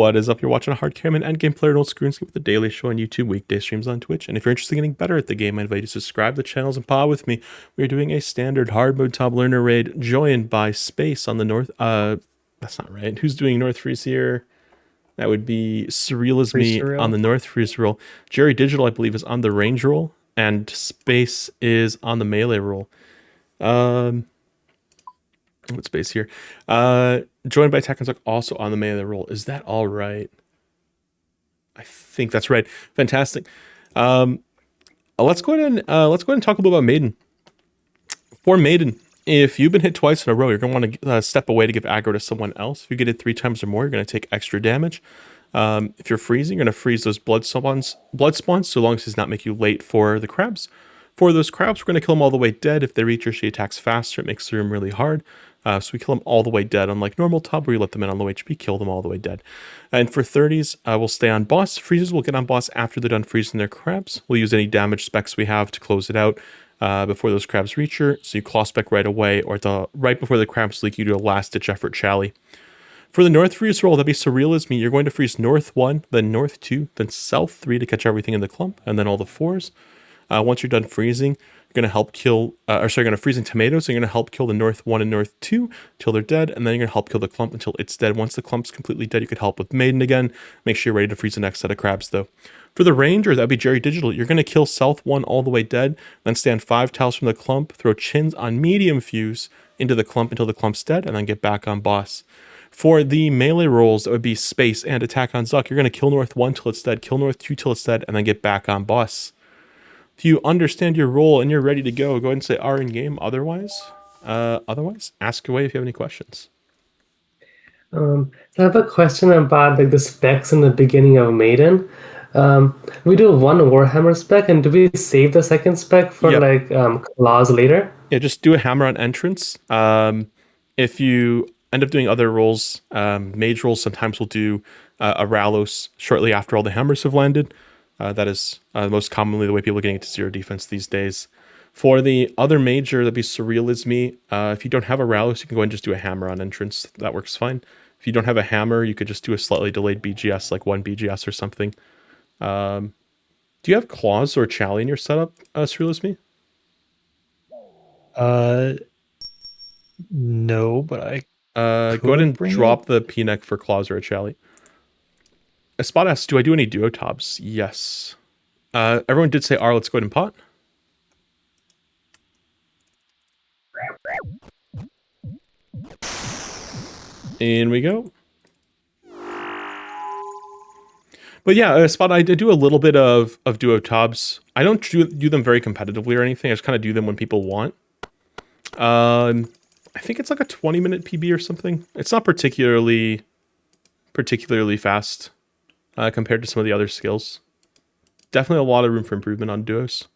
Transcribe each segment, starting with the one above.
What is up? You're watching a hard cam and endgame player and old screen with the daily show on YouTube, weekday streams on Twitch. And if you're interested in getting better at the game, I invite you to subscribe to the channels and pod with me. We are doing a standard hard mode top learner raid, joined by Space on the north. That's not right. Who's doing North Freeze here? That would be Surreal as me on the North Freeze roll. Jerry Digital, I believe, is on the range roll, and Space is on the melee roll. What Space here? Joined by Attack and Zuck, also on the melee roll. Is that all right? I think that's right. Fantastic. Let's go ahead and talk a little about Maiden. For Maiden, if you've been hit twice in a row, you're going to want to step away to give aggro to someone else. If you get hit 3 times or more, you're going to take extra damage. If you're freezing, you're going to freeze those blood spawns, so long as it does not make you late for the crabs. For those crabs, we're going to kill them all the way dead. If they reach or she attacks faster, it makes the room really hard. So we kill them all the way dead. Unlike normal tub, where you let them in on low HP, kill them all the way dead. And for 30s, we'll stay on boss. Freezes will get on boss after they're done freezing their crabs. We'll use any damage specs we have to close it out before those crabs reach her. So you claw spec right away, or right before the crabs leak, you do a last-ditch effort Chally. For the North Freeze roll, that'd be Surreal as me. You're going to freeze North 1, then North 2, then South 3 to catch everything in the clump, and then all the 4s. Once you're done freezing, you're going to help kill, you're going to freeze in tomatoes, so you're going to help kill the North 1 and North 2 till they're dead, and then you're going to help kill the clump until it's dead. Once the clump's completely dead, you could help with Maiden again. Make sure you're ready to freeze the next set of crabs, though. For the Ranger, that'd be Jerry Digital. You're going to kill South 1 all the way dead, then stand 5 tiles from the clump, throw chins on medium fuse into the clump until the clump's dead, and then get back on boss. For the melee rolls, that would be Space and Attack on Zuck. You're going to kill North 1 till it's dead, kill North 2 till it's dead, and then get back on boss. If you understand your role and you're ready to go ahead and say R in game. Otherwise, ask away if you have any questions. I have a question about the specs in the beginning of Maiden. We do one Warhammer spec, and do we save the second spec for claws later? Yeah, just do a hammer on entrance. If you end up doing other rolls, mage rolls, sometimes we'll do a Ralos shortly after all the hammers have landed. That is most commonly the way people are getting into 0 defense these days. For the other major, that'd be Surreal as me. If you don't have a Ralos, you can go ahead and just do a hammer on entrance. That works fine. If you don't have a hammer, you could just do a slightly delayed BGS, like 1 BGS or something. Do you have claws or Chally in your setup, Surreal as me? No, but I go ahead and drop the P-neck for claws or a Chally. A spot asks, do I do any duotobs? Yes. Everyone did say R. Let's go ahead and pot. In we go. But yeah, Spot, I do a little bit of duotobs. I don't do them very competitively or anything. I just kind of do them when people want. I think it's like a 20-minute PB or something. It's not particularly fast compared to some of the other skills. Definitely a lot of room for improvement on duos.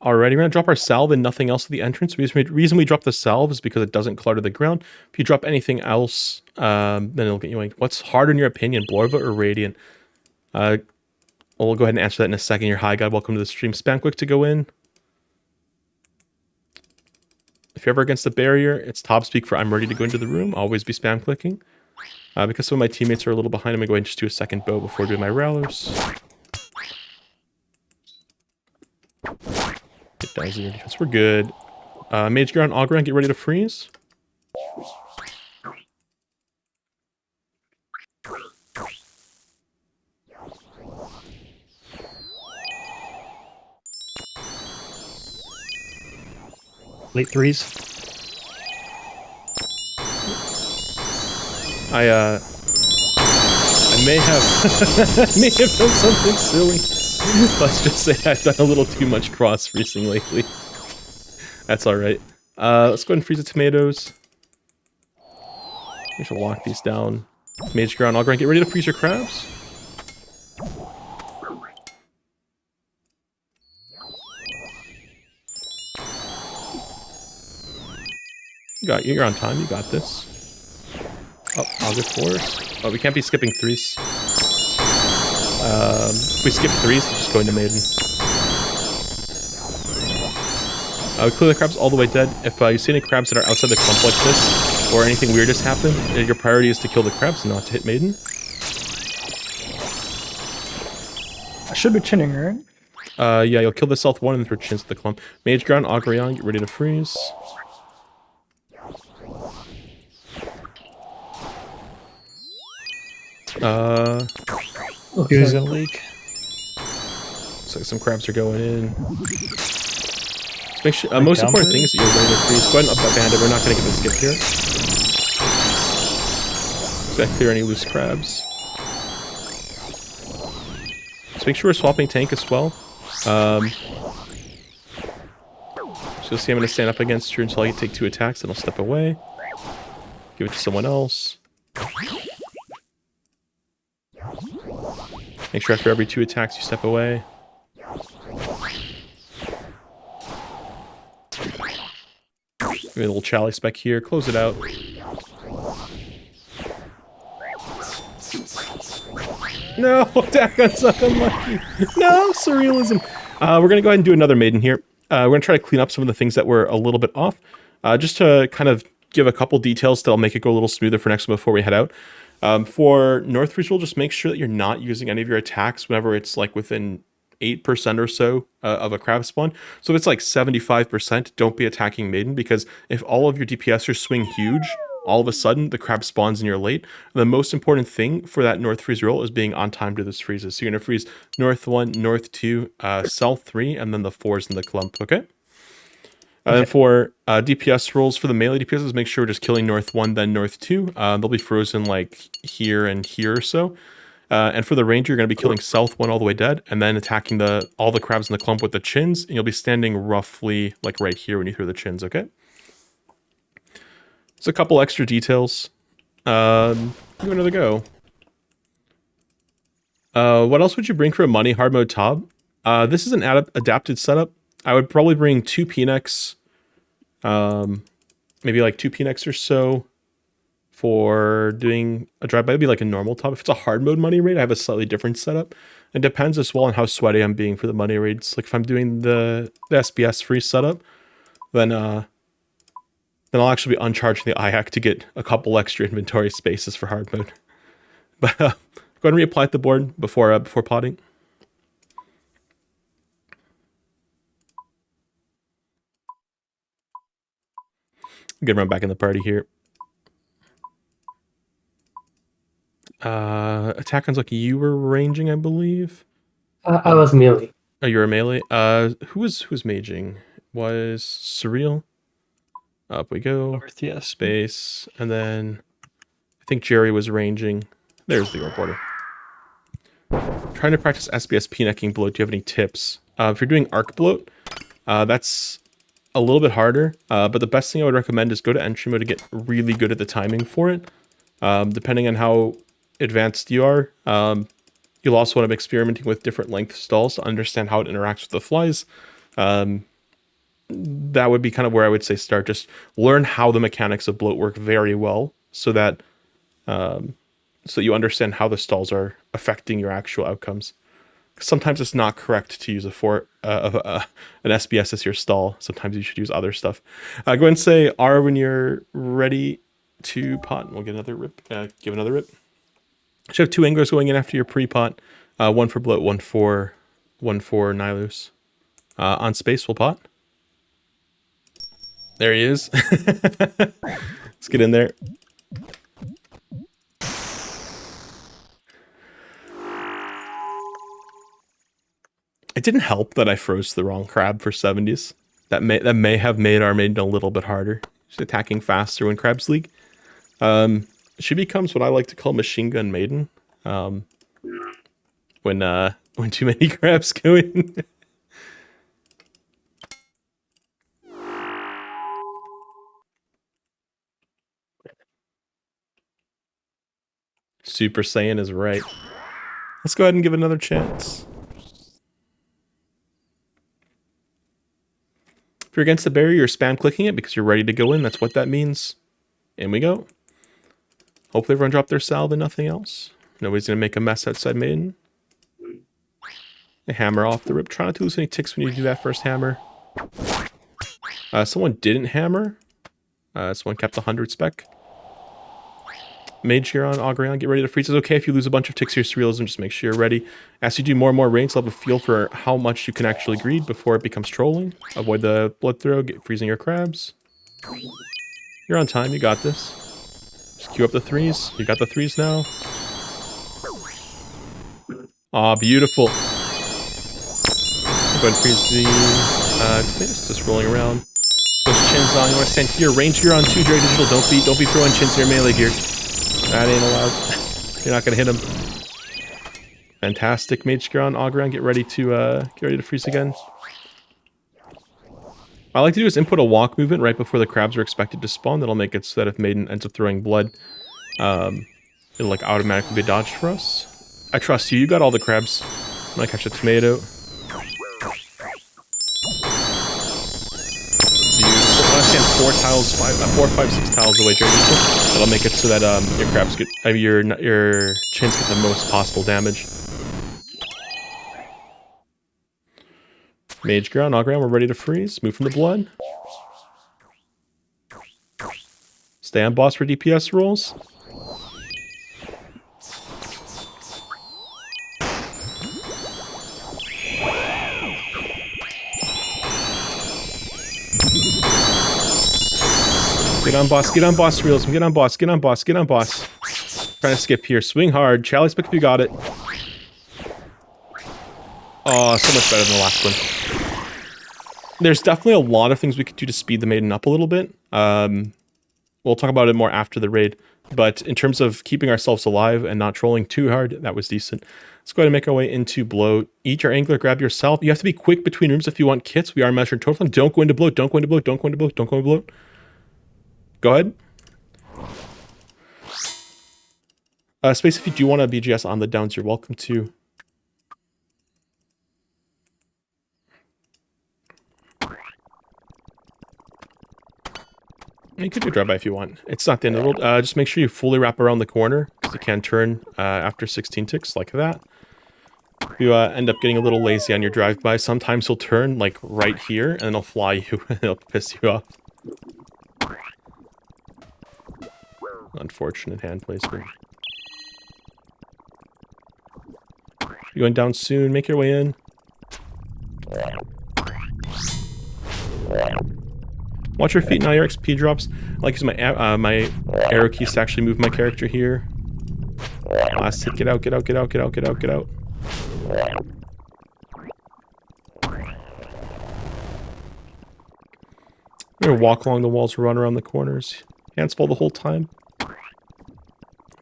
Alrighty, we're going to drop our salve and nothing else at the entrance. The reason we drop the salve is because it doesn't clutter the ground. If you drop anything else, then it'll get you like, what's harder in your opinion, Blorva or Radiant? We'll go ahead and answer that in a second. You're hi, God. Welcome to the stream. Spam quick to go in. If you're ever against the barrier, it's top speak for I'm ready to go into the room. Always be spam clicking. Because some of my teammates are a little behind, I'm going to go ahead and just do a second bow before doing my Rowlers. Get down to your defense. We're good. Mage Ground, Auguran, get ready to freeze. Late 3s. I may have done something silly. Let's just say I've done a little too much cross freezing lately. That's alright. Let's go ahead and freeze the tomatoes. We should lock these down. Mage Ground, Auguran, get ready to freeze your crabs. You're on time. You got this. Oh, I'll get 4s. Oh, we can't be skipping 3s. If we skip 3s, we're just going to Maiden. Clear the crabs all the way dead. If you see any crabs that are outside the clump like this, or anything weird has happened, your priority is to kill the crabs, not to hit Maiden. I should be chinning, right? Yeah, you'll kill the South one and then throw chins at the clump. Mage ground, augury on, get ready to freeze. Here's a leak. Looks like some crabs are going in. Just make sure, most important thing is that you're ready to freeze. Go ahead and up that bandit. We're not going to get the skip here. Just gotta clear any loose crabs. Just make sure we're swapping tank as well. So you'll see I'm going to stand up against you until I take 2 attacks, then I'll step away. Give it to someone else. Make sure after every 2 attacks you step away. Give me a little chalice back here. Close it out. No, attack on suck unlucky. No, surrealism. We're gonna go ahead and do another maiden here. We're gonna try to clean up some of the things that were a little bit off, just to kind of give a couple details that'll make it go a little smoother for next one before we head out. For North Freeze Rule, just make sure that you're not using any of your attacks whenever it's like within 8% or so of a crab spawn. So if it's like 75%, don't be attacking Maiden, because if all of your DPSers swing huge, all of a sudden the crab spawns and you're late. The most important thing for that North Freeze Roll is being on time to those freezes. So you're going to freeze North 1, North 2, South 3, and then the 4s in the clump, okay? And for DPS rolls, for the melee DPSs, make sure we're just killing North 1, then North 2. They'll be frozen like here and here or so. And for the ranger, you're going to be killing South 1 all the way dead, and then attacking all the crabs in the clump with the chins, and you'll be standing roughly like right here when you throw the chins, okay? Just a couple extra details. Give another go. What else would you bring for a money hard mode top? This is an adapted setup. I would probably bring 2 Phoenix, maybe like 2 Phoenix or so for doing a drive-by. It'd be like a normal top. If it's a hard mode money raid, I have a slightly different setup. It depends as well on how sweaty I'm being for the money raids. Like if I'm doing the SBS free setup, then I'll actually be uncharging the IHAC to get a couple extra inventory spaces for hard mode. But go ahead and reapply at the board before potting. I'm gonna run back in the party here. Attack on like you were ranging, I believe. I was melee. Oh, you were melee. Who was maging? Was Surreal? Up we go. North, yes. Space, and then I think Jerry was ranging. There's the reporter. Trying to practice SBS p-necking bloat. Do you have any tips? If you're doing arc bloat, that's a little bit harder. But the best thing I would recommend is go to entry mode to get really good at the timing for it. Depending on how advanced you are, you'll also want to be experimenting with different length stalls to understand how it interacts with the flies. That would be kind of where I would say start. Just learn how the mechanics of bloat work very well, so that you understand how the stalls are affecting your actual outcomes. Sometimes it's not correct to use an SBS as your stall. Sometimes you should use other stuff. Go ahead and say R when you're ready to pot. We'll get another rip. Give another rip. Should have 2 anglers going in after your pre-pot. One for bloat, one for Nihilus. On space, we'll pot. There he is. Let's get in there. It didn't help that I froze the wrong crab for 70s. That may have made our maiden a little bit harder. She's attacking faster when crabs leak. She becomes what I like to call machine gun maiden. When too many crabs go in. Super Saiyan is right. Let's go ahead and give it another chance. If you're against the barrier, you're spam clicking it because you're ready to go in. That's what that means. In we go. Hopefully everyone dropped their salve and nothing else. Nobody's going to make a mess outside maiden. A hammer off the rip. Try not to lose any ticks when you do that first hammer. Someone didn't hammer. Someone kept 100 spec. Mage here on Augurion, get ready to freeze. It's okay if you lose a bunch of ticks here, surrealism, just make sure you're ready. As you do more and more raids, you'll have a feel for how much you can actually greed before it becomes trolling. Avoid the blood throw, get freezing your crabs. You're on time, you got this. Just queue up the 3s. You got the 3s now. Aw, beautiful. Go ahead and freeze the tomatoes, just rolling around. Those chins on, you want to stand here, range gear on 2, Jerry Digital, don't be throwing chins here, melee gear. That ain't allowed. You're not gonna hit him. Fantastic. Mage gear on Augurion, get ready to freeze again. What I like to do is input a walk movement right before the crabs are expected to spawn. That'll make it so that if Maiden ends up throwing blood, it'll like automatically be dodged for us. I trust you. You got all the crabs. I'm gonna catch a tomato. Stand 4 tiles, 4, 5, 6 tiles away, Jerry. That'll make it so that your crabs get, your chins get the most possible damage. Mage gear on Augurion, we're ready to freeze. Move from the blood. Stay on boss for DPS rolls. Get on boss, realism. Get on boss. Trying to skip here. Swing hard. Charlie Spick if you got it. Oh, so much better than the last one. There's definitely a lot of things we could do to speed the Maiden up a little bit. We'll talk about it more after the raid. But in terms of keeping ourselves alive and not trolling too hard, that was decent. Let's go ahead and make our way into bloat. Eat your angler, grab yourself. You have to be quick between rooms if you want kits. We are measuring total. Don't go into bloat. Don't go into bloat. Don't go into bloat. Don't go into bloat. Go ahead. Space, if you do want a BGS on the downs, you're welcome to. You could do drive-by if you want. It's not the end of the world. Just make sure you fully wrap around the corner, because you can turn after 16 ticks, like that. If you end up getting a little lazy on your drive-by, sometimes he'll turn, like, right here, and then he'll fly you, and he'll piss you off. Unfortunate hand placement. You're going down soon. Make your way in. Watch your feet now. Your XP drops. I like using my arrow keys to actually move my character here. Last hit. Get out. Get out. Get out. Get out. Get out. Get out. We're gonna walk along the walls, run around the corners. Hands full the whole time.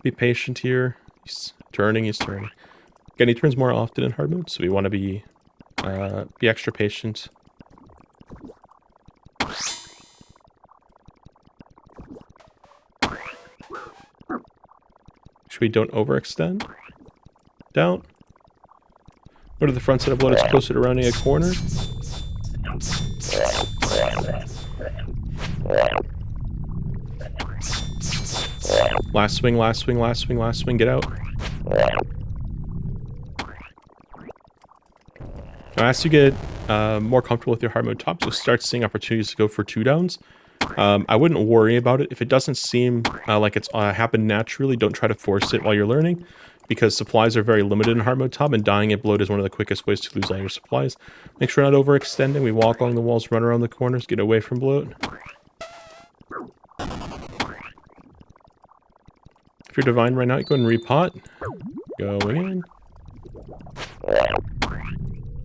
Be patient here. He's turning. Again, he turns more often in hard mode, so we want to be extra patient. Should we don't overextend? Down. Go to the front side of blood. It's closer to rounding a corner. Last swing, last swing, last swing, last swing, get out. As you get more comfortable with your hard mode tops, you'll start seeing opportunities to go for 2 downs. I wouldn't worry about it. If it doesn't seem like it's happened naturally, don't try to force it while you're learning, because supplies are very limited in hard mode top, and dying at bloat is one of the quickest ways to lose all your supplies. Make sure you're not overextending. We walk along the walls, run around the corners, get away from bloat. If you're divine right now, you go ahead and repot. Going in.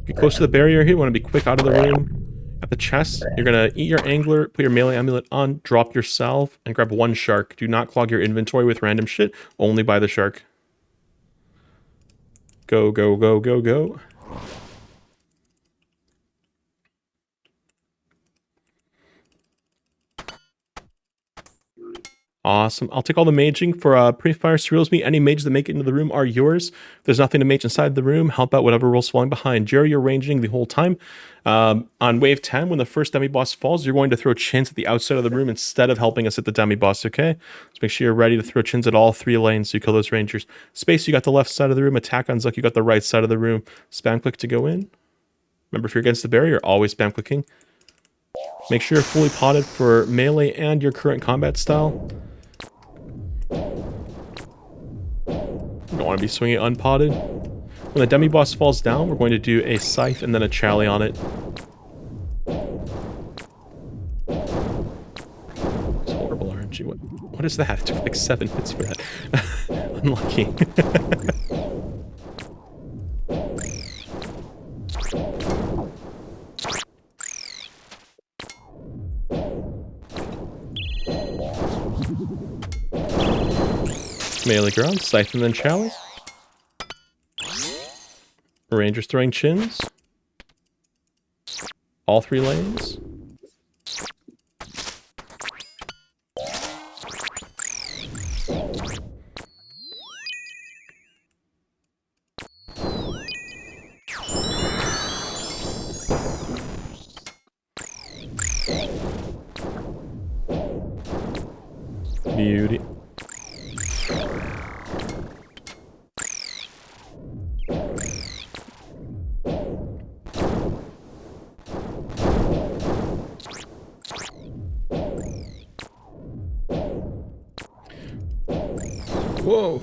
Get close to the barrier here. You want to be quick out of the room. At the chest, you're going to eat your angler, put your melee amulet on, drop your salve, and grab 1 shark. Do not clog your inventory with random shit. Only buy the shark. Go, go, go, go, go. Awesome. I'll take all the maging for pre-fire surreals me. Any mages that make it into the room are yours. If there's nothing to mage inside the room, help out whatever roll's falling behind. Jerry, you're ranging the whole time. On wave 10, when the first demi-boss falls, you're going to throw chins at the outside of the room instead of helping us at the demi-boss, okay? Let's make sure you're ready to throw chins at all 3 lanes so you kill those rangers. Space, you got the left side of the room. Attack on Zuck, you got the right side of the room. Spam click to go in. Remember, if you're against the barrier, always spam clicking. Make sure you're fully potted for melee and your current combat style. You don't want to be swinging unpotted. When the demi-boss falls down, we're going to do a scythe and then a chally on it. It's horrible RNG. What is that? It took like 7 hits for that. Unlucky. Melee ground, scythe and then chally. Rangers throwing chins. All 3 lanes. Beauty. Whoa.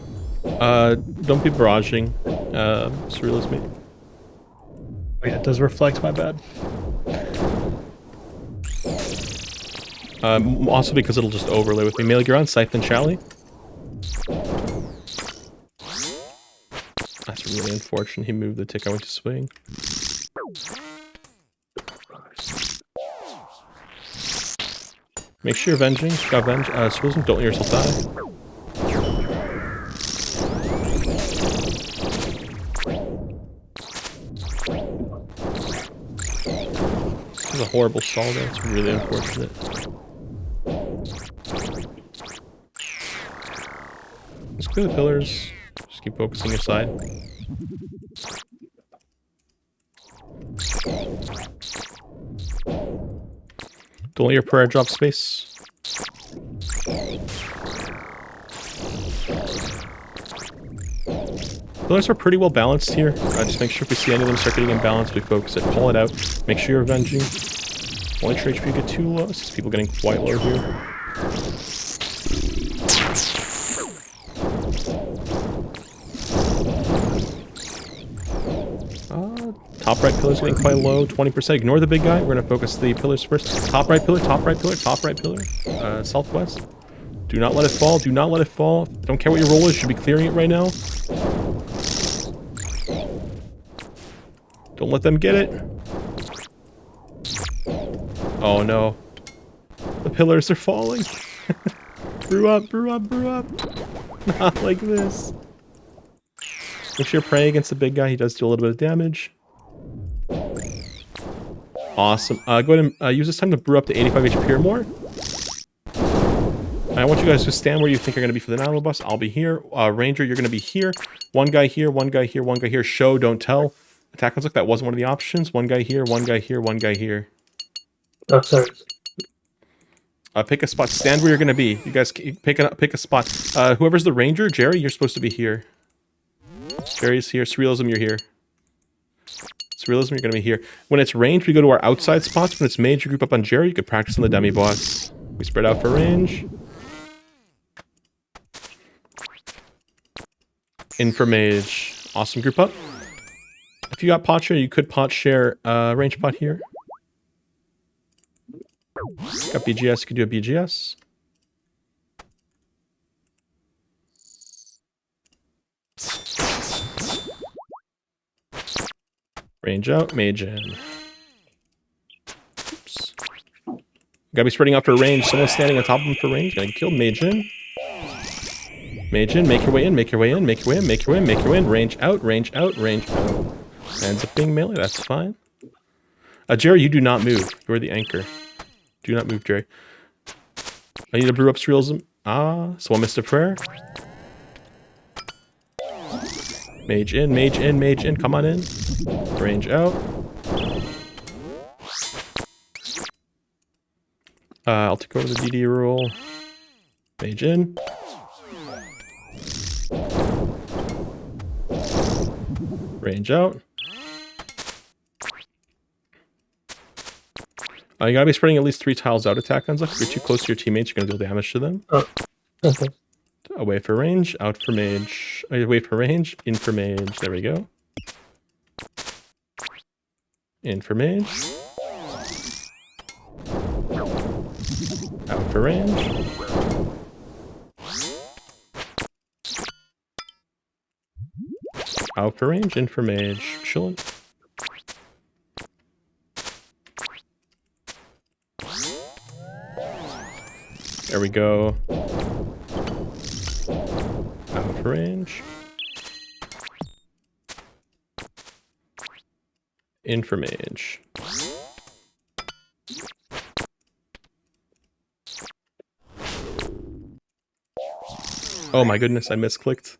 Don't be barraging. Surrealist me. Oh, yeah, it does reflect, my bad. Also because it'll just overlay with me. Melee ground, scythe and chally. That's really unfortunate. He moved the tick I went to swing. Make sure you're avenging. Got avenge. Surrealism, don't let yourself die. This is a horrible stall there. It's really unfortunate. Let's clear the pillars. Just keep focusing your side. Don't let your prayer drop space. Pillars are pretty well balanced here. Just make sure if we see any of them start getting imbalanced, we focus it, call it out. Make sure you're avenging. Only trade HP get too low. This people getting quite low here. Top right pillar's getting quite low, 20%. Ignore the big guy. We're gonna focus the pillars first. Top right pillar, top right pillar, top right pillar. Southwest. Do not let it fall. Do not let it fall. Don't care what your roll is. You should be clearing it right now. Don't let them get it. Oh no. The pillars are falling. Brew up, brew up, brew up. Not like this. Make sure you're praying against the big guy. He does do a little bit of damage. Awesome. Go ahead and use this time to brew up to 85 HP or more. And I want you guys to stand where you think you're going to be for the Nano bus. I'll be here. Ranger, you're going to be here. One guy here, one guy here, one guy here. Show, don't tell. Attack, looks like that wasn't one of the options. One guy here, one guy here, one guy here. Oh, sorry. Pick a spot. Stand where you're going to be. You guys pick a spot. Whoever's the Ranger, Jerry, you're supposed to be here. Jerry's here. Surrealism, you're here. Surrealism, you're going to be here. When it's range, we go to our outside spots. When it's mage, you group up on Jerry. You could practice on the demi-boss. We spread out for range. In for mage. Awesome, group up. If you got pot share, you could pot share range pot here. Got BGS, you could do a BGS. Range out, mage in. Oops. Gotta be spreading out for range. Someone's standing on top of him for range. Getting killed. Mage in. Mage in. Make your way in. Make your way in. Make your way in. Make your way in. Make your way in. Range out. Range out. Range out. Ends up being melee. That's fine. Jerry, you do not move. You're the anchor. Do not move, Jerry. I need to brew up surrealism. Someone missed a prayer. Mage in. Mage in. Mage in. Come on in. Range out. I'll take over the DD rule. Mage in. Range out. You gotta be spreading at least 3 tiles out, attack on Zuck. If you're too close to your teammates, you're gonna deal damage to them. Oh, okay. Away for range, out for mage. Away for range, in for mage. There we go. In for mage. Out for range. Out for range, in for mage. Chillin'. There we go. Out for range. In for mage. Oh my goodness, I misclicked.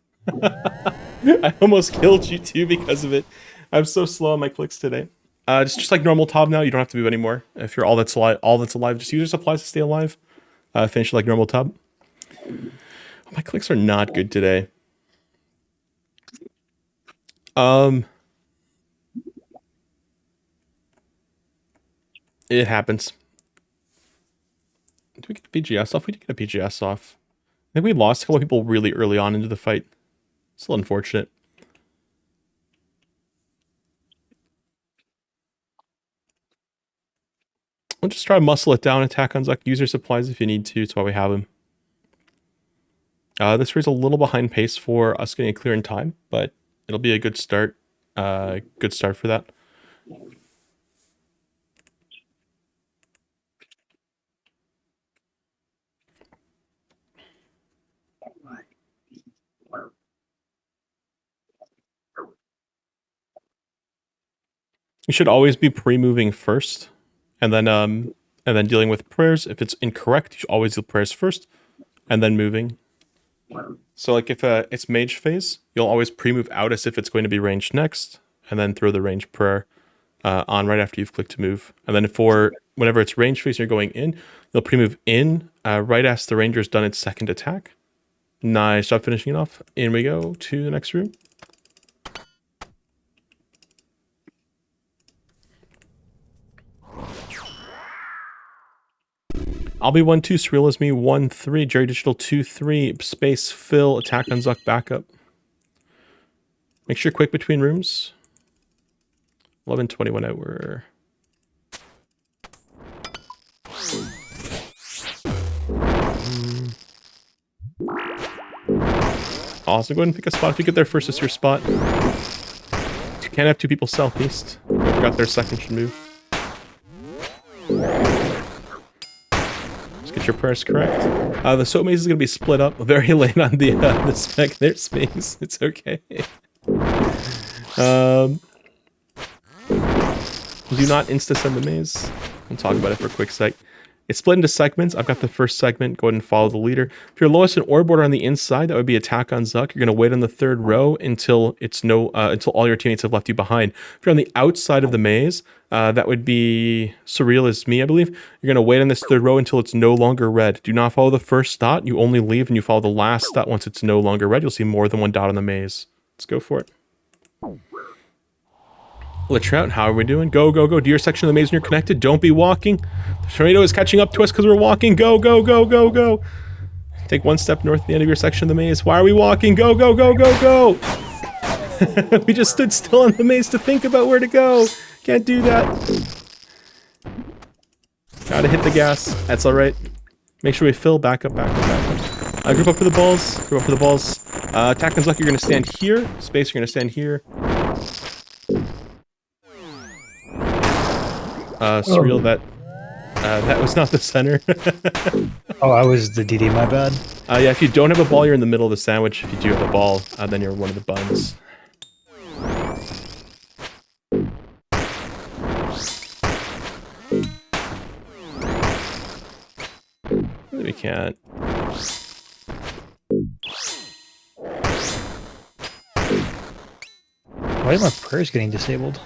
I almost killed you too because of it. I'm so slow on my clicks today. Just like normal Tob now, you don't have to move anymore. If you're all that's alive, just use your supplies to stay alive. Finish like normal Tob. My clicks are not good today. It happens. Did we get a PGS off? We did get a PGS off. I think we lost a couple of people really early on into the fight. Still unfortunate. We'll just try to muscle it down, attack on Zuck, use your supplies if you need to. That's why we have him. This race a little behind pace for us getting a clear in time, but it'll be a good start. Good start for that. You should always be pre-moving first, and then dealing with prayers. If it's incorrect, you should always do prayers first, and then moving. So like if it's mage phase, you'll always pre-move out as if it's going to be ranged next, and then throw the range prayer on right after you've clicked to move. And then for whenever it's range phase and you're going in, you'll pre-move in right as the ranger's done its second attack. Nice job finishing it off. In we go to the next room. I'll be 1-2, Surreal is me 1-3, Jerry Digital 2-3, Space Phil, attack on Zuck backup. Make sure quick between rooms. 11:21 hour. Also, go ahead and pick a spot. If you get there first, it's your spot. You can't have 2 people southeast. Whoever got there second should move. Get your prayers correct. The soap maze is going to be split up very late on the spec. There's space. It's okay. Do not insta-send the maze. We'll talk about it for a quick sec. It's split into segments. I've got the first segment. Go ahead and follow the leader. If you're lowest in orb order on the inside, that would be attack on Zuck. You're going to wait on the 3rd row until until all your teammates have left you behind. If you're on the outside of the maze, that would be Surreal is me, I believe. You're going to wait on this 3rd row until it's no longer red. Do not follow the first dot. You only leave and you follow the last dot once it's no longer red. You'll see more than 1 dot on the maze. Let's go for it. Latrout, how are we doing? Go, go, go. Do your section of the maze when you're connected. Don't be walking. The tornado is catching up to us because we're walking. Go, go, go, go, go. Take 1 step north at the end of your section of the maze. Why are we walking? Go, go, go, go, go. We just stood still in the maze to think about where to go. Can't do that. Gotta hit the gas. That's all right. Make sure we fill. Back up, back up, back up. Group up for the balls. Group up for the balls. Attack and Zuck, you're going to stand here. Space, you're going to stand here. Surreal, that was not the center. Oh, I was the DD, my bad. Yeah, if you don't have a ball, you're in the middle of the sandwich. If you do have a ball, then you're one of the buns. We can't. Why are my prayers getting disabled?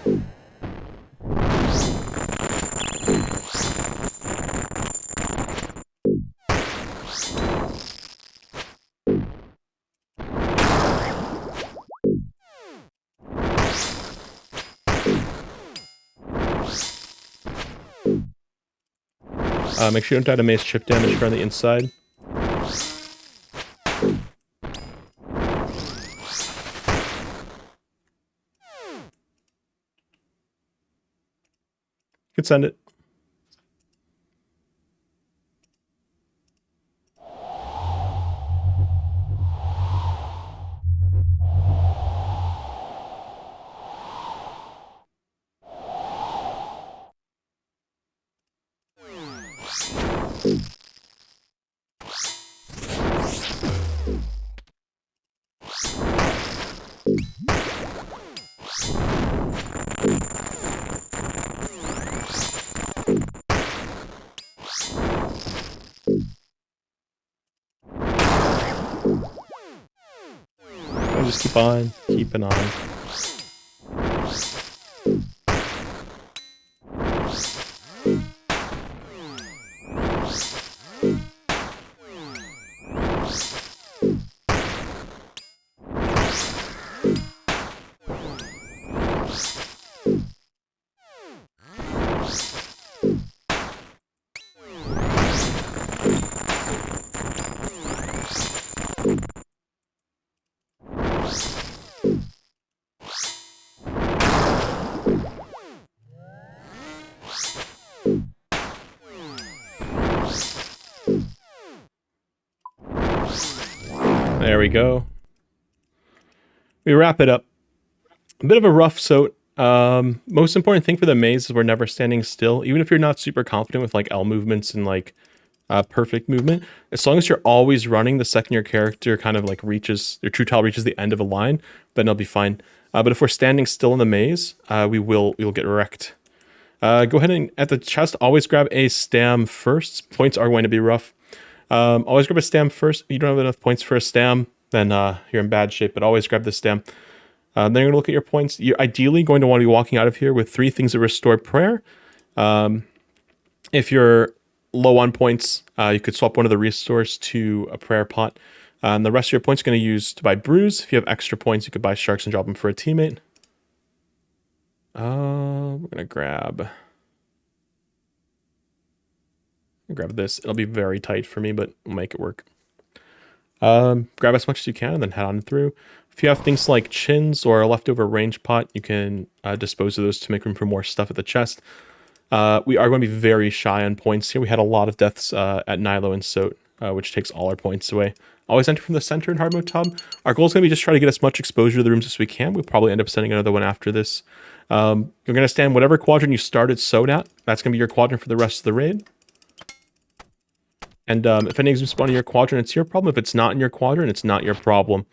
Make sure you don't die to mace chip damage from the inside. You can send it. I'll just keep on, keeping on. There we go. We wrap it up. A bit of a rough soat. Most important thing for the maze is we're never standing still. Even if you're not super confident with like L movements and like perfect movement, as long as you're always running, the second your character kind of like reaches, your true tile reaches the end of a line, then it'll be fine. But if we're standing still in the maze, we will get wrecked. Go ahead and at the chest, always grab a stam first. Points are going to be rough. Always grab a stam first. If you don't have enough points for a stam, then you're in bad shape, but always grab the stam. Then you're going to look at your points. You're ideally going to want to be walking out of here with 3 things that restore prayer. If you're low on points, you could swap one of the restores to a prayer pot. And the rest of your points you're going to use to buy brews. If you have extra points, you could buy sharks and drop them for a teammate. We're going to grab this. It'll be very tight for me, but we'll make it work. Grab as much as you can and then head on through. If you have things like chins or a leftover range pot, you can dispose of those to make room for more stuff at the chest. We are going to be very shy on points here. We had a lot of deaths at Nilo and Soat, which takes all our points away. Always enter from the center in hard mode top. Our goal is going to be just try to get as much exposure to the rooms as we can. We'll probably end up sending another one after this. You're going to stand whatever quadrant you started Soat at. That's going to be your quadrant for the rest of the raid. And if any exam spawn in your quadrant, it's your problem. If it's not in your quadrant, it's not your problem.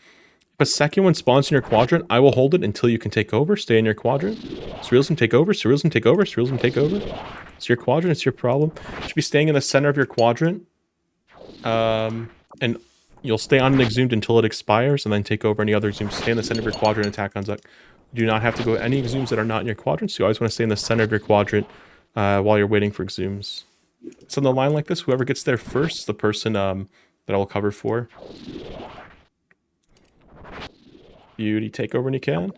If a second one spawns in your quadrant, I will hold it until you can take over. Stay in your quadrant. Surrealism take over. Surrealism take over. Surrealism take over. It's your quadrant. It's your problem. You should be staying in the center of your quadrant. And you'll stay on an exhumed until it expires and then take over any other exhumed. Stay in the center of your quadrant and attack on Zuck. You do not have to go any exhumes that are not in your quadrant. So you always want to stay in the center of your quadrant while you're waiting for exhumes. So in the line like this, whoever gets there first is the person that I'll cover for. Beauty, take over when you can.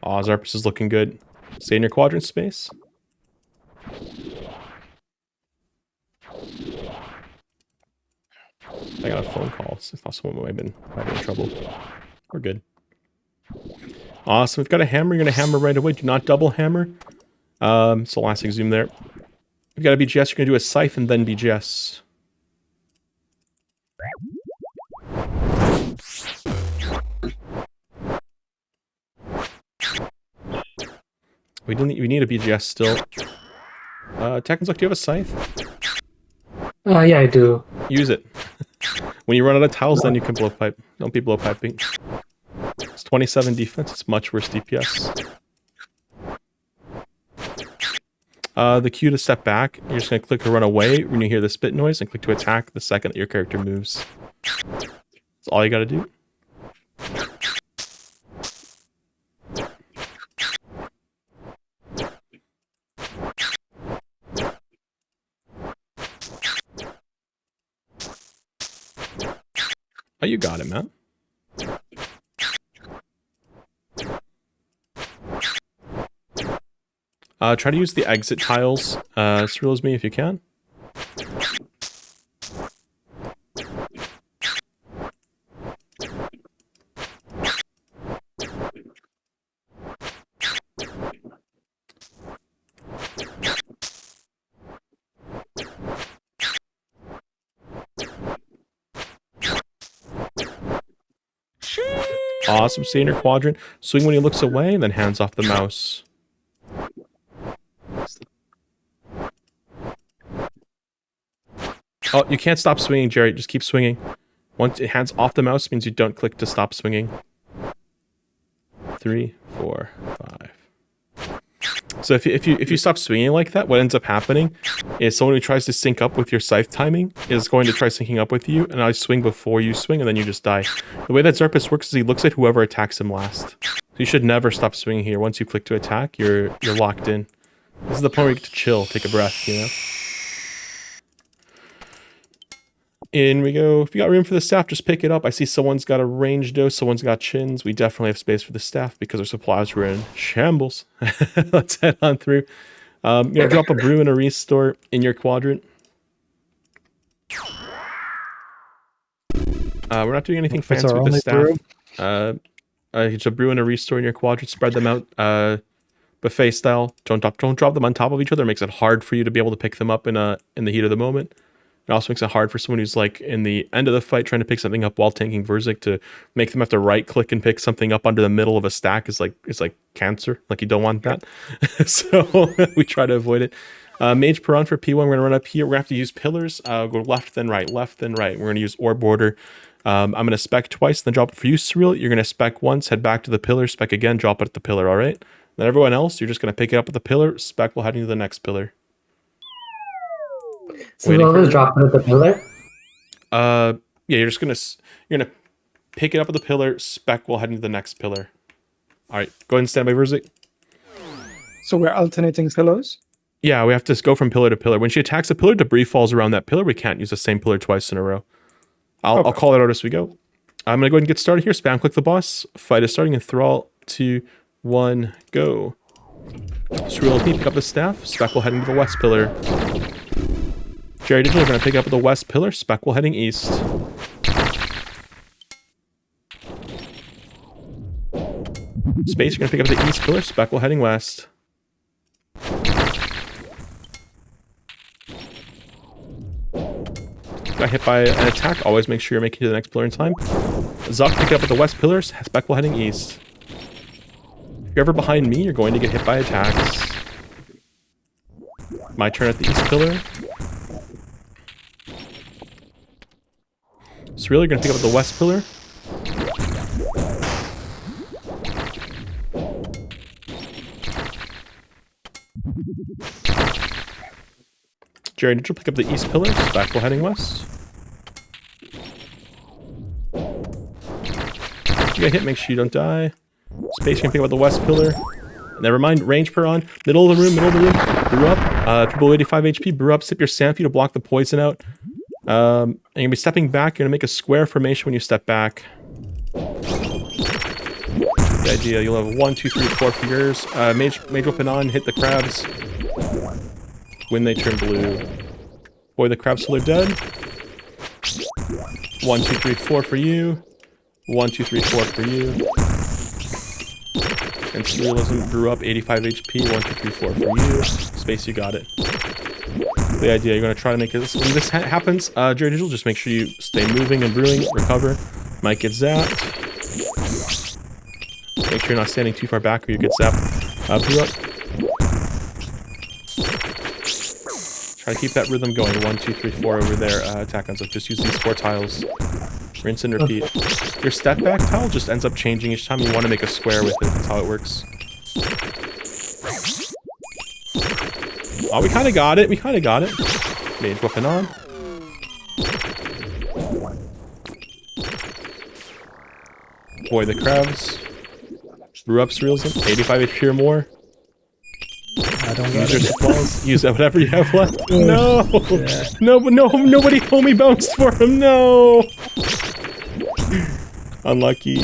Aw, Zarpus is looking good. Stay in your quadrant space. I got a phone call, so I thought someone might have been in trouble. We're good. Awesome, we've got a hammer. You're going to hammer right away. Do not double hammer. So last exhume there. You've got a BGS, you're going to do a scythe and then BGS. We need a BGS still. Tekkenzuck, do you have a scythe? Yeah, I do. Use it. When you run out of tiles, then you can blow pipe. Don't be blow piping. It's 27 defense. It's much worse DPS. The cue to step back, you're just going to click to run away when you hear the spit noise and click to attack the second that your character moves. That's all you got to do. Oh, you got it, man. Try to use the exit tiles, as real as me if you can. Awesome, stay in your quadrant. Swing when he looks away, and then hands off the mouse. Oh, you can't stop swinging, Jerry. Just keep swinging. Once it hands off the mouse, means you don't click to stop swinging. 3, 4, 5. So if you stop swinging like that, what ends up happening is someone who tries to sync up with your scythe timing is going to try syncing up with you, and I swing before you swing, and then you just die. The way that Xerpes works is he looks at whoever attacks him last. So you should never stop swinging here. Once you click to attack, you're locked in. This is the point where you get to chill, take a breath, you know? In we go. If you got room for the staff, just pick it up. I see someone's got a ranged dose, someone's got chins. We definitely have space for the staff because our supplies were in shambles. Let's head on through. You're gonna drop a brew and a restore in your quadrant. We're not doing anything fancy with the staff. It's a brew and a restore in your quadrant. Spread them out, buffet style. Don't drop them on top of each other. It makes it hard for you to be able to pick them up in the heat of the moment. It also makes it hard for someone who's like in the end of the fight trying to pick something up while tanking Verzik to make them have to right click and pick something up under the middle of a stack is like cancer. Like you don't want that. So we try to avoid it. Mage Piran for P1. We're gonna run up here. We're gonna have to use pillars. Go left then right, left then right. We're gonna use orb border. I'm gonna spec twice, then drop it for you, Surreal. You're gonna spec once, head back to the pillar, spec again, drop it at the pillar. All right. Then everyone else, you're just gonna pick it up at the pillar. Spec will head into the next pillar. So we'll always drop it at the pillar? Yeah, you're gonna pick it up at the pillar, spec will head into the next pillar. Alright, go ahead and stand by Verzik. So we're alternating pillars? Yeah, we have to go from pillar to pillar. When she attacks a pillar, debris falls around that pillar. We can't use the same pillar twice in a row. I'll call it out as we go. I'm gonna go ahead and get started here. Spam click the boss. Fight is starting in 3, 2, 1, go. Surreal LP, pick up the staff. Spec will head into the west pillar. Jerry Digital, we're going to pick up the west pillar. Spec will heading east. Space, you're going to pick up the east pillar. Spec will heading west. Got hit by an attack. Always make sure you're making it to the next pillar in time. Zuck, pick up at the west pillar. Spec will heading east. If you're ever behind me, you're going to get hit by attacks. My turn at the east pillar. So really, you're going to pick up the west pillar. Jerry, did you pick up the east pillar? Back will heading west. You get hit, make sure you don't die. Space, you can pick up the west pillar. Never mind, range per on. Middle of the room. Brew up. Triple 85 HP. Brew up, sip your Sanfew to block the poison out. And you're going to be stepping back. You're going to make a square formation when you step back. The idea, you'll have 1, 2, 3, 4 fingers. Mage weapon on, hit the crabs. When they turn blue. Boy, the crabs till they're dead. 1, 2, 3, 4 for you. 1, 2, 3, 4 for you. And Surrealism grew up 85 HP. 1, 2, 3, 4 for you. Space, you got it. The idea, you're going to try to make it. When this happens, Jerry Digital, just make sure you stay moving and brewing, recover. Might get zapped. Make sure you're not standing too far back or you get zapped. Brew up. Try to keep that rhythm going. 1, 2, 3, 4 over there. Attack on. So just use these 4 tiles. Rinse and repeat. Your step back tile just ends up changing each time you want to make a square with it. That's how it works. Oh, we kind of got it. Mage weapon on. Boy, the crabs. Brew up Surrealism. 85 HP or more. I don't Use your supplies. Use whatever you have left. No! Yeah. No, nobody homie bounced for him. No! Unlucky.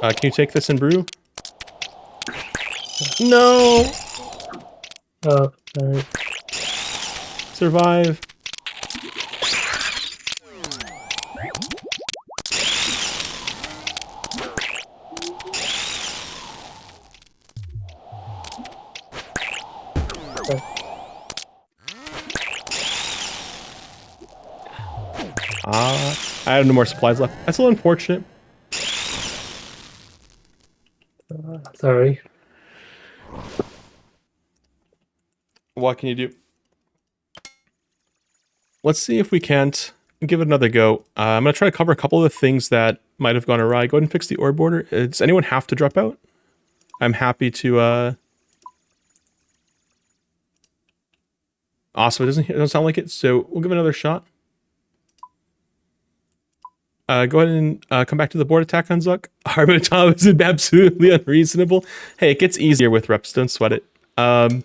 Can you take this and brew? No! Oh, sorry. Survive. I have no more supplies left. That's a little unfortunate. Sorry. What can you do? Let's see if we can't give it another go. I'm going to try to cover a couple of the things that might have gone awry. Go ahead and fix the ore border. Does anyone have to drop out? I'm happy to... Awesome. It doesn't sound like it, so we'll give it another shot. Go ahead and come back to the board attack on Zuck. Harmotov is absolutely unreasonable. Hey, it gets easier with reps. Don't sweat it. I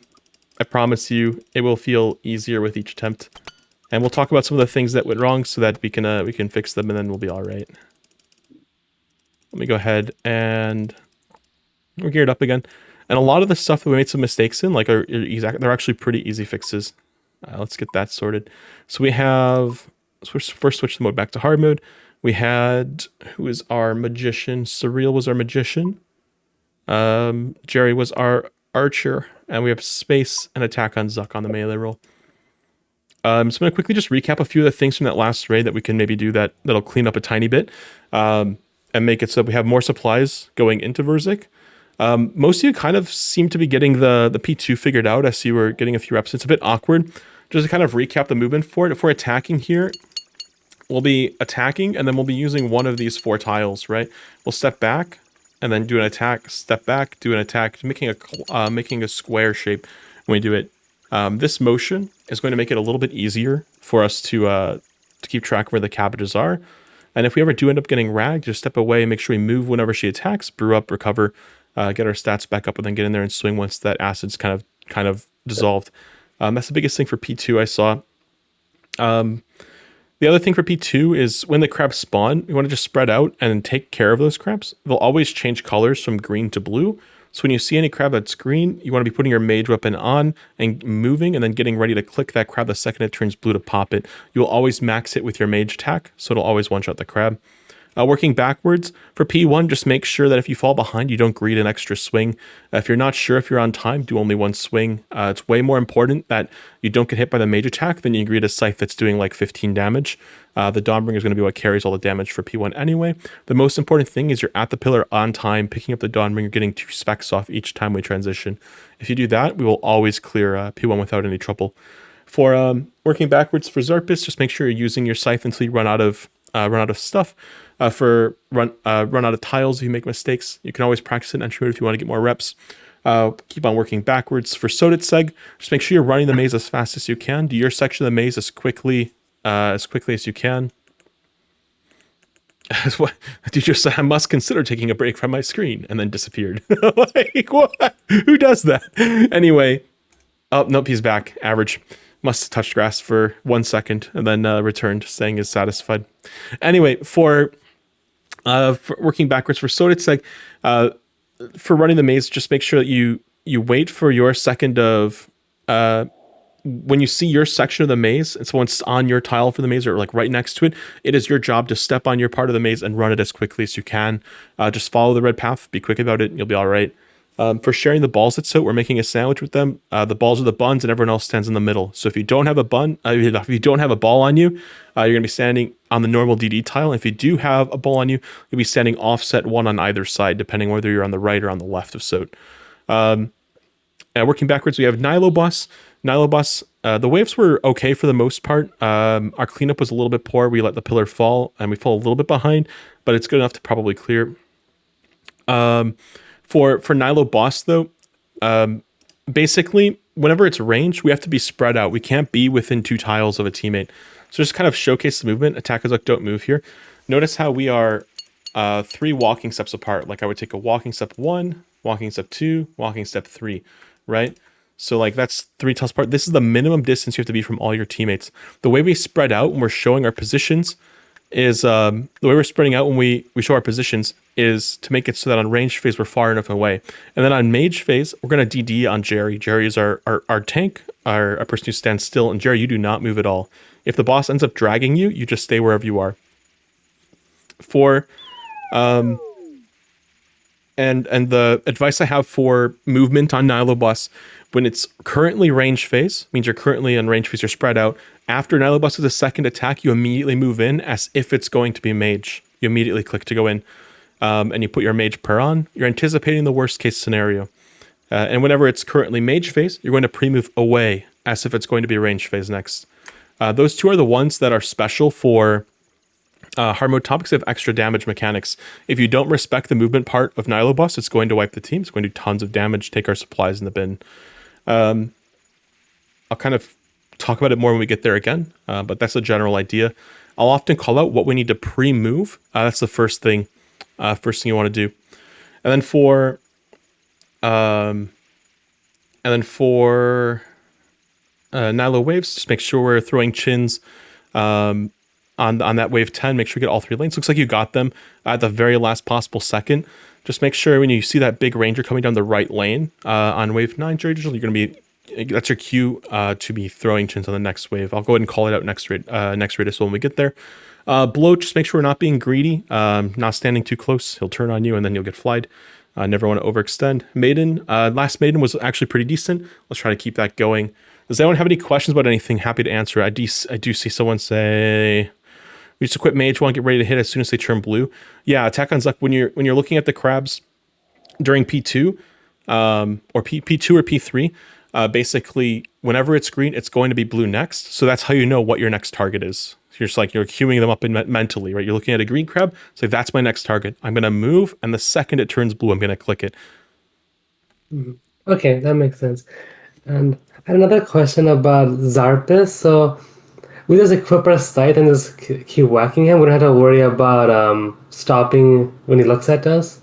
promise you, it will feel easier with each attempt. And we'll talk about some of the things that went wrong so that we can fix them and then we'll be all right. Let me go ahead and we're geared up again. And a lot of the stuff that we made some mistakes in, like, they're actually pretty easy fixes. Let's get that sorted. So we have, first switch the mode back to hard mode. We had, who is our magician? Surreal was our magician. Jerry was our archer. And we have space and attack on Zuck on the melee roll. So I'm going to quickly just recap a few of the things from that last raid that we can maybe do that'll clean up a tiny bit. And make it so we have more supplies going into Verzik. Most of you kind of seem to be getting the P2 figured out as you were getting a few reps. It's a bit awkward. Just to kind of recap the movement for it. If we're attacking here, we'll be attacking and then we'll be using one of these 4 tiles, right? We'll step back and then do an attack, step back, do an attack, making a square shape when we do it. This motion is going to make it a little bit easier for us to keep track of where the cabbages are. And if we ever do end up getting ragged, just step away and make sure we move whenever she attacks, brew up, recover, get our stats back up, and then get in there and swing once that acid's kind of dissolved. That's the biggest thing for P2 I saw. The other thing for P2 is when the crabs spawn, you want to just spread out and take care of those crabs. They'll always change colors from green to blue. So when you see any crab that's green, you want to be putting your mage weapon on and moving and then getting ready to click that crab the second it turns blue to pop it. You'll always max it with your mage attack, so it'll always one-shot the crab. Working backwards, for P1, just make sure that if you fall behind, you don't greed an extra swing. If you're not sure if you're on time, do only one swing. It's way more important that you don't get hit by the mage attack than you greed a scythe that's doing like 15 damage. The Dawnbringer is going to be what carries all the damage for P1 anyway. The most important thing is you're at the pillar on time, picking up the Dawnbringer, getting 2 specs off each time we transition. If you do that, we will always clear P1 without any trouble. For working backwards for Zarpus, just make sure you're using your scythe until you run out of stuff. For run out of tiles if you make mistakes. You can always practice it in entry mode if you want to get more reps. Keep on working backwards. For Soditseg, just make sure you're running the maze as fast as you can. Do your section of the maze as quickly as you can. What did you just say? I must consider taking a break from my screen, and then disappeared. Like, what? Who does that? Anyway, oh nope, he's back. Average. Must have touched grass for 1 second and then returned, saying is satisfied. Anyway, for working backwards for Soditseg, for running the maze, just make sure that you wait for your second of when you see your section of the maze and someone's on your tile for the maze or like right next to it, it is your job to step on your part of the maze and run it as quickly as you can. Just follow the red path, be quick about it, and you'll be all right. For sharing the balls that's out, we're making a sandwich with them. The balls are the buns and everyone else stands in the middle. So if you don't have a bun, if you don't have a ball on you, you're going to be standing on the normal DD tile. And if you do have a ball on you, you'll be standing offset one on either side, depending whether you're on the right or on the left of Sot. And working backwards, we have Nilobus. The waves were okay for the most part. Our cleanup was a little bit poor. We let the pillar fall and we fall a little bit behind, but it's good enough to probably clear. For Nilo Boss, though, basically, whenever it's ranged, we have to be spread out. We can't be within 2 tiles of a teammate. So just kind of showcase the movement. Attackers like don't move here. Notice how we are 3 walking steps apart. Like I would take a walking step 1, walking step 2, walking step 3, right? So like that's 3 tiles apart. This is the minimum distance you have to be from all your teammates. The way we spread out when we're showing our positions is the way we're spreading out when we show our positions is to make it so that on ranged phase we're far enough away. And then on mage phase, we're going to DD on Jerry. Jerry is our tank, our person who stands still. And Jerry, you do not move at all. If the boss ends up dragging you, you just stay wherever you are. For and the advice I have for movement on Nihilobus, when it's currently range phase, means you're currently in range phase, you're spread out. After Nihilobus' second attack, you immediately move in as if it's going to be mage. You immediately click to go in, and you put your mage prayer on. You're anticipating the worst case scenario. And whenever it's currently mage phase, you're going to pre-move away as if it's going to be range phase next. Those two are the ones that are special for hard mode topics have extra damage mechanics. If you don't respect the movement part of Nihilobus, it's going to wipe the team. It's going to do tons of damage, take our supplies in the bin. I'll kind of talk about it more when we get there again, but that's a general idea. I'll often call out what we need to pre-move. That's the first thing you want to do. And then for Nihilo waves, just make sure we're throwing chins on that wave 10. Make sure you get all three lanes. Looks like you got them at the very last possible second. Just make sure when you see that big ranger coming down the right lane on wave 9, Jerry Digital, that's your cue to be throwing chins on the next wave. I'll go ahead and call it out next rate as well when we get there. Bloat, just make sure we're not being greedy, not standing too close. He'll turn on you and then you'll get flied. Never want to overextend. Maiden, last Maiden was actually pretty decent. Let's try to keep that going. Does anyone have any questions about anything? Happy to answer. I do see someone say, we just equip mage 1, get ready to hit as soon as they turn blue. Yeah, attack on Zuck, when you're looking at the crabs during P2, or P2 or P3, basically whenever it's green, it's going to be blue next. So that's how you know what your next target is. You're just like, you're queuing them up mentally, right? You're looking at a green crab, it's like, that's my next target. I'm going to move, and the second it turns blue, I'm going to click it. Okay, that makes sense. And I had another question about Zarpus. So we just equip our sight and just keep whacking him. We don't have to worry about stopping when he looks at us.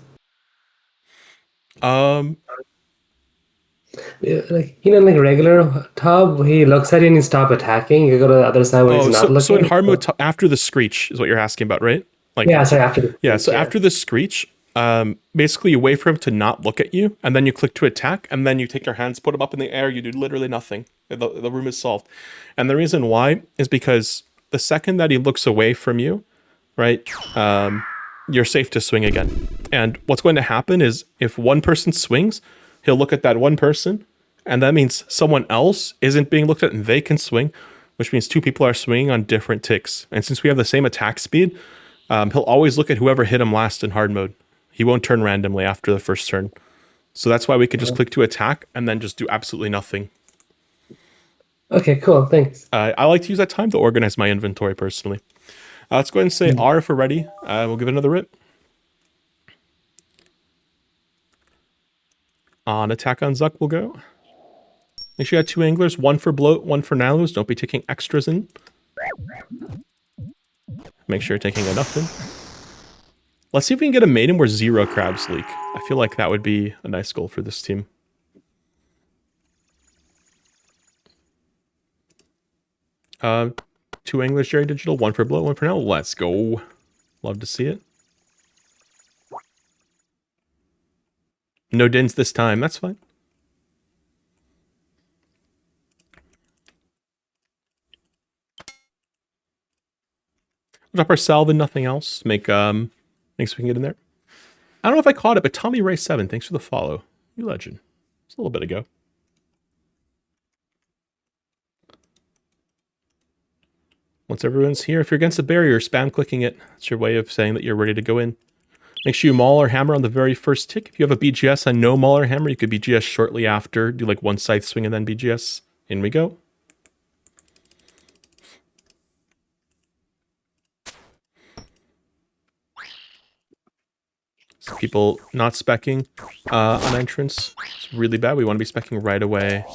Like regular Tub, he looks at you and you stop attacking. You go to the other side when he's not looking. So in hard mode, after the screech is what you're asking about, right? Like, yeah, sorry, after the screech, yeah. So after the screech, basically you wait for him to not look at you, and then you click to attack, and then you take your hands, put them up in the air. You do literally nothing. The room is solved. And the reason why is because the second that he looks away from you, right, you're safe to swing again. And what's going to happen is if one person swings, he'll look at that one person, and that means someone else isn't being looked at and they can swing, which means two people are swinging on different ticks. And since we have the same attack speed, he'll always look at whoever hit him last in hard mode. He won't turn randomly after the first turn. So that's why we could just click to attack and then just do absolutely nothing. Okay, cool, thanks. I like to use that time to organize my inventory personally. Let's go ahead and say R if we're ready. We'll give it another rip. On attack on Zuck, we'll go. Make sure you got 2 anglers, 1 for bloat, 1 for Nihilus. Don't be taking extras in. Make sure you're taking enough in. Let's see if we can get a maiden where 0 crabs leak. I feel like that would be a nice goal for this team. Two anglers, Jerry Digital, 1 for bloat, 1 for Nihilus. Let's go. Love to see it. No dins this time. That's fine. We'll drop our salve and nothing else. Make so we can get in there. I don't know if I caught it, but Tommy Ray 7, thanks for the follow. You legend. It's a little bit ago. Once everyone's here, if you're against the barrier, spam clicking it. That's your way of saying that you're ready to go in. Make sure you maul or hammer on the very first tick. If you have a BGS and no maul or hammer, you could BGS shortly after. Do like 1 scythe swing and then BGS. In we go. So people not speccing on entrance. It's really bad. We want to be speccing right away.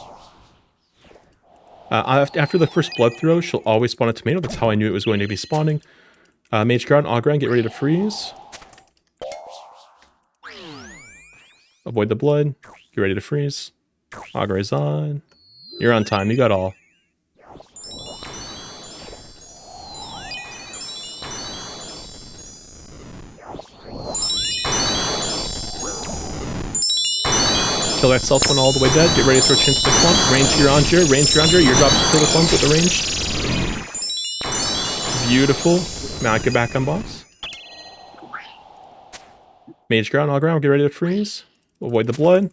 After the first blood throw, she'll always spawn a tomato. That's how I knew it was going to be spawning. Mage Guard, Ogran, get ready to freeze. Avoid the blood. Get ready to freeze. Augur is on. You're on time. You got all. Kill that self one all the way dead. Get ready to throw chins to the clump. Range you're on, Jerry. Range you're on, Jerry. Your drops to kill the clump with the range. Beautiful. Now get back on boss. Mage ground, all ground. Get ready to freeze. Avoid the blood.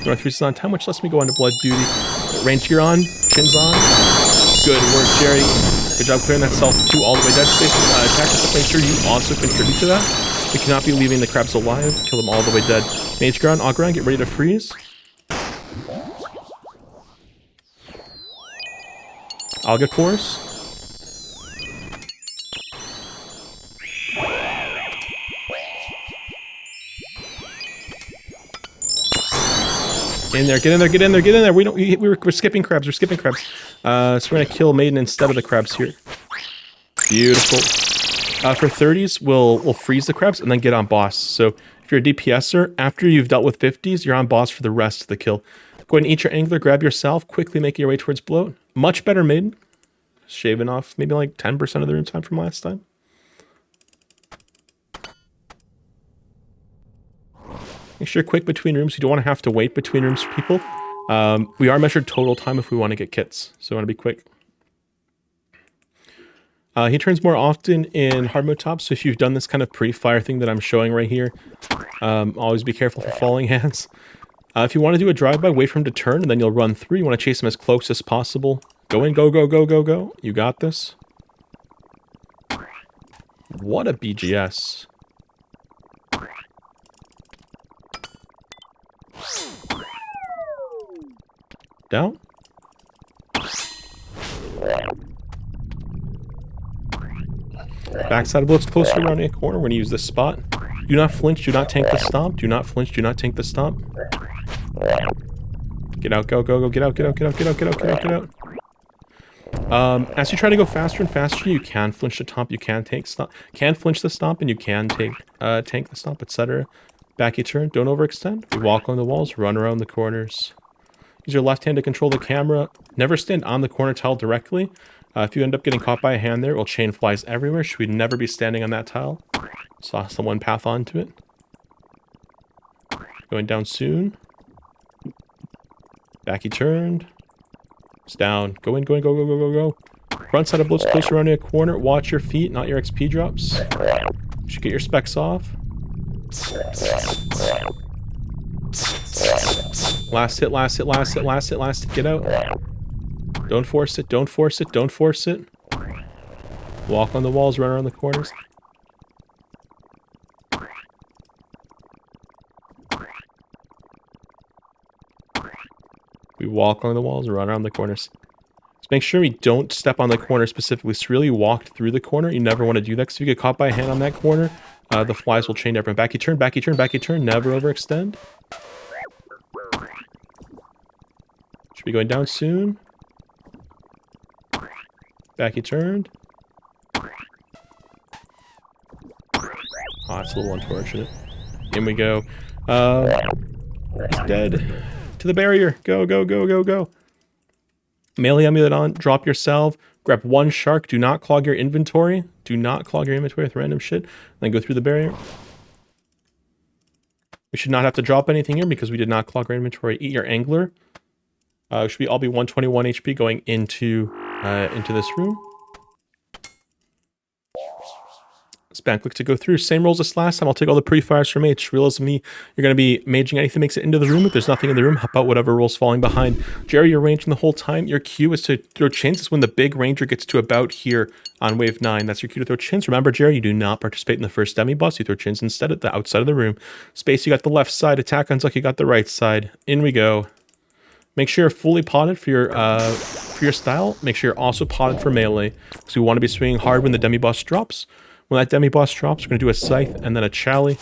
Run through on time, which lets me go into blood duty. Range gear on, chins on. Good work, Jerry. Good job clearing that self 2 all the way dead space. Attackers, make sure you also contribute to that. We cannot be leaving the crabs alive. Kill them all the way dead. Mage ground, all ground, get ready to freeze. I'll get force. In there, get in there, get in there, get in there. We're skipping crabs. We're skipping crabs. So we're gonna kill Maiden instead of the crabs here. Beautiful. For 30s, we'll freeze the crabs and then get on boss. So if you're a DPSer, after you've dealt with 50s, you're on boss for the rest of the kill. Go ahead and eat your angler, grab yourself, quickly make your way towards bloat. Much better Maiden. Shaving off maybe like 10% of the room time from last time. Make sure you're quick between rooms. You don't want to have to wait between rooms for people. We are measured total time if we want to get kits, so I want to be quick. He turns more often in hard mode top, so if you've done this kind of pre-fire thing that I'm showing right here, always be careful for falling hands. If you want to do a drive-by, wait for him to turn, and then you'll run through. You want to chase him as close as possible. Go in, go, go, go, go, go. You got this. What a BGS. Down. Backside of Blitz closer around a corner. We're going to use this spot. Do not flinch. Do not tank the stomp. Do not flinch. Do not tank the stomp. Get out. Go, go, go. Get out, get out, get out, get out, get out, get out, get out. As you try to go faster and faster, you can flinch the stomp. You can tank stomp. Can flinch the stomp and you can tank the stomp, etc. Back you turn. Don't overextend. We walk on the walls. Run around the corners. Use your left hand to control the camera. Never stand on the corner tile directly. If you end up getting caught by a hand there, it will chain flies everywhere. Should we never be standing on that tile? Saw someone path onto it. Going down soon. Back he turned. It's down. Go in, go in, go, go, go, go, go. Front side of Blitz closer around a corner. Watch your feet, not your XP drops. You should get your specs off. Last hit, last hit, last hit, last hit, last hit. Get out. Don't force it, don't force it, don't force it. Walk on the walls, run around the corners. We walk on the walls, run around the corners. Just make sure we don't step on the corner specifically. So really walk through the corner. You never want to do that because if you get caught by a hand on that corner, the flies will chain everyone. Back you turn, back you turn, back you turn. Never overextend. Should be going down soon. Back he turned. Oh, it's a little unfortunate. In we go. He's dead. To the barrier. Go, go, go, go, go. Melee amulet on. Drop your salve. Grab one shark. Do not clog your inventory. Do not clog your inventory with random shit. Then go through the barrier. We should not have to drop anything here because we did not clog our inventory. Eat your angler. Should we all be 121 HP going into this room? Spam click to go through. Same rolls as last time. I'll take all the pre-fires from H. Realize me, you're going to be maging anything that makes it into the room. If there's nothing in the room, help out whatever roll's falling behind. Jerry, you're ranging the whole time. Your Q is to throw chins. It's when the big ranger gets to about here on wave 9. That's your Q to throw chins. Remember, Jerry, you do not participate in the first demi-boss. You throw chins instead at the outside of the room. Space, you got the left side. Attack unluck, you got the right side. In we go. Make sure you're fully potted for your style. Make sure you're also potted for melee. Because we want to be swinging hard when the demi-boss drops. When that demi-boss drops, we're going to do a scythe and then a chally.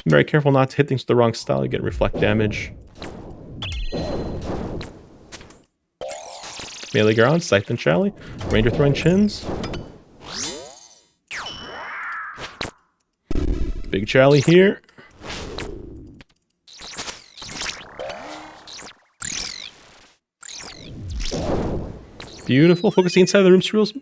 Be very careful not to hit things with the wrong style. You get reflect damage. Melee Garon, Scythe and Shally. Ranger throwing chins. Big Shally here. Beautiful. Focus the inside of the room, Cereals.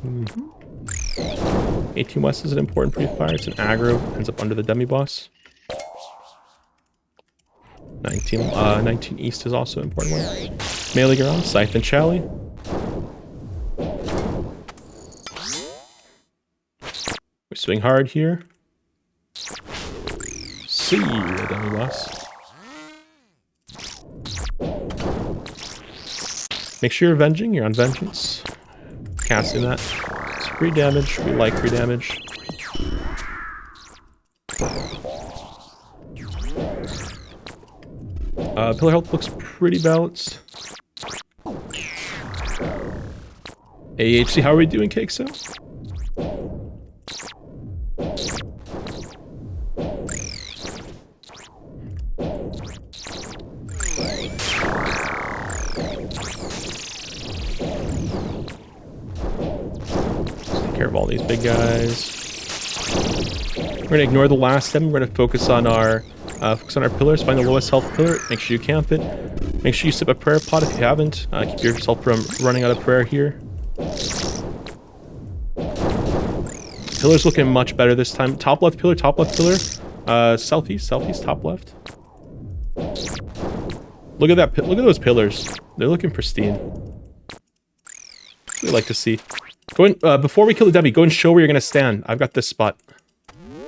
Mm-hmm. 18 West is an important pre-fire. It's an aggro. Ends up under the demi-boss. 19 East is also an important one. Melee Garon, Scythe and Shally. We swing hard here. See the demi-boss. Make sure you're avenging. You're on vengeance. Casting that. It's free damage. We like free damage. Pillar health looks pretty balanced. AHC, how are we doing, Cake So? Take care of all these big guys. We're gonna ignore the last step. We're gonna focus on our pillars. Find the lowest health pillar. Make sure you camp it. Make sure you sip a prayer pot if you haven't. Keep yourself from running out of prayer here. Pillar's looking much better this time. Top left pillar, top left pillar. Southeast, southeast, top left. Look at that. Look at those pillars. They're looking pristine. We like to see. Go in, before we kill the dummy, go and show where you're gonna stand. I've got this spot.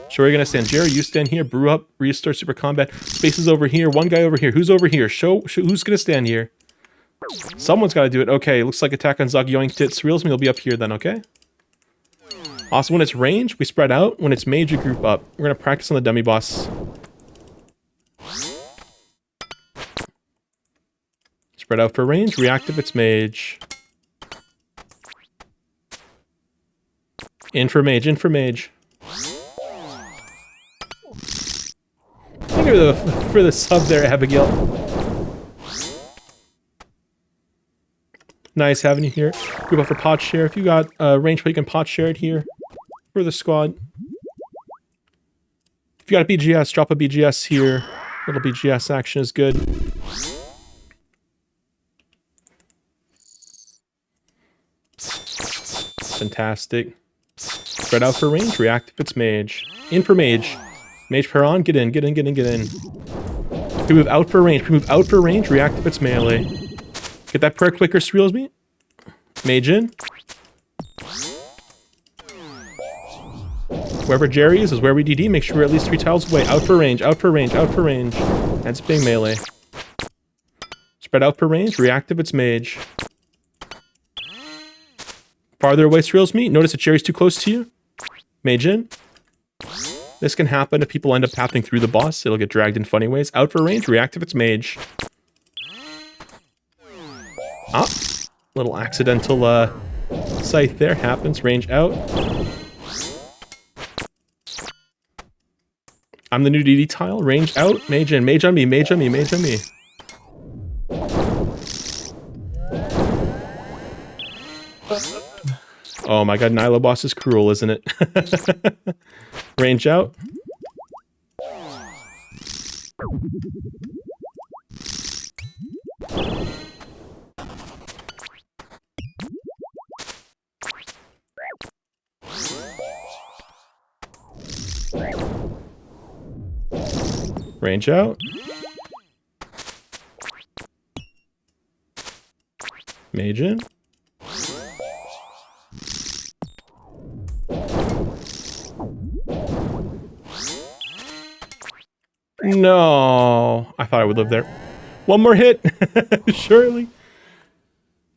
Show where you're gonna stand. Jerry, you stand here. Brew up. Restore super combat. Spaces over here. One guy over here. Who's over here? Show who's gonna stand here. Someone's gotta do it. Okay, looks like Attack on Zog yoinked it. Surrealism, you'll be up here then, okay? Also, when it's range, we spread out. When it's mage, you group up. We're gonna practice on the dummy boss. Spread out for range. React if it's mage. In for mage. In for mage. Thank you for the sub there, Abigail. Nice having you here. Group up for pot share. If you got range play, you can pot share it here for the squad. If you got a BGS, drop a BGS here. Little BGS action is good. Fantastic. Spread out for range. React if it's mage. In for mage. Mage pair on. Get in. Get in. Get in. Get in. We move out for range. We move out for range. React if it's melee. Get that prayer quicker, Streels me. Mage in. Wherever Jerry is where we DD. Make sure we're at least 3 tiles away. Out for range. Out for range. Out for range. That's being melee. Spread out for range. React if it's mage. Farther away, Streels me. Notice that Jerry's too close to you. Mage in. This can happen if people end up pathing through the boss. It'll get dragged in funny ways. Out for range. React if it's mage. Ah. Little accidental scythe there. Happens. Range out. I'm the new DD tile. Range out. Mage in. Mage on me. Mage on me. Mage on me. Oh my god, Nilo boss is cruel, isn't it? Range out. Range out. Mage in. No, I thought I would live there. One more hit. Surely.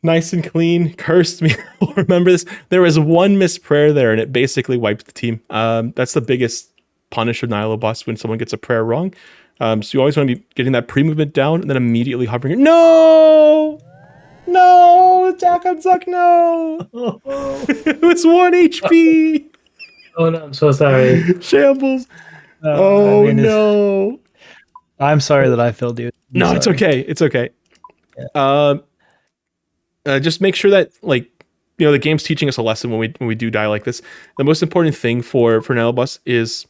Nice and clean. Cursed me. Remember this. There was one missed prayer there, and it basically wiped the team. That's the biggest punish of Nihilo boss when someone gets a prayer wrong. So you always want to be getting that pre-movement down and then immediately hovering. No! No! Attack on Zuck, no! It was 1 HP! Oh no, I'm so sorry. Shambles. I mean, No. I'm sorry that I failed you. I'm No, it's sorry. okay. It's okay. Just make sure that, like, you know, the game's teaching us a lesson when we do die like this. The most important thing for Nelbus is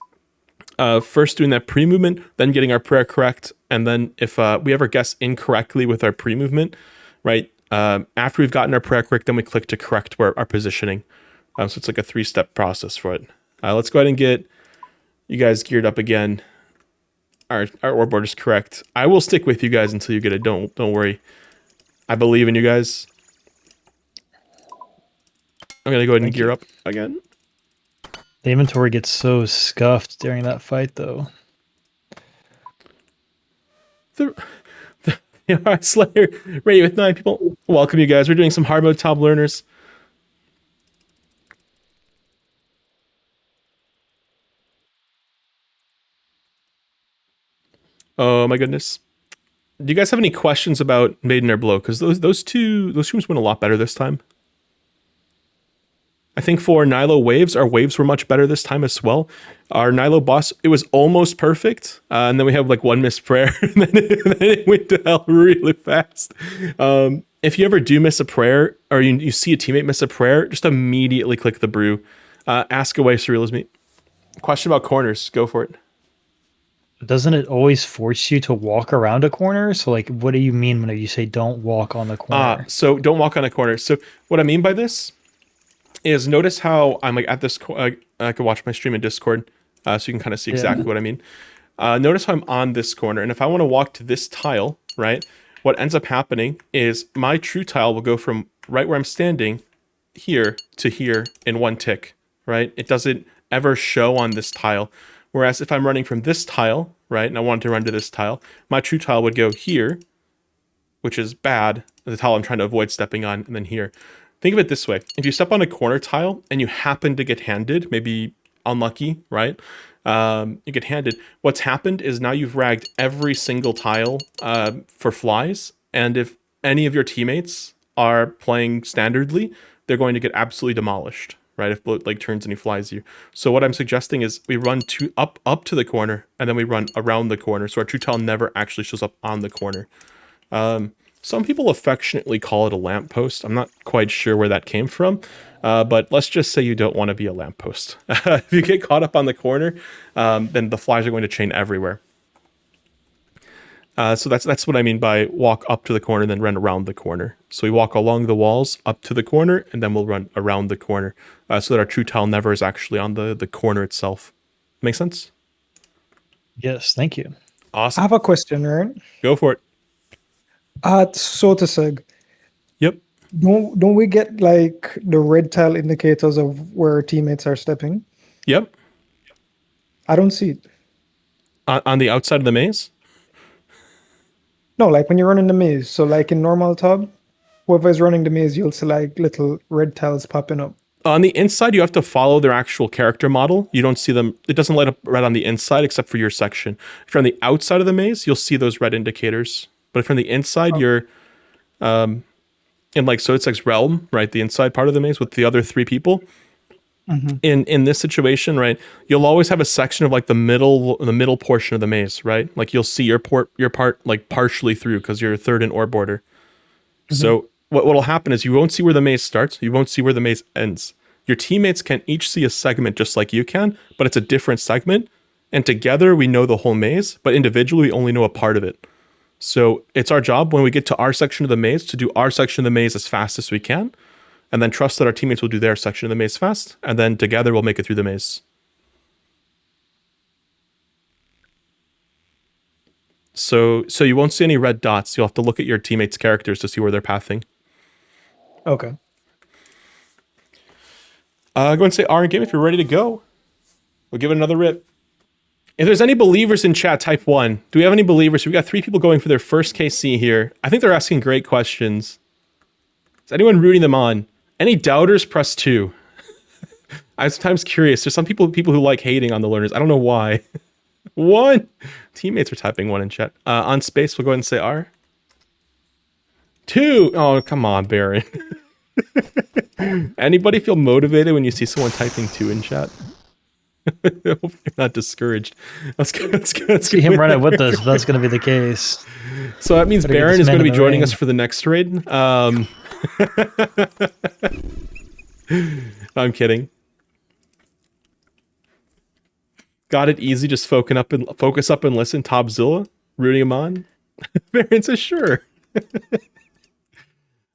first doing that pre-movement, then getting our prayer correct, and then if we ever guess incorrectly with our pre-movement, right? After we've gotten our prayer correct, then we click to correct our positioning. So it's like a 3-step process for it. Let's go ahead and get you guys geared up again. Our orb order is correct. I will stick with you guys until you get it. Don't worry. I believe in you guys. I'm gonna go ahead and gear up again. The inventory gets so scuffed during that fight, though. The Slayer ready with 9 people. Welcome, you guys. We're doing some hard mode top learners. Oh my goodness. Do you guys have any questions about Maiden or Blow? Because those rooms went a lot better this time. I think for Nihilo waves, our waves were much better this time as well. Our Nihilo boss, it was almost perfect. And then we have like one missed prayer. And then it went to hell really fast. If you ever do miss a prayer, or you see a teammate miss a prayer, just immediately click the brew. Ask away, Surrealism. Question about corners. Go for it. Doesn't it always force you to walk around a corner? So, like, what do you mean when you say don't walk on the corner? So don't walk on a corner. So what I mean by this is notice how I'm like at this, I could watch my stream in Discord, so you can kind of see exactly what I mean. Notice how I'm on this corner, and if I want to walk to this tile, right, what ends up happening is my true tile will go from right where I'm standing here to here in one tick, right? It doesn't ever show on this tile. Whereas if I'm running from this tile, right, and I wanted to run to this tile, my true tile would go here, which is bad, the tile I'm trying to avoid stepping on, and then here. Think of it this way. If you step on a corner tile and you happen to get handed, maybe unlucky, right? You get handed. What's happened is now you've ragged every single tile for flies, and if any of your teammates are playing standardly, they're going to get absolutely demolished, right? If like turns and he flies you. So what I'm suggesting is we run up to the corner, and then we run around the corner, so our true tile never actually shows up on the corner. Some people affectionately call it a lamppost. I'm not quite sure where that came from, but let's just say you don't want to be a lamppost. If you get caught up on the corner, then the flies are going to chain everywhere. So that's what I mean by walk up to the corner, then run around the corner. So we walk along the walls up to the corner, and then we'll run around the corner, so that our true tile never is actually on the corner itself. Make sense? Yes, thank you. I Awesome. have a question, right? Go for it. At Sotaseg, Yep. don't we get like the red tile indicators of where teammates are stepping? Yep. I don't see it. On the outside of the maze? No, like when you're running the maze. So like in normal tab, whoever's running the maze, you'll see like little red tiles popping up. On the inside, you have to follow their actual character model. You don't see them. It doesn't light up red on the inside except for your section. If you're on the outside of the maze, you'll see those red indicators. But if you're on the inside, you're in like Sotaseg's realm, right? The inside part of the maze with the other 3 people. In this situation, right, you'll always have a section of like the middle portion of the maze, right? Like you'll see your part like partially through because you're third in orb order. So what'll happen is you won't see where the maze starts, you won't see where the maze ends. Your teammates can each see a segment just like you can, but it's a different segment. And together we know the whole maze, but individually we only know a part of it. So it's our job when we get to our section of the maze to do our section of the maze as fast as we can, and then trust that our teammates will do their section of the maze fast, and then together we'll make it through the maze. So you won't see any red dots. You'll have to look at your teammates' characters to see where they're pathing. Okay. Go and say R in game if you're ready to go. We'll give it another rip. If there's any believers in chat, type 1. Do we have any believers? We got 3 people going for their first KC here. I think they're asking great questions. Is anyone rooting them on? Any doubters, press 2. I'm sometimes curious. There's some people who like hating on the learners. I don't know why. 1. Teammates are typing 1 in chat. On space, we'll go ahead and say R. 2. Oh, come on, Baron. Anybody feel motivated when you see someone typing 2 in chat? Hope you're not discouraged. Let's See him run it with us. That's going to be the case. So that means Better get Baron this is man going to in be the joining ring. us for the next raid. I'm kidding. Got it easy. Just focus up and listen. Topzilla rooting him on. Baron says sure.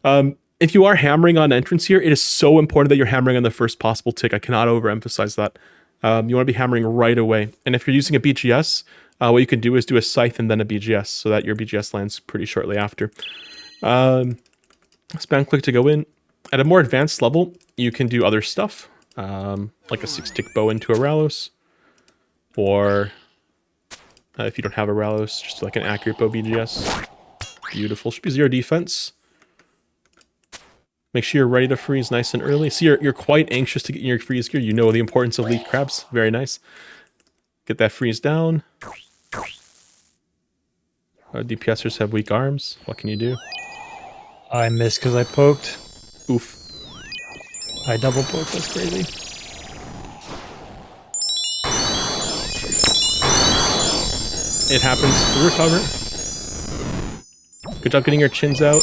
If you are hammering on entrance here, it is so important that you're hammering on the first possible tick. I cannot overemphasize that. You want to be hammering right away. And if you're using a BGS, what you can do is do a scythe and then a BGS so that your BGS lands pretty shortly after. Spam click to go in. At a more advanced level, you can do other stuff, like a 6-tick bow into a Ralos, or if you don't have a Ralos, just like an accurate bow BGS. Beautiful. Should be 0 defense. Make sure you're ready to freeze nice and early. See, you're quite anxious to get your freeze gear. You know the importance of leak crabs. Very nice. Get that freeze down. DPSers have weak arms. What can you do? I missed because I poked. Oof. I double poked. That's crazy. It happens. We'll recover. Good job getting your chins out.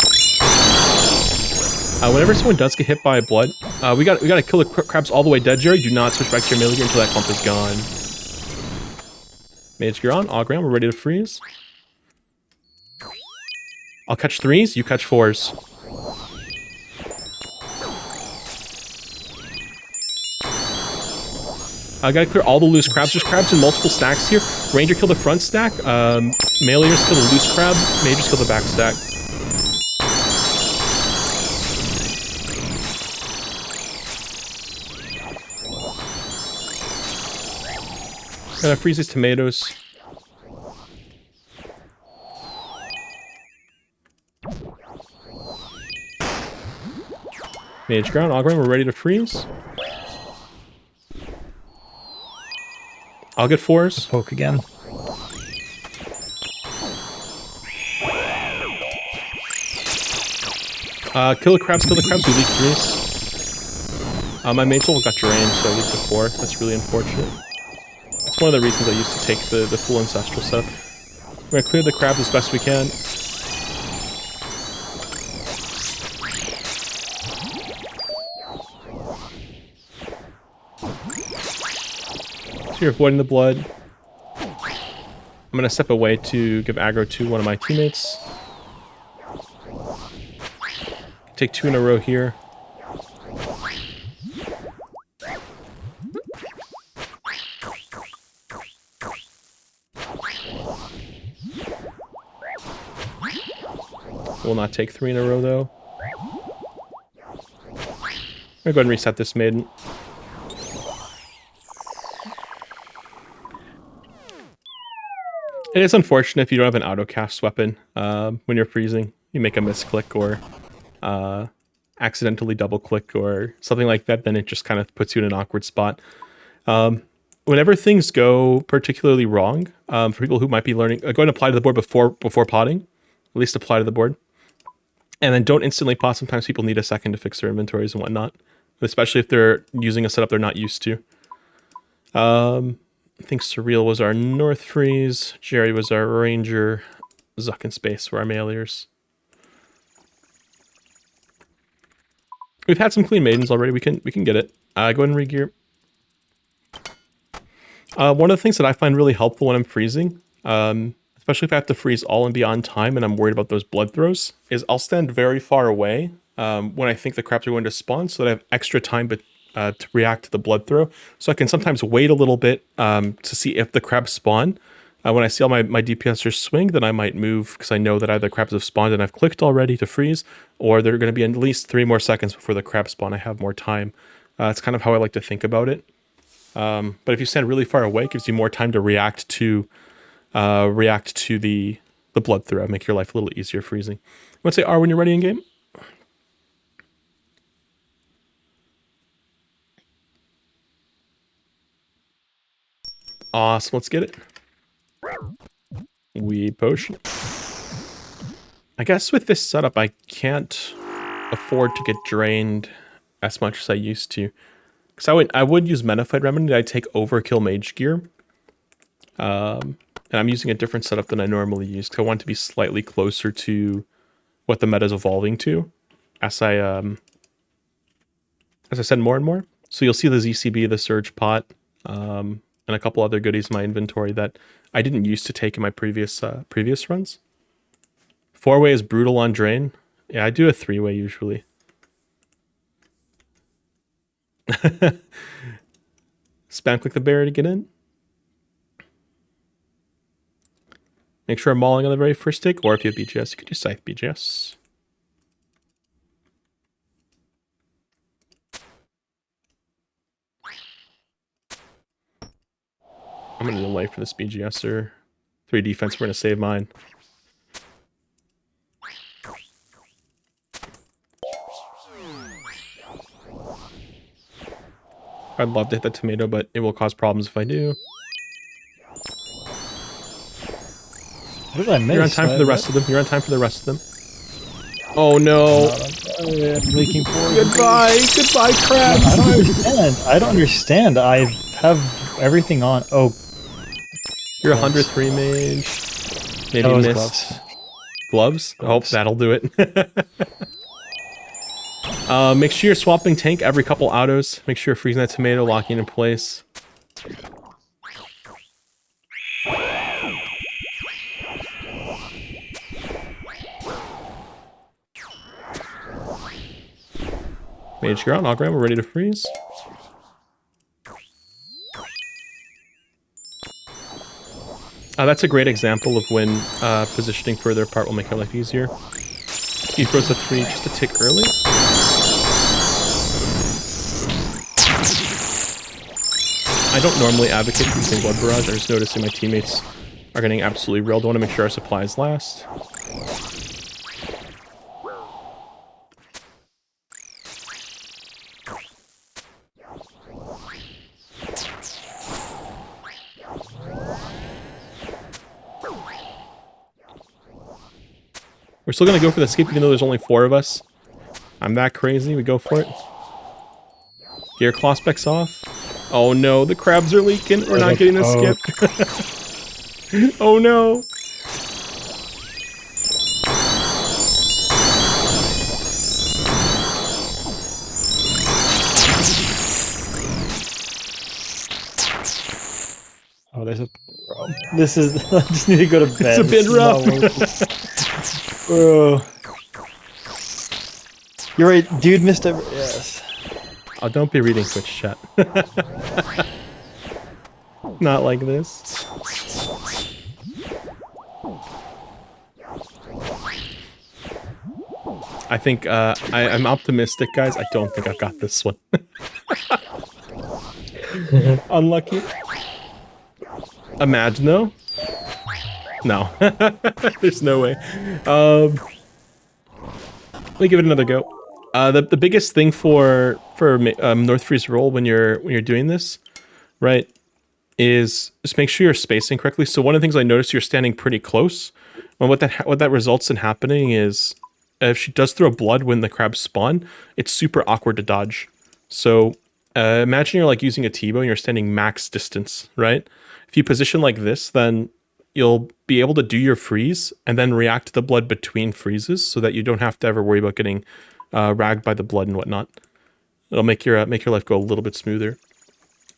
Whenever someone does get hit by blood, we gotta kill the crabs all the way dead, Jerry. Do not switch back to your melee gear until that clump is gone. Mage gear on. Augram, we're ready to freeze. I'll catch 3s, you catch 4s. I gotta clear all the loose crabs. There's crabs in multiple stacks here. Ranger kill the front stack. Meleers kill the loose crab. Magers kill the back stack. Gotta freeze these tomatoes. Mage ground, Augram, we're ready to freeze. I'll get 4s. Poke again. Kill the crabs, we leak 3s. My mage soul got drained, so I leaked the 4. That's really unfortunate. That's one of the reasons I used to take the full ancestral setup. We're gonna clear the crabs as best we can. So you're avoiding the blood. I'm gonna step away to give aggro to one of my teammates. Take 2 in a row here. Will not take 3 in a row though. I'm gonna go ahead and reset this maiden. It is unfortunate if you don't have an auto-cast weapon when you're freezing. You make a misclick or accidentally double-click or something like that, then it just kind of puts you in an awkward spot. Whenever things go particularly wrong, for people who might be learning, go ahead and apply to the board before potting. At least apply to the board. And then don't instantly pot. Sometimes people need a second to fix their inventories and whatnot. Especially if they're using a setup they're not used to. I think Surreal was our North Freeze. Jerry was our Ranger. Zuck and Space were our Meleers. We've had some clean maidens already. We can get it. Go ahead and regear. One of the things that I find really helpful when I'm freezing, especially if I have to freeze all and beyond time and I'm worried about those blood throws, is I'll stand very far away when I think the crabs are going to spawn so that I have extra time to react to the blood throw. So I can sometimes wait a little bit to see if the crabs spawn. When I see all my DPSers swing, then I might move because I know that either crabs have spawned and I've clicked already to freeze, or they're going to be at least 3 more seconds before the crabs spawn. I have more time. It's kind of how I like to think about it. But if you stand really far away, it gives you more time to react to the blood throw, make your life a little easier freezing. You want to say R when you're ready in game? Awesome, let's get it. Weed potion. I guess with this setup, I can't afford to get drained as much as I used to. Because I would use Metafight Remedy, I'd take Overkill Mage Gear. And I'm using a different setup than I normally use, because I want to be slightly closer to what the meta is evolving to, as I said more and more. So you'll see the ZCB, the Surge Pot, and a couple other goodies in my inventory that I didn't used to take in my previous runs. 4-way is brutal on drain. Yeah, I do a 3-way usually. Spam click the barrier to get in. Make sure I'm mauling on the very first tick, or if you have BGS, you could do Scythe BGS. I'm gonna need a life for this BGS or 3 defense. We're gonna save mine. I'd love to hit that tomato, but it will cause problems if I do. What did I miss? You're on time for the rest of them. You're on time for the rest of them. Oh no. I'm leaking forward. Goodbye. Goodbye, crabs. I don't understand. I don't understand. I have everything on. Oh. You're 103 mage. Maybe missed. Gloves? Oh, that'll do it. Make sure you're swapping tank every couple autos. Make sure you're freezing that tomato, locking in place. Mage Ground, Augram, we're ready to freeze. That's a great example of when positioning further apart will make your life easier. He throws a 3 just a tick early. I don't normally advocate for using Blood Barrage. I'm just noticing my teammates are getting absolutely railed. I want to make sure our supplies last. We're still going to go for the skip even though there's only 4 of us. I'm that crazy. We go for it. Gear claw specs off. Oh no, the crabs are leaking. We're not getting the skip. Oh no. Oh, there's a... This is... I just need to go to bed. It's a bit rough. Bro. You're right, dude missed every... Yes. Oh, don't be reading Twitch chat. Not like this. I think I'm optimistic, guys. I don't think I've got this one. Unlucky. Imagine though. No, there's no way. Let me give it another go. The biggest thing for North Freeze roll when you're doing this, right, is just make sure you're spacing correctly. So one of the things I noticed, you're standing pretty close. And what that results in happening is, if she does throw blood when the crabs spawn, it's super awkward to dodge. So imagine you're like using a T-bow and you're standing max distance, right? If you position like this, then you'll be able to do your freeze and then react to the blood between freezes, so that you don't have to ever worry about getting ragged by the blood and whatnot. It'll make your life go a little bit smoother.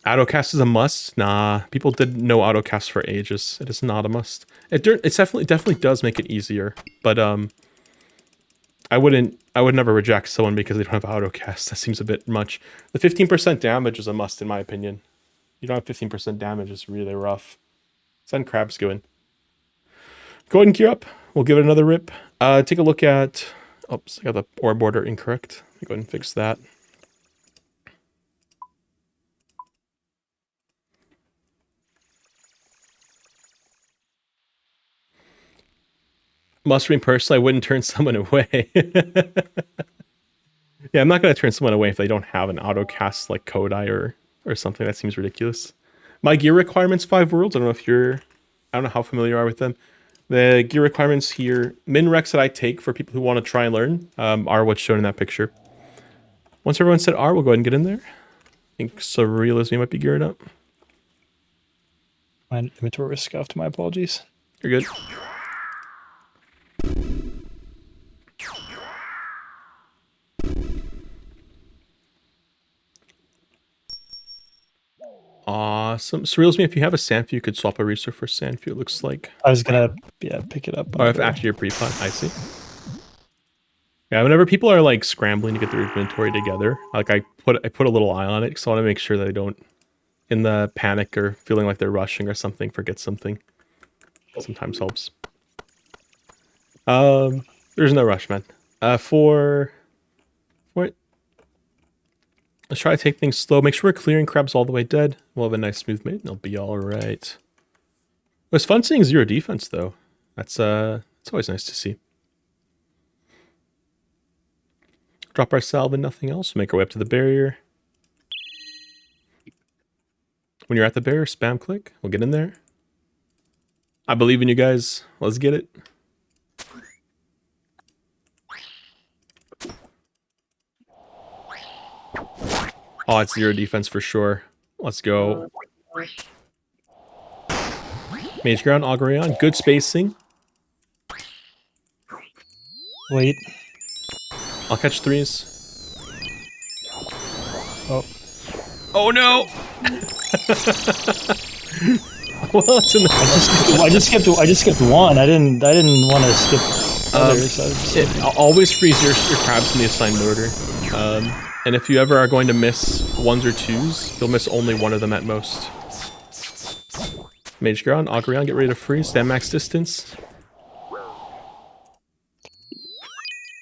Autocast is a must. Nah, people didn't know autocast for ages. It is not a must. It definitely does make it easier, but I would never reject someone because they don't have autocast. That seems a bit much. The 15% damage is a must in my opinion. You don't have 15% damage, it's really rough. Send crabs going. Go ahead and gear up. We'll give it another rip. Take a look at... Oops, I got the ore border incorrect. Go ahead and fix that. Mustering personally, I wouldn't turn someone away. Yeah, I'm not going to turn someone away if they don't have an auto-cast like Kodai or something. That seems ridiculous. My gear requirements, 5 worlds. I don't know if you're... I don't know how familiar you are with them. The gear requirements here, min recs that I take for people who want to try and learn, are what's shown in that picture. Once everyone said R, we'll go ahead and get in there. I think Surrealism might be geared up. My inventory was scuffed. My apologies. You're good. Awesome. Surrealism, if you have a Sandfu, you could swap a resource for Sandfu, it looks like. I was gonna pick it up. Or if after your pre-pun, I see. Yeah, whenever people are like scrambling to get their inventory together, like I put a little eye on it because I want to make sure that they don't, in the panic or feeling like they're rushing or something, forget something. Sometimes helps. There's no rush, man. For it, let's try to take things slow. Make sure we're clearing crabs all the way dead. We'll have a nice smooth mate and it'll be all right. It was fun seeing 0 defense though. That's it's always nice to see. Drop our salve and nothing else. Make our way up to the barrier. When you're at the barrier, spam click. We'll get in there. I believe in you guys. Let's get it. Oh, it's 0 defense for sure. Let's go. Mage ground, Augureon. Good spacing. Wait. I'll catch 3s. Oh. Oh no! Well, it's in the I just skipped one. I didn't want to skip others. always freeze your crabs in the assigned order. And if you ever are going to miss 1s or 2s, you'll miss only one of them at most. Mage ground, Augureon, get ready to freeze. Stand max distance.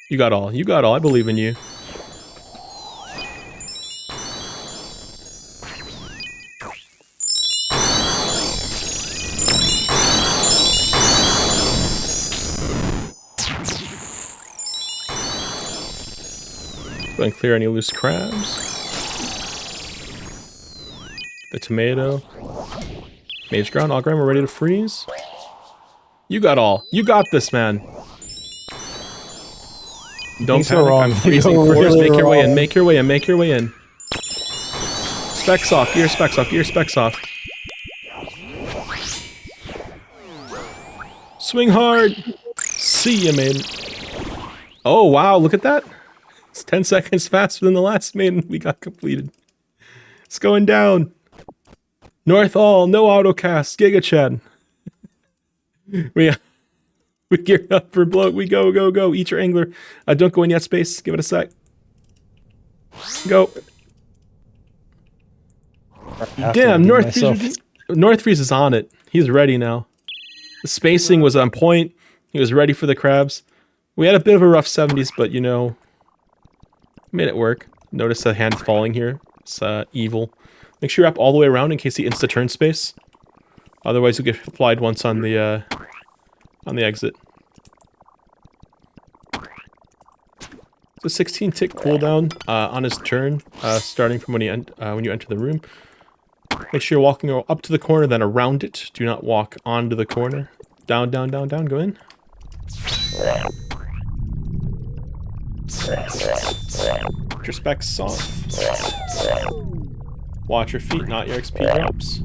You got all. You got all. I believe in you. Go and clear any loose crabs. The tomato. Mage ground, Augureon, we're ready to freeze. You got all. You got this, man. Don't panic, I'm freezing floors. Make your way in, make your way in, make your way in. Specs off, gear specs off, gear specs off. Swing hard! See ya, maiden. Oh, wow, look at that. It's 10 seconds faster than the last maiden we got completed. It's going down. North all, no autocast, Giga Chad. We geared up for blow. We go, go, go. Eat your angler. Don't go in yet, space. Give it a sec. Go. Damn, North Freeze is on it. He's ready now. The spacing was on point. He was ready for the crabs. We had a bit of a rough 70s, but you know, made it work. Notice the hand falling here. It's evil. Make sure you're up all the way around in case he insta-turn space. Otherwise, you'll get applied once on the exit. So 16 tick cooldown on his turn, starting from when you enter the room. Make sure you're walking up to the corner, then around it. Do not walk onto the corner. Down, down, down, down. Go in. Your specs soft. Watch your feet, not your XP drops.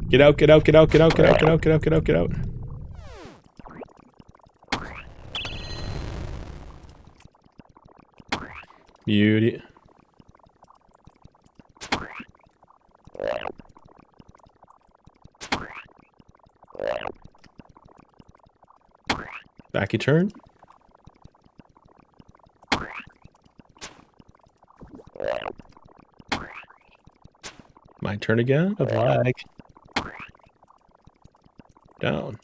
Get out, get out, get out, get out, get out, get out, get out, get out, get out. Beauty. Backy turn. My turn again. Of lag. Down.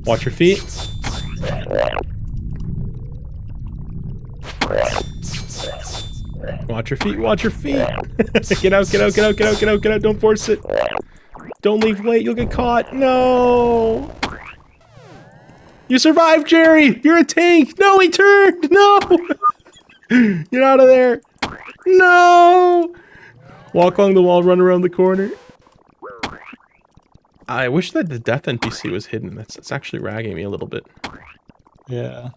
Watch your feet. Watch your feet, watch your feet. Get out, get out, get out, get out, get out, get out. Don't force it. Don't leave late, you'll get caught. No! You survived, Jerry! You're a tank! No, he turned! No! Get out of there! No! Walk along the wall, run around the corner. I wish that the death NPC was hidden. That's actually ragging me a little bit. Yeah.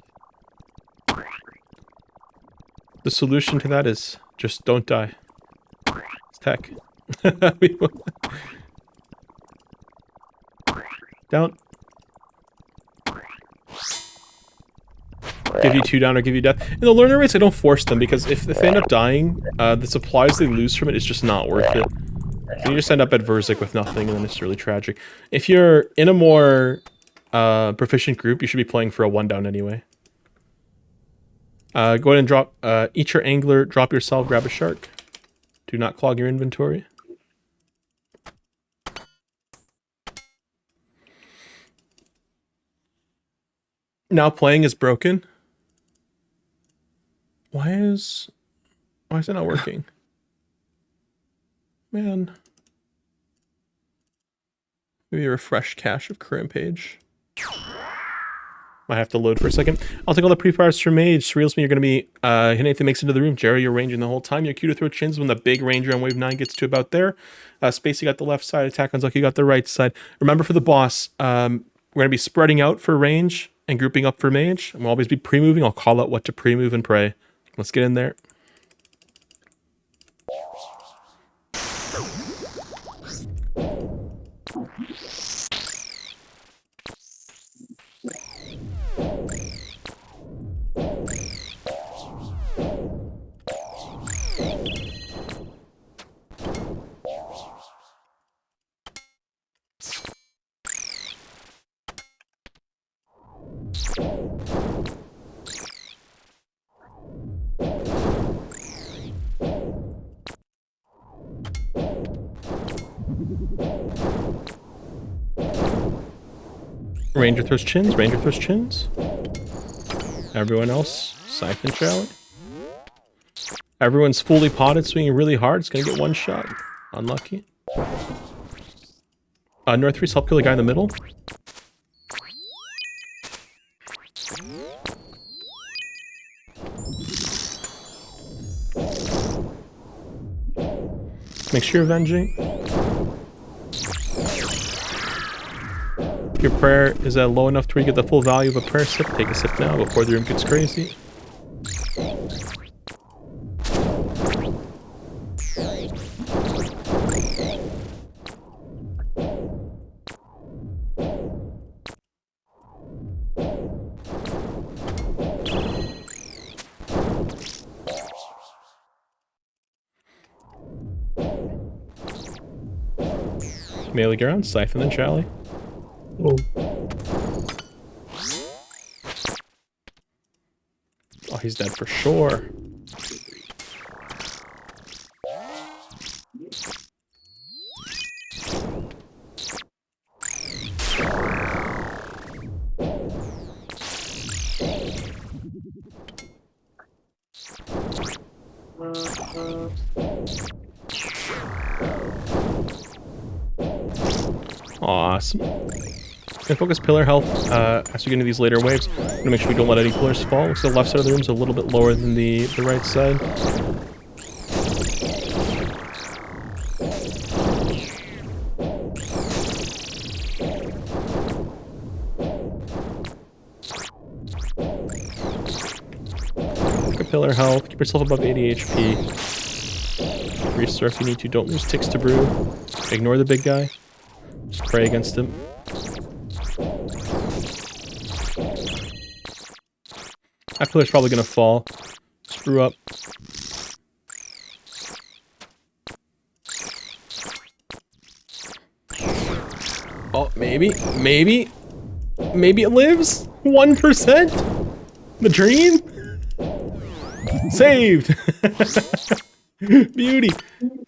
The solution to that is just don't die. It's tech. Down. Give you 2 down or give you death. In the learner race, I don't force them because if they end up dying, the supplies they lose from it is just not worth it. So you just end up at Verzik with nothing, and then it's really tragic. If you're in a more proficient group, you should be playing for a 1 down anyway. Go ahead and drop, eat your angler, drop yourself, grab a shark. Do not clog your inventory. Now playing is broken. Why is it not working? Man. Maybe a refresh cache of current page. Might have to load for a second. I'll take all the pre-fires from Mage. Surreals me you're going to be hitting anything makes it into the room. Jerry, you're ranging the whole time. You're cue to throw chins when the big ranger on wave 9 gets to about there. Space, you got the left side. Attack on Zuck, you got the right side. Remember for the boss, we're going to be spreading out for range and grouping up for Mage. And we'll always be pre-moving. I'll call out what to pre-move and pray. Let's get in there. Ranger throws chins, Ranger throws chins. Everyone else, siphon shall we? Everyone's fully potted, swinging really hard. It's gonna get 1 shot. Unlucky. North 3's help kill the guy in the middle. Make sure you're avenging. If your prayer is low enough to where you get the full value of a prayer sip, take a sip now before the room gets crazy. Melee ground, siphon then Charlie. Oh. Oh, he's dead for sure. Awesome. And focus pillar health as we get into these later waves. I'm gonna make sure we don't let any pillars fall. Looks like the left side of the room is a little bit lower than the right side. Look at pillar health. Keep yourself above 80 HP. Restore if you need to. Don't lose ticks to brew. Ignore the big guy. Just pray against him. That pillar's probably gonna fall. Screw up. Oh, maybe it lives? 1%? The dream? Saved! Beauty.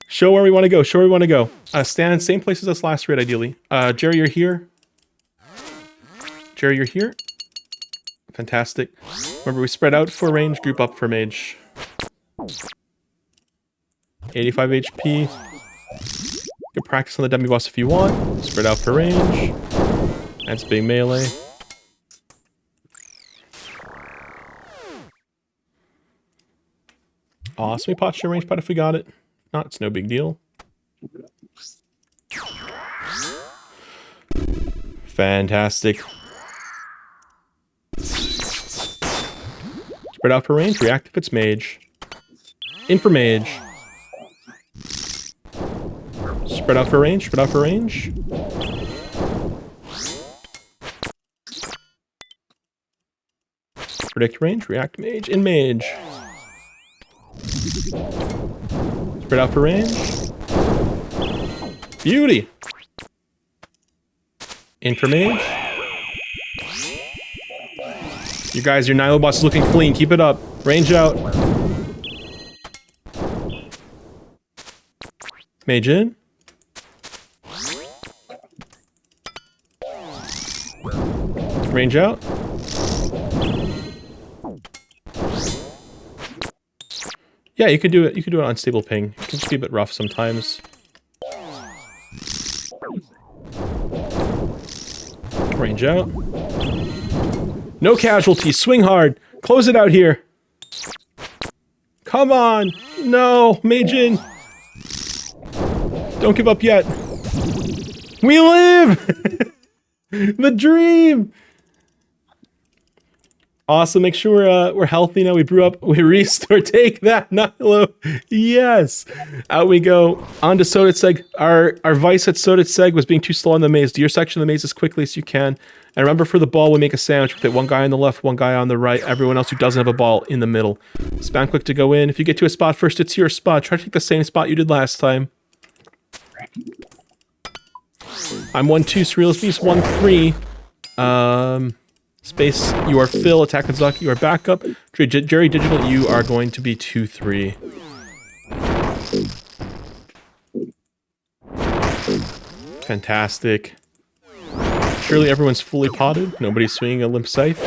Show where we want to go. Show where we want to go. Stand in same place as us last raid, ideally. Jerry, you're here. Jerry, you're here. Fantastic. Remember, we spread out for range, group up for mage. 85 HP. You can practice on the demi boss if you want. Spread out for range. That's big melee. Awesome. We potched your range pot if we got it. Not, it's no big deal. Fantastic. Spread out for range. React if it's mage. In for mage. Spread out for range. Spread out for range. Predict range. React mage. In mage. Spread out for range. Beauty. In for mage. You guys, your Nilo boss is looking clean. Keep it up. Range out. Mage in. Range out. Yeah, you could do it. You could do it on stable ping. It can just be a bit rough sometimes. Range out. No casualties. Swing hard. Close it out here. Come on. No. Mage in. Don't give up yet. We live! The dream! Awesome. Make sure we're healthy now. We brew up. We restore. Take that, Nilo. Yes. Out we go. On to Soditseg. Our vice at Soditseg was being too slow on the maze. Do your section of the maze as quickly as you can. And remember, for the ball, we make a sandwich with it. One guy on the left, one guy on the right. Everyone else who doesn't have a ball in the middle. Spam click to go in. If you get to a spot first, it's your spot. Try to take the same spot you did last time. I'm 1-2. Surrealist Beast 1-3. Space, you are Phil. Attack and Zuck, you are backup. Jerry Digital, you are going to be 2-3. Fantastic. Surely everyone's fully potted. Nobody's swinging a limp scythe.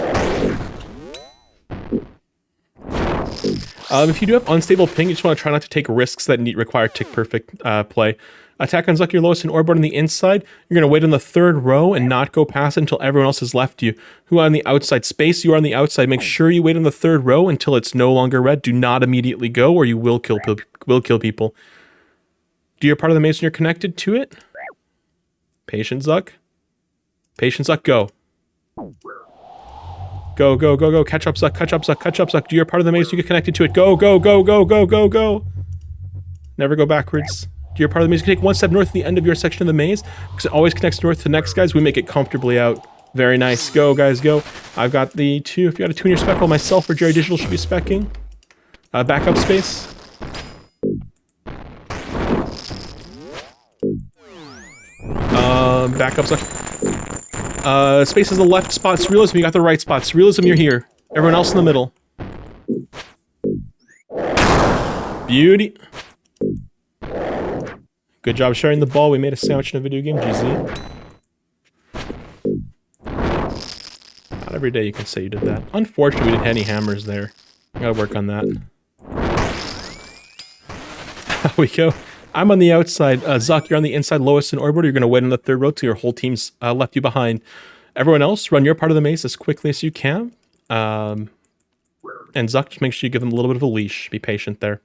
If you do have unstable ping, you just want to try not to take risks that require tick perfect play. Attack on Zuck, your lowest in orbit on the inside. You're going to wait on the third row and not go past it until everyone else has left you. Who are on the outside? Space, you are on the outside. Make sure you wait on the third row until it's no longer red. Do not immediately go or you will kill people. Do your part of the maze when you're connected to it. Patience, Zuck. Patience, Zuck, go. Go, go, go, go. Catch up, Zuck. Catch up, Zuck. Catch up, Zuck. Do your part of the maze when you get connected to it. Go, go, go, go, go, go, go. Never go backwards. Do your part of the maze. You can take one step north at the end of your section of the maze because it always connects north to the next guys. We make it comfortably out. Very nice. Go, guys, go. I've got the 2. If you got a 2 in your spec, myself or Jerry Digital should be specking. Backup space. Backup stuff. Space is the left spot. Surrealism, you got the right spot. Surrealism, you're here. Everyone else in the middle. Beauty. Good job sharing the ball. We made a sandwich in a video game. GZ. Not every day you can say you did that. Unfortunately, we didn't have any hammers there. I gotta work on that. There we go. I'm on the outside. Zuck, you're on the inside, lowest in orbit. You're gonna wait on the third row till your whole team's left you behind. Everyone else, run your part of the maze as quickly as you can. And Zuck, just make sure you give them a little bit of a leash. Be patient there.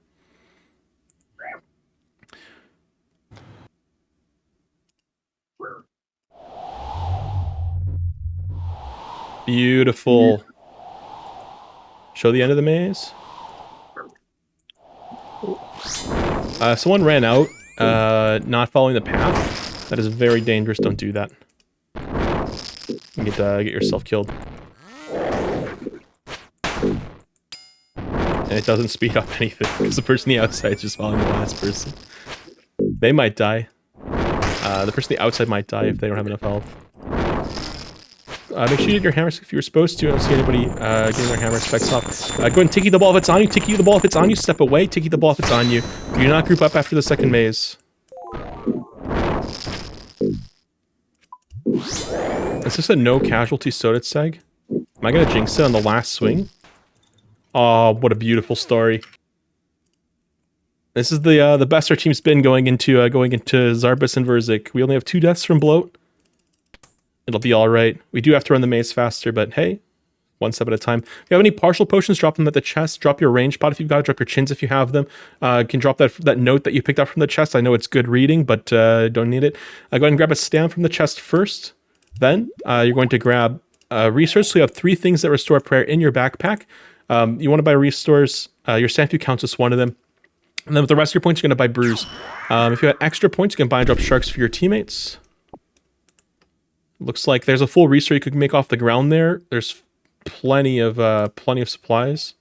Beautiful. Show the end of the maze. Someone ran out, not following the path. That is very dangerous. Don't do that. You get yourself killed. And it doesn't speed up anything because the person on the outside is just following the last person. They might die. The person on the outside might die if they don't have enough health. Make sure you get your hammer if you were supposed to. I don't see anybody getting their hammer specs off. Go ahead and Tiki the ball if it's on you. Tiki the ball if it's on you. Step away. Tiki the ball if it's on you. Do not group up after the second maze. Is this a no casualty Soditseg? Am I going to jinx it on the last swing? Oh, what a beautiful story. This is the best our team's been going into Zarbus and Verzik. We only have 2 deaths from bloat. It'll be all right. We do have to run the maze faster, but hey, one step at a time. If you have any partial potions, drop them at the chest. Drop your range pot if you've got it. Drop your chins if you have them. You can drop that note that you picked up from the chest. I know it's good reading, but don't need it. Go ahead and grab a stamp from the chest first. Then you're going to grab resource. So you have 3 things that restore prayer in your backpack. You want to buy restores. Your stamp view counts as one of them. And then with the rest of your points, you're going to buy brews. If you have extra points, you can buy and drop sharks for your teammates. Looks like there's a full restore you could make off the ground there. There's plenty of supplies.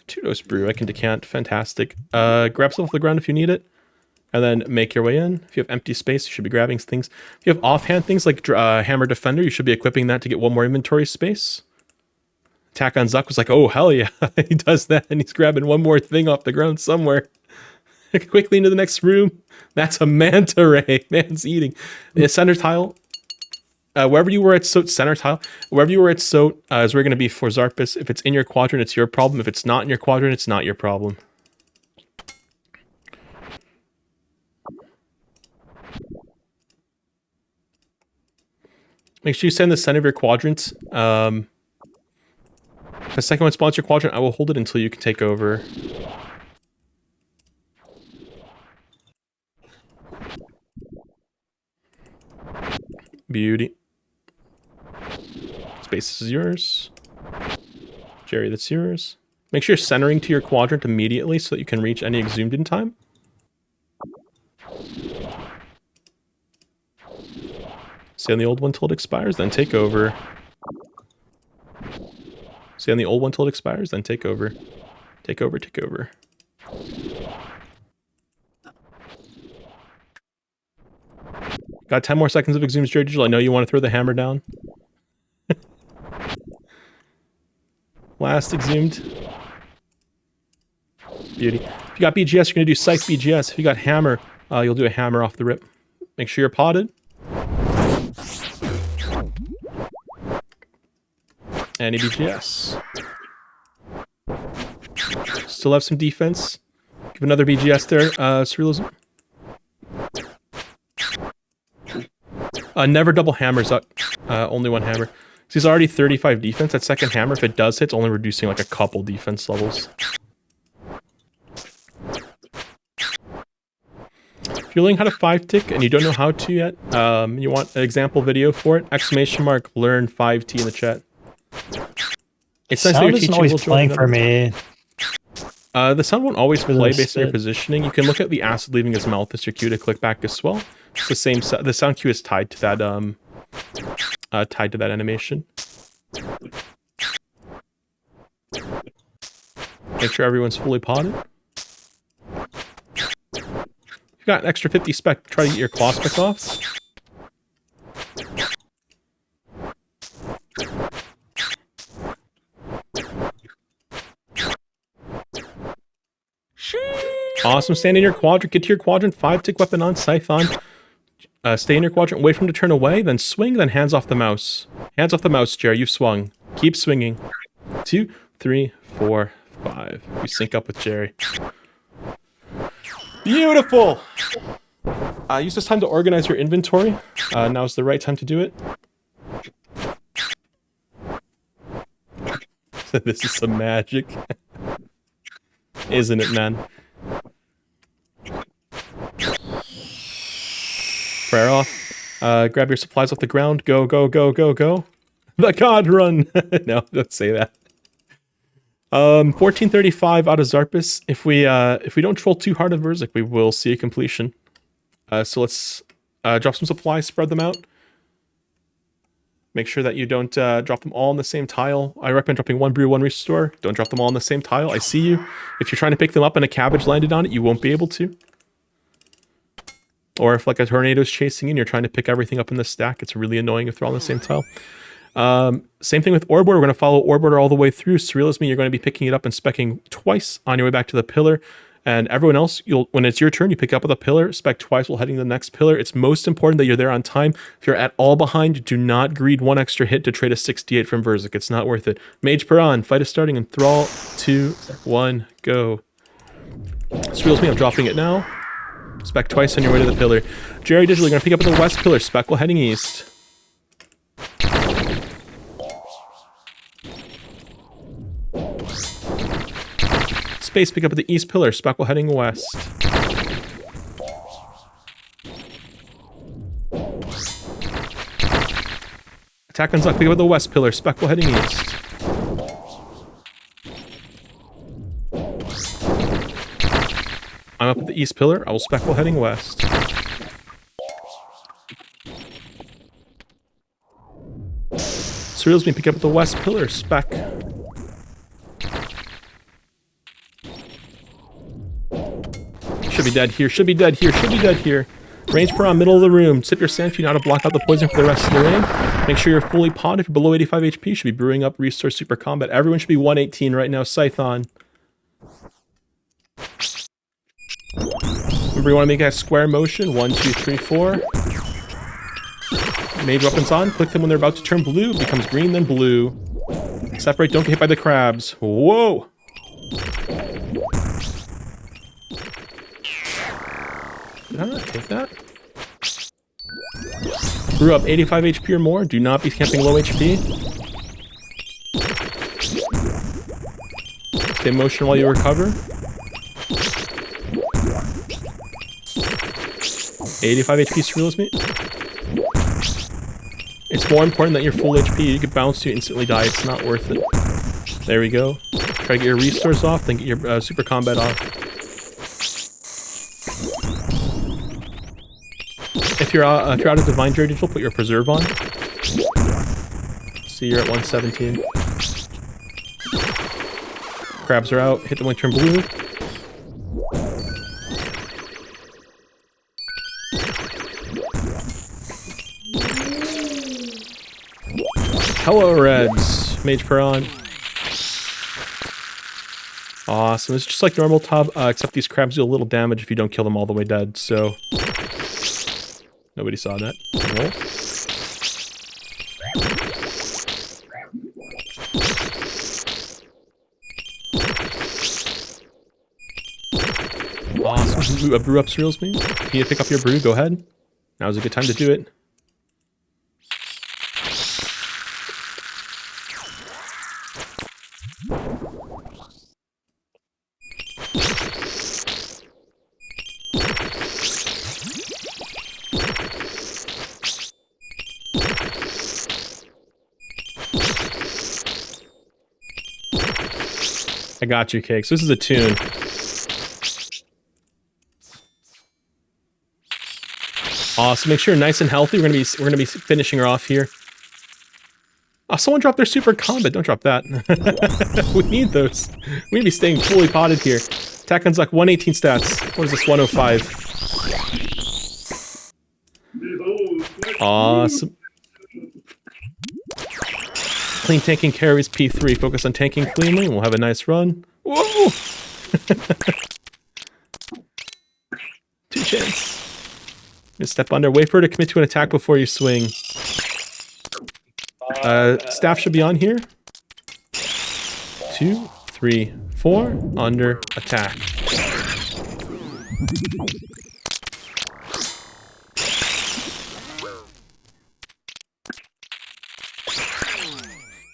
2-dose brew I can decant. Fantastic. Grab stuff off the ground if you need it, and then make your way in. If you have empty space, you should be grabbing things. If you have offhand things like Hammer Defender, you should be equipping that to get 1 more inventory space. Attack on Zuck was like, oh hell yeah, he does that, and he's grabbing 1 more thing off the ground somewhere. Quickly into the next room. That's a manta ray. Man's eating. The center tile. Wherever you were at Soat, center tile. Wherever you were at Soat is where you're going to be for Zarpus. If it's in your quadrant, it's your problem. If it's not in your quadrant, it's not your problem. Make sure you send the center of your quadrant. If a second one spawns your quadrant, I will hold it until you can take over. Beauty. Space is yours. Jerry, that's yours. Make sure you're centering to your quadrant immediately so that you can reach any exhumed in time. Stay on the old one till it expires, then take over. Stay on the old one till it expires, then take over. Take over, take over. Got 10 more seconds of exhumes, Jerry Digital. I know you want to throw the hammer down. Last exhumed. Beauty. If you got BGS, you're going to do Psych BGS. If you got hammer, you'll do a hammer off the rip. Make sure you're potted. Any BGS. Still have some defense. Give another BGS there, Surrealism. Never double hammers up. Only 1 hammer. So he's already 35 defense. That second hammer, if it does hit, it's only reducing like a couple defense levels. If you're learning how to 5-tick and you don't know how to yet, you want an example video for it, ! Learn 5T in the chat. It's nice that your teaching always playing for me. The sound won't always play based on your positioning. You can look at the acid leaving his mouth as your cue to click back as well. It's the same. The sound cue is tied to that animation. Make sure everyone's fully potted. If you got an extra 50 spec, try to get your claw spec off. Awesome. Stand in your quadrant. Get to your quadrant. 5-tick weapon on. Scythe on. Stay in your quadrant. Wait for him to turn away. Then swing. Then hands off the mouse. Hands off the mouse, Jerry. You've swung. Keep swinging. 2, 3, 4, 5. You sync up with Jerry. Beautiful. Use this time to organize your inventory. Now's the right time to do it. This is some magic. Isn't it, man? Prayer off. Grab your supplies off the ground. Go, go, go, go, go. The God run. No, don't say that. 1435 out of Zarpus. If we don't troll too hard of Verzik, we will see a completion. So let's drop some supplies, spread them out. Make sure that you don't drop them all on the same tile. I recommend dropping 1 brew, 1 restore. Don't drop them all on the same tile. I see you. If you're trying to pick them up and a cabbage landed on it, you won't be able to. Or if like a tornado's chasing you and you're trying to pick everything up in the stack, it's really annoying if they're all on the same tile. Same thing with Ore Border. We're going to follow Ore Border all the way through. Surrealism, you're going to be picking it up and specking twice on your way back to the pillar. And everyone else, when it's your turn, you pick up with a pillar, spec twice while heading to the next pillar. It's most important that you're there on time. If you're at all behind, do not greed 1 extra hit to trade a 68 from Verzik. It's not worth it. Mage Paran, fight is starting in 3, 2, 1, go. This reels me, I'm dropping it now. Spec twice on your way to the pillar. Jerry Digital, you're gonna pick up at the west pillar. Spec will heading east. Space, pick up at the east pillar. Spec will heading west. Attack on Zuck, pick up at the west pillar. Spec will heading east. I'm up at the east pillar. I will spec will heading west. Surreals me, pick up at the west pillar. Spec. Should be dead here. Should be dead here. Should be dead here. Range per on middle of the room. Sip your sand if you know how to block out the poison for the rest of the rain. Make sure you're fully potted. If you're below 85 HP, should be brewing up Restore Super Combat. Everyone should be 118 right now. Scythe on. Remember, you want to make a square motion. 1, 2, 3, 4. Mage weapons on. Click them when they're about to turn blue. It becomes green, then blue. Separate. Don't get hit by the crabs. Whoa! Did I not take that? Brew up 85 HP or more. Do not be camping low HP. Stay in motion while you recover. 85 HP surreals me. It's more important that you're full HP. You could bounce to instantly die. It's not worth it. There we go. Try to get your restores off, then get your super combat off. If you're out of Divine Jury Digital, put your preserve on. See, you're at 117. Crabs are out. Hit them when you turn blue. Hello, Reds. Mage Peron. Awesome. It's just like normal Tub, except these crabs do a little damage if you don't kill them all the way dead, so... Nobody saw that. No. Awesome. Brew up surreals me. If you need to pick up your brew, go ahead. Now's a good time to do it. I got you, Cakes. This is a tune. Awesome. Make sure you're nice and healthy. We're gonna be finishing her off here. Oh, someone dropped their super combat. Don't drop that. We need those. We need to be staying fully potted here. Attack on Zuck, 118 stats. What is this? 105. Awesome. Clean tanking carries P3. Focus on tanking cleanly and we'll have a nice run. Whoa! 2 chance. Just step under. Wait for her to commit to an attack before you swing. Staff should be on here. 2, 3, 4. Under. Attack.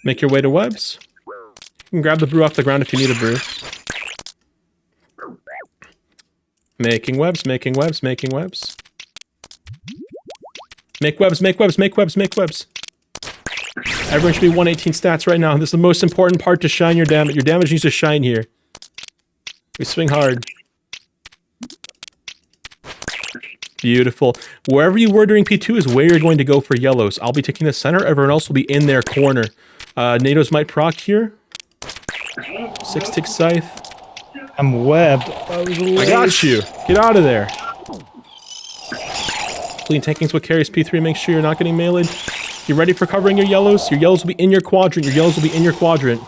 Make your way to webs. You can grab the brew off the ground if you need a brew. Making webs, making webs, making webs. Make webs, make webs, make webs, make webs. Everyone should be 118 stats right now. This is the most important part to shine your damage. Your damage needs to shine here. We swing hard. Beautiful. Wherever you were during P2 is where you're going to go for yellows. I'll be taking the center. Everyone else will be in their corner. NATO's might proc here. 6-tick scythe. I'm webbed. I got you. Get out of there. Clean tanking's what carries P3. Make sure you're not getting meleeed. You ready for covering your yellows? Your yellows will be in your quadrant. Your yellows will be in your quadrant.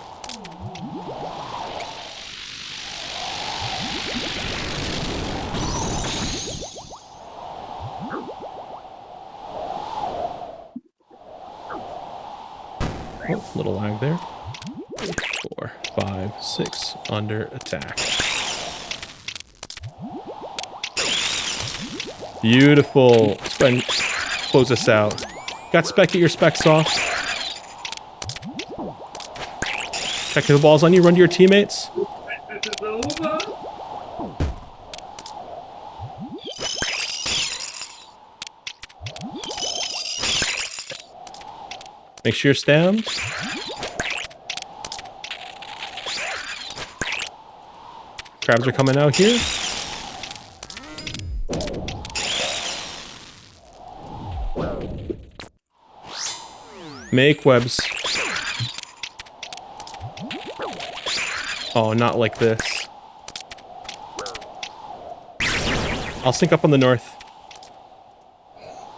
Oh, little lag there. 4, 5, 6, under attack. Beautiful. Let's go ahead and close this out. Got spec, get your specs off. Checking the balls on you, run to your teammates. Make sure you're stemmed. Crabs are coming out here. Make webs. Oh, not like this. I'll sync up on the north.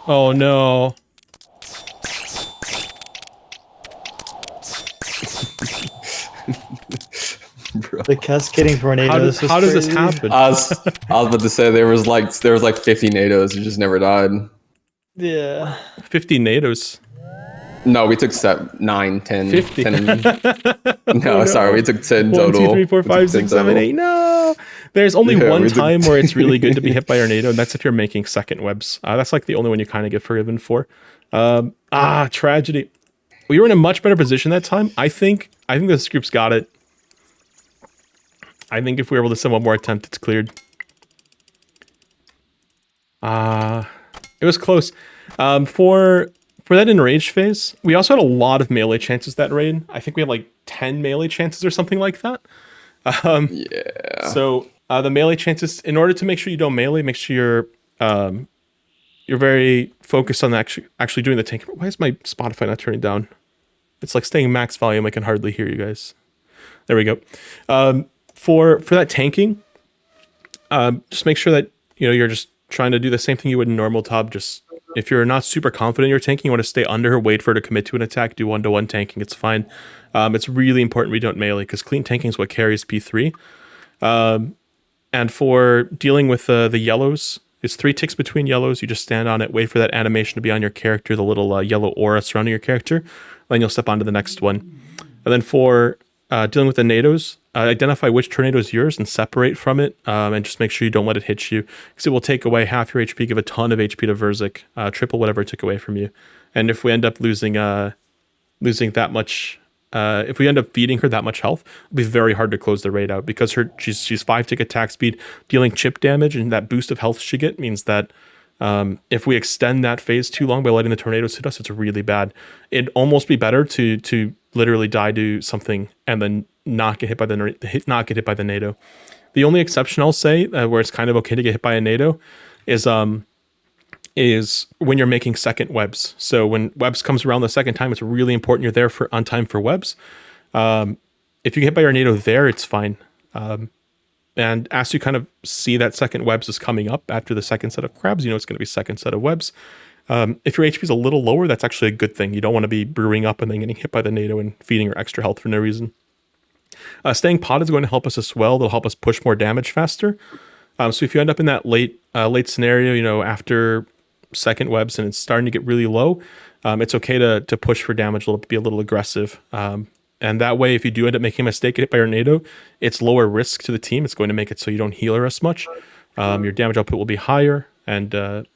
Oh no. The cascading tornadoes. How does this happen? I was about to say there was like 50 NATOs who just never died. Yeah. 50 NATOs. No, we took 9, 10. 50. 10. No, sorry, we took 10 1, total. 2, 3, 4, We took 5, 10 6, 7, total. 8. No. There's only Yeah, one we took time where it's really good to be hit by your NATO, and that's if you're making second webs. That's like the only one you kind of get forgiven for. Tragedy. We were in a much better position that time. I think this group's got it. I think if we were able to send one more attempt, it's cleared. It was close. For that enraged phase, we also had a lot of melee chances that raid. I think we had like 10 melee chances or something like that. Yeah. So the melee chances, in order to make sure you don't melee, make sure you're very focused on actually doing the tank. Why is my Spotify not turning down? It's like staying max volume. I can hardly hear you guys. There we go. For that tanking, just make sure that you're just trying to do the same thing you would in normal top. Just if you're not super confident in your tanking, you want to stay under her, wait for her to commit to an attack, do 1-to-1 tanking. It's fine. It's really important we don't melee because clean tanking is what carries P3. And for dealing with the yellows, it's 3 ticks between yellows. You just stand on it, wait for that animation to be on your character, the little yellow aura surrounding your character. Then you'll step onto the next one. And then for dealing with the NATOs, identify which tornado is yours and separate from it, and just make sure you don't let it hit you, because it will take away half your HP, give a ton of HP to Verzik, triple whatever it took away from you. And if we end up losing that much, if we end up feeding her that much health, it'll be very hard to close the raid out, because she's 5-tick attack speed, dealing chip damage, and that boost of health she get means that if we extend that phase too long by letting the tornadoes hit us, it's really bad. It'd almost be better to literally die to something and then not get hit by the NATO. The only exception I'll say where it's kind of okay to get hit by a NATO is when you're making second webs. So when webs comes around the second time, it's really important you're there on time for webs. If you get hit by your NATO there, it's fine. And as you kind of see that second webs is coming up after the second set of crabs, it's going to be second set of webs. If your HP is a little lower, that's actually a good thing. You don't want to be brewing up and then getting hit by the NATO and feeding her extra health for no reason. Staying pot is going to help us as well. They'll help us push more damage faster. So if you end up in that late scenario, after second webs and it's starting to get really low, it's okay to push for damage, be a little aggressive. And that way, if you do end up making a mistake, get hit by your NATO, it's lower risk to the team. It's going to make it so you don't heal her as much. Your damage output will be higher. And,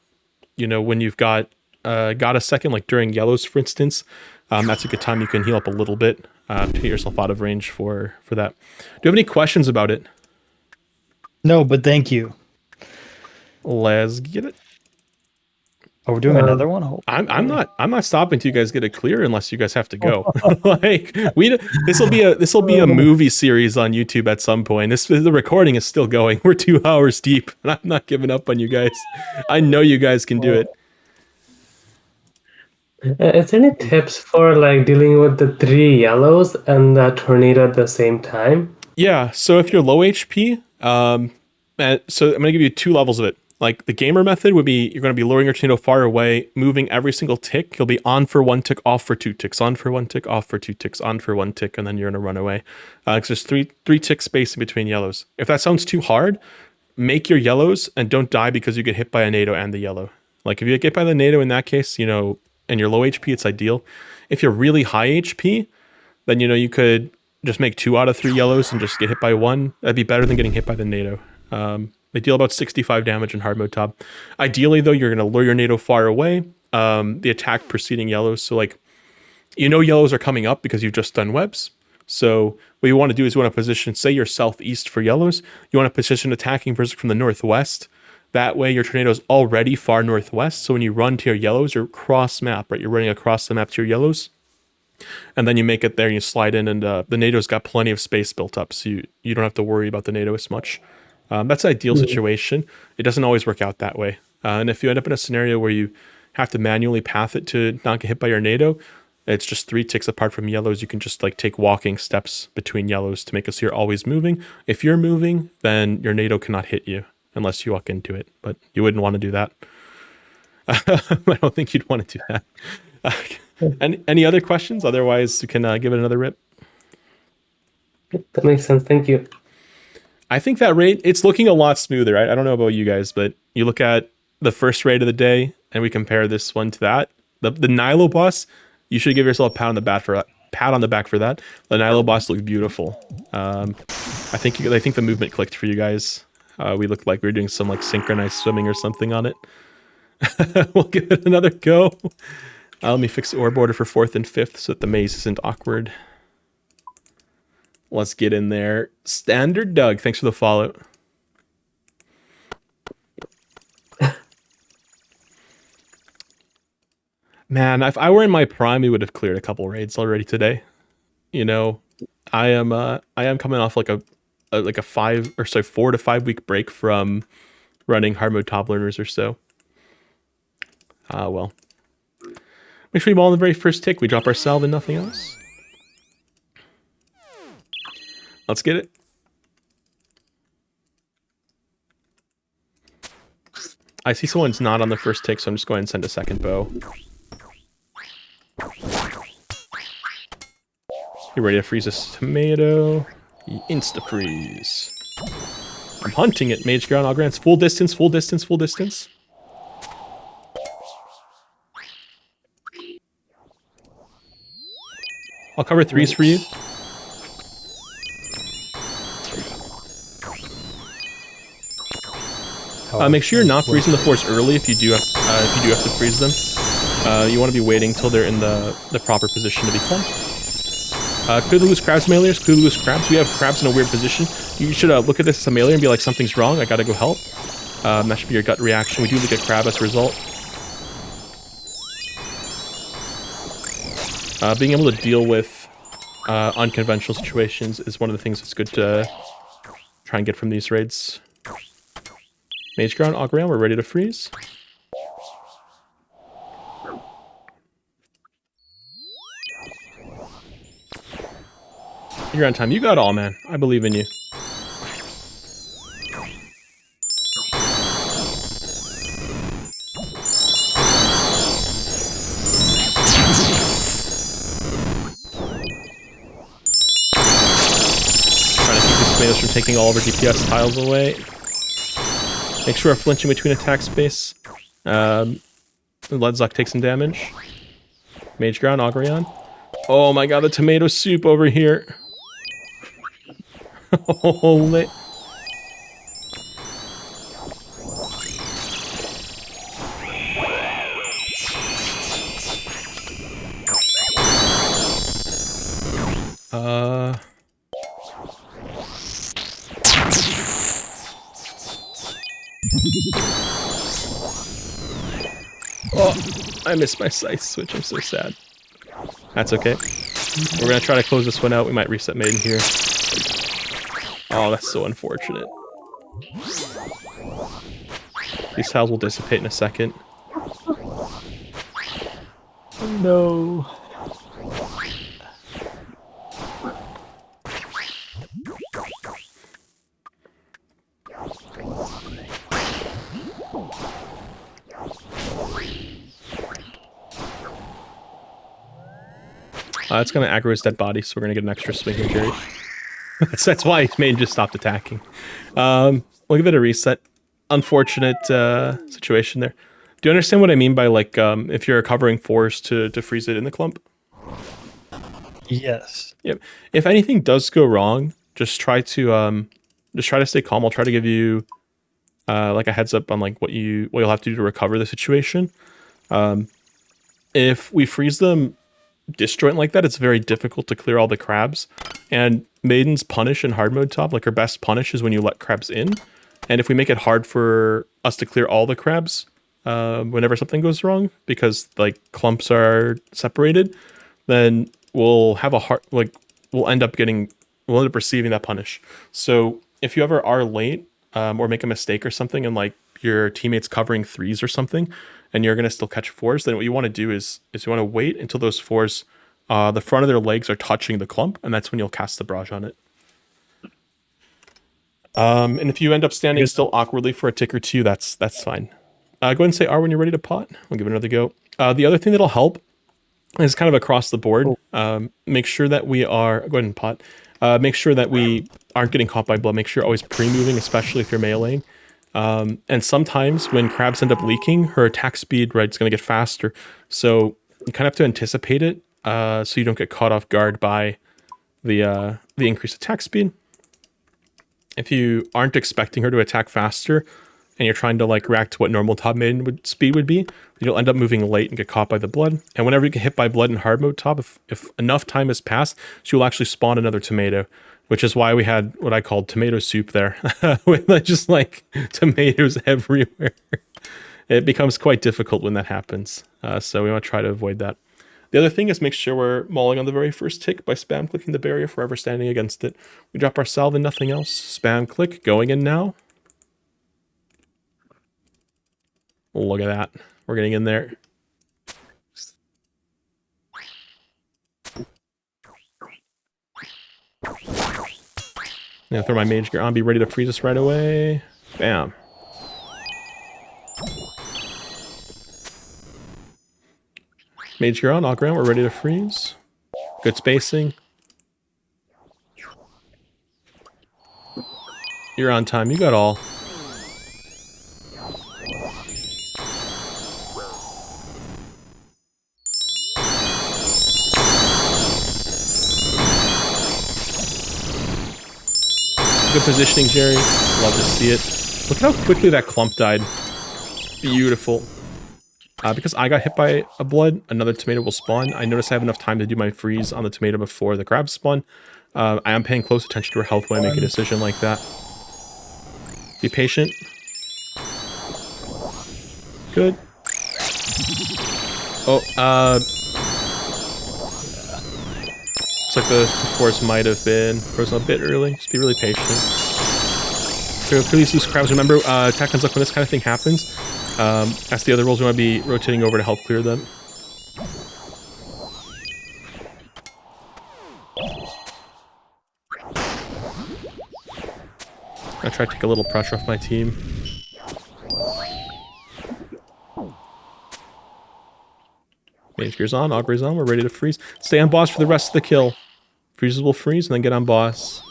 when you've got a second, like during yellows, for instance, that's a good time you can heal up a little bit to get yourself out of range for that. Do you have any questions about it? No, but thank you. Let's get it. Oh, we're doing another one? I'm not stopping till you guys get it clear unless you guys have to go. This will be a movie series on YouTube at some point. The recording is still going. We're 2 hours deep, and I'm not giving up on you guys. I know you guys can do it. Is there any tips for dealing with the 3 yellows and the tornado at the same time? Yeah. So if you're low HP, so I'm gonna give you 2 levels of it. Like the gamer method would be, you're going to be lowering your tornado far away, moving every single tick. You'll be on for 1 tick, off for 2 ticks, on for 1 tick, off for 2 ticks, on for 1 tick, and then you're going to run away. Because there's three tick space in between yellows. If that sounds too hard, make your yellows and don't die because you get hit by a NATO and the yellow. Like if you get hit by the NATO in that case, and you're low HP, it's ideal. If you're really high HP, then you could just make 2 out of 3 yellows and just get hit by 1. That'd be better than getting hit by the NATO. They deal about 65 damage in hard mode top. Ideally, though, you're going to lure your NATO far away. The attack preceding yellows. So, like, yellows are coming up because you've just done webs. So what you want to do is you want to position, say you're southeast for yellows. You want to position attacking Berserk from the northwest. That way your tornado is already far northwest. So when you run to your yellows, you're cross map, right? You're running across the map to your yellows. And then you make it there and you slide in, and the NATO's got plenty of space built up. So you don't have to worry about the NATO as much. That's an ideal situation. It doesn't always work out that way. And if you end up in a scenario where you have to manually path it to not get hit by your NATO, it's just 3 ticks apart from yellows. You can just like take walking steps between yellows to make it so you're always moving. If you're moving, then your NATO cannot hit you unless you walk into it. But you wouldn't want to do that. I don't think you'd want to do that. Any other questions? Otherwise, you can give it another rip. That makes sense. Thank you. I think that raid, it's looking a lot smoother. I don't know about you guys, but you look at the first raid of the day and we compare this one to that. The Nilo boss, you should give yourself a pat on the back for that. The Nilo boss looked beautiful. I think the movement clicked for you guys. We looked like we were doing some like synchronized swimming or something on it. We'll give it another go. Let me fix the orb order for 4th and 5th so that the maze isn't awkward. Let's get in there. Standard Doug, thanks for the follow. Man, if I were in my prime, we would have cleared a couple raids already today. I am coming off like a 4 to 5 week break from running hard mode top learners or so. Well. Make sure you ball in the very first tick. We drop our salve and nothing else. Let's get it. I see someone's not on the first tick, so I'm just going to send a second bow. You ready to freeze this tomato? Insta-freeze. I'm hunting it. Mage ground, all grants. Full distance, full distance, full distance. I'll cover 3s for you. Make sure you're not freezing the force early if you do have to freeze them. You want to be waiting till they're in the proper position to be clumped. Clear the loose crabs, mailer's. Clear the loose crabs. We have crabs in a weird position. You should look at this as a mailer and be like, something's wrong. I gotta go help. That should be your gut reaction. We do look at crab as a result. Being able to deal with unconventional situations is one of the things that's good to try and get from these raids. Mage ground, Augureon, we're ready to freeze. You're on time. You got it all, man. I believe in you. Trying to keep these tomatoes from taking all of our DPS tiles away. Make sure we're flinching between attack space. Leadzuck takes some damage. Mage ground, Augureon. Oh my god, the tomato soup over here. Holy. Oh, I missed my scythe switch. I'm so sad. That's okay. We're gonna try to close this one out. We might reset maiden here. Oh, that's so unfortunate. These tiles will dissipate in a second. Oh, no. It's going to aggro his dead body, so we're going to get an extra swing here, Jerry. that's why his main just stopped attacking. We'll give it a reset. Unfortunate situation there. Do you understand what I mean by, like, if you're covering force to freeze it in the clump? Yes. Yep. If anything does go wrong, just try to stay calm. I'll try to give you like a heads up on like what you'll have to do to recover the situation. If we freeze them disjoint like that, it's very difficult to clear all the crabs. And Maiden's punish in hard mode top, like her best punish is when you let crabs in. And if we make it hard for us to clear all the crabs whenever something goes wrong, because like clumps are separated, then we'll have a hard, like we'll end up receiving that punish. So if you ever are late or make a mistake or something and like your teammate's covering 3s or something, and you're going to still catch 4s, then what you want to do is you want to wait until those 4s, the front of their legs are touching the clump, and that's when you'll cast the barrage on it. And if you end up standing still awkwardly for a tick or 2, that's fine. Go ahead and say R when you're ready to pot. We'll give it another go. The other thing that'll help is kind of across the board. Make sure that we are... Go ahead and pot. Make sure that we aren't getting caught by blood. Make sure you're always pre-moving, especially if you're meleeing. And sometimes when crabs end up leaking, her attack speed, right, is going to get faster. So you kind of have to anticipate it so you don't get caught off guard by the increased attack speed. If you aren't expecting her to attack faster and you're trying to like react to what normal top maiden speed would be, you'll end up moving late and get caught by the blood. And whenever you get hit by blood in hard mode top, if enough time has passed, she will actually spawn another tomato, which is why we had what I called tomato soup there, with just like tomatoes everywhere. It becomes quite difficult when that happens. So we want to try to avoid that. The other thing is make sure we're mauling on the very first tick by spam clicking the barrier forever standing against it. We drop our salve and nothing else. Spam click, going in now. Look at that. We're getting in there. I'm gonna throw my mage gear on, be ready to freeze us right away. Bam. Mage gear on, all ground, we're ready to freeze. Good spacing. You're on time, you got all. Good positioning, Jerry. Love to see it. Look how quickly that clump died. It's beautiful. Because I got hit by a blood, another tomato will spawn. I notice I have enough time to do my freeze on the tomato before the crab spawn. I am paying close attention to her health when I make a decision like that. Be patient. Good. Oh, looks like the force might have been frozen a bit early. Just be really patient. So please loose crabs. Remember, attack comes up when this kind of thing happens. As the other rolls, we want to be rotating over to help clear them. I try to take a little pressure off my team. Mage gear's on, Augur's on, we're ready to freeze. Stay on boss for the rest of the kill. Freezes will freeze and then get on boss.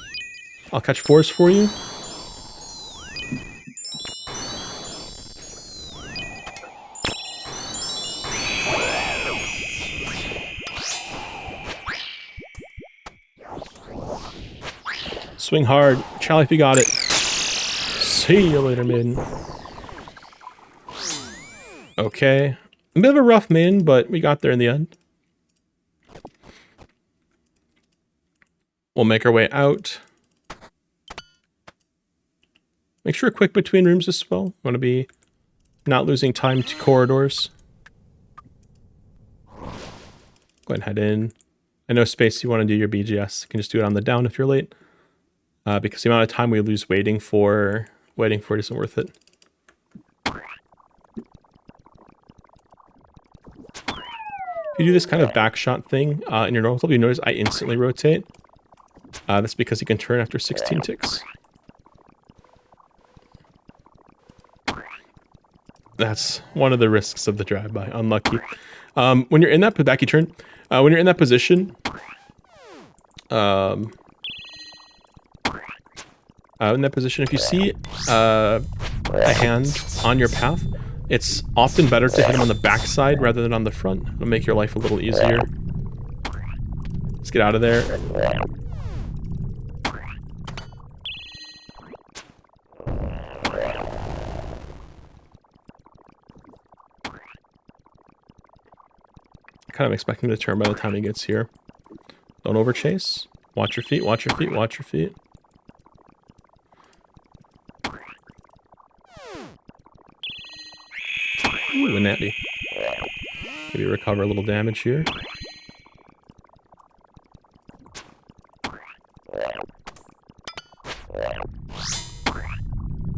I'll catch 4s for you. Swing hard. Charlie, if you got it. See you later, maiden. Okay. A bit of a rough maiden, but we got there in the end. We'll make our way out. Make sure we're quick between rooms as well. Want to be not losing time to corridors. Go ahead and head in. I know space you want to do your BGS. You can just do it on the down if you're late. Because the amount of time we lose waiting for it isn't worth it. If you do this kind of backshot thing in your normal club, you notice I instantly rotate. That's because you can turn after 16 ticks. That's one of the risks of the drive-by. Unlucky. When you're in that backy turn, when you're in that position, if you see a hand on your path, it's often better to hit him on the backside rather than on the front. It'll make your life a little easier. Let's get out of there. kind of expecting to turn by the time he gets here. Don't overchase. Watch your feet, watch your feet, watch your feet. Ooh, a natty. Maybe recover a little damage here.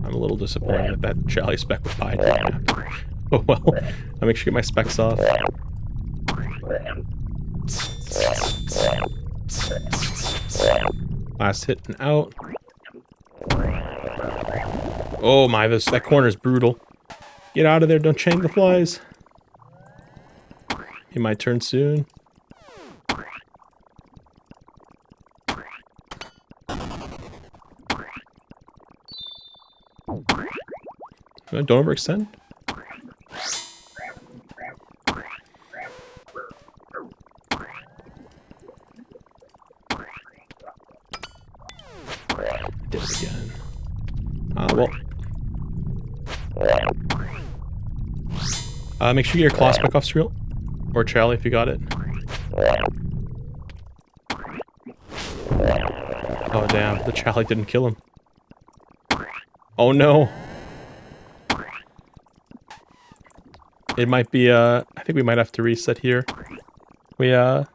I'm a little disappointed that that Charlie spec was by. Oh well. I'll make sure to get my specs off. Last hit and out. Oh my, that corner is brutal. Get out of there, don't change the flies. It might turn soon. Don't overextend. Did it again. Well. Make sure you get your claw spec off, Surreal. Or Charlie, if you got it. Oh, damn. The Charlie didn't kill him. Oh, no. It might be, I think we might have to reset here. We're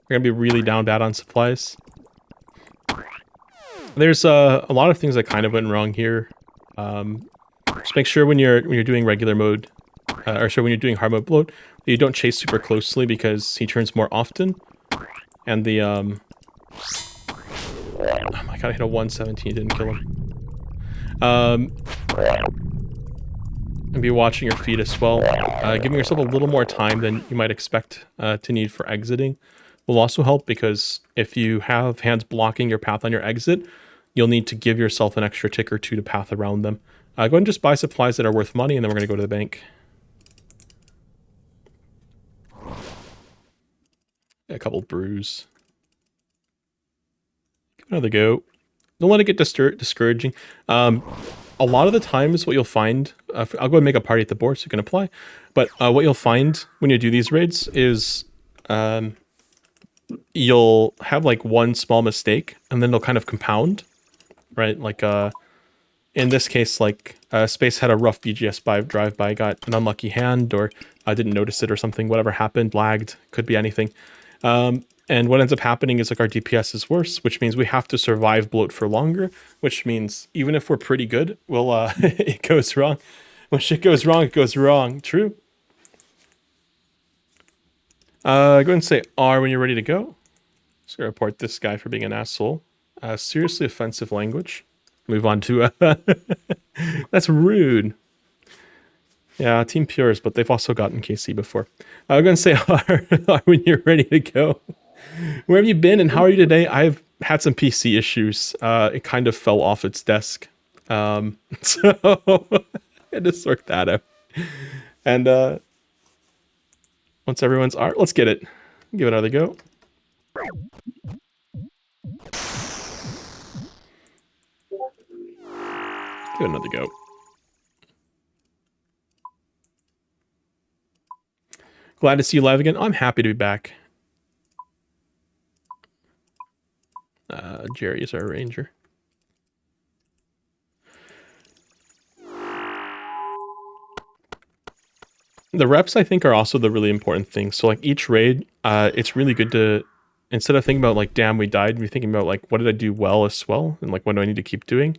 gonna be really down bad on supplies. There's a lot of things that kind of went wrong here. Just make sure when you're doing regular mode, or sorry, when you're doing hard mode bloat, you don't chase super closely because he turns more often. And the oh my god, I hit a 117, didn't kill him. And be watching your feet as well. Giving yourself a little more time than you might expect to need for exiting will also help, because if you have hands blocking your path on your exit, you'll need to give yourself an extra tick or two to path around them. Go ahead and just buy supplies that are worth money, and then we're going to go to the bank. A couple brews. Give another go. Don't let it get discouraging. A lot of the times what you'll find, I'll go ahead and make a party at the board so you can apply, but what you'll find when you do these raids is you'll have like one small mistake and then they'll kind of compound, right? Like in this case, like Space had a rough BGS drive-by, got an unlucky hand, or I didn't notice it or something, whatever happened, lagged, could be anything. And what ends up happening is like our DPS is worse, which means we have to survive bloat for longer, which means even if we're pretty good, we'll it goes wrong. When shit goes wrong, it goes wrong. True. Go ahead and say R when you're ready to go. Just gonna report this guy for being an asshole. Seriously offensive language. Move on to that's rude. Yeah, Team Pures, but they've also gotten KC before. I'm gonna say R when you're ready to go. Where have you been and how are you today? I've had some PC issues. It kind of fell off its desk. So I had to sort that out. And once everyone's art, let's get it. Give it another go. Give it another go. Glad to see you live again. I'm happy to be back. Jerry is our ranger. The reps, I think, are also the really important thing. So, like, each raid, it's really good to, instead of thinking about, like, damn, we died, be thinking about, like, what did I do well as well? And, like, what do I need to keep doing?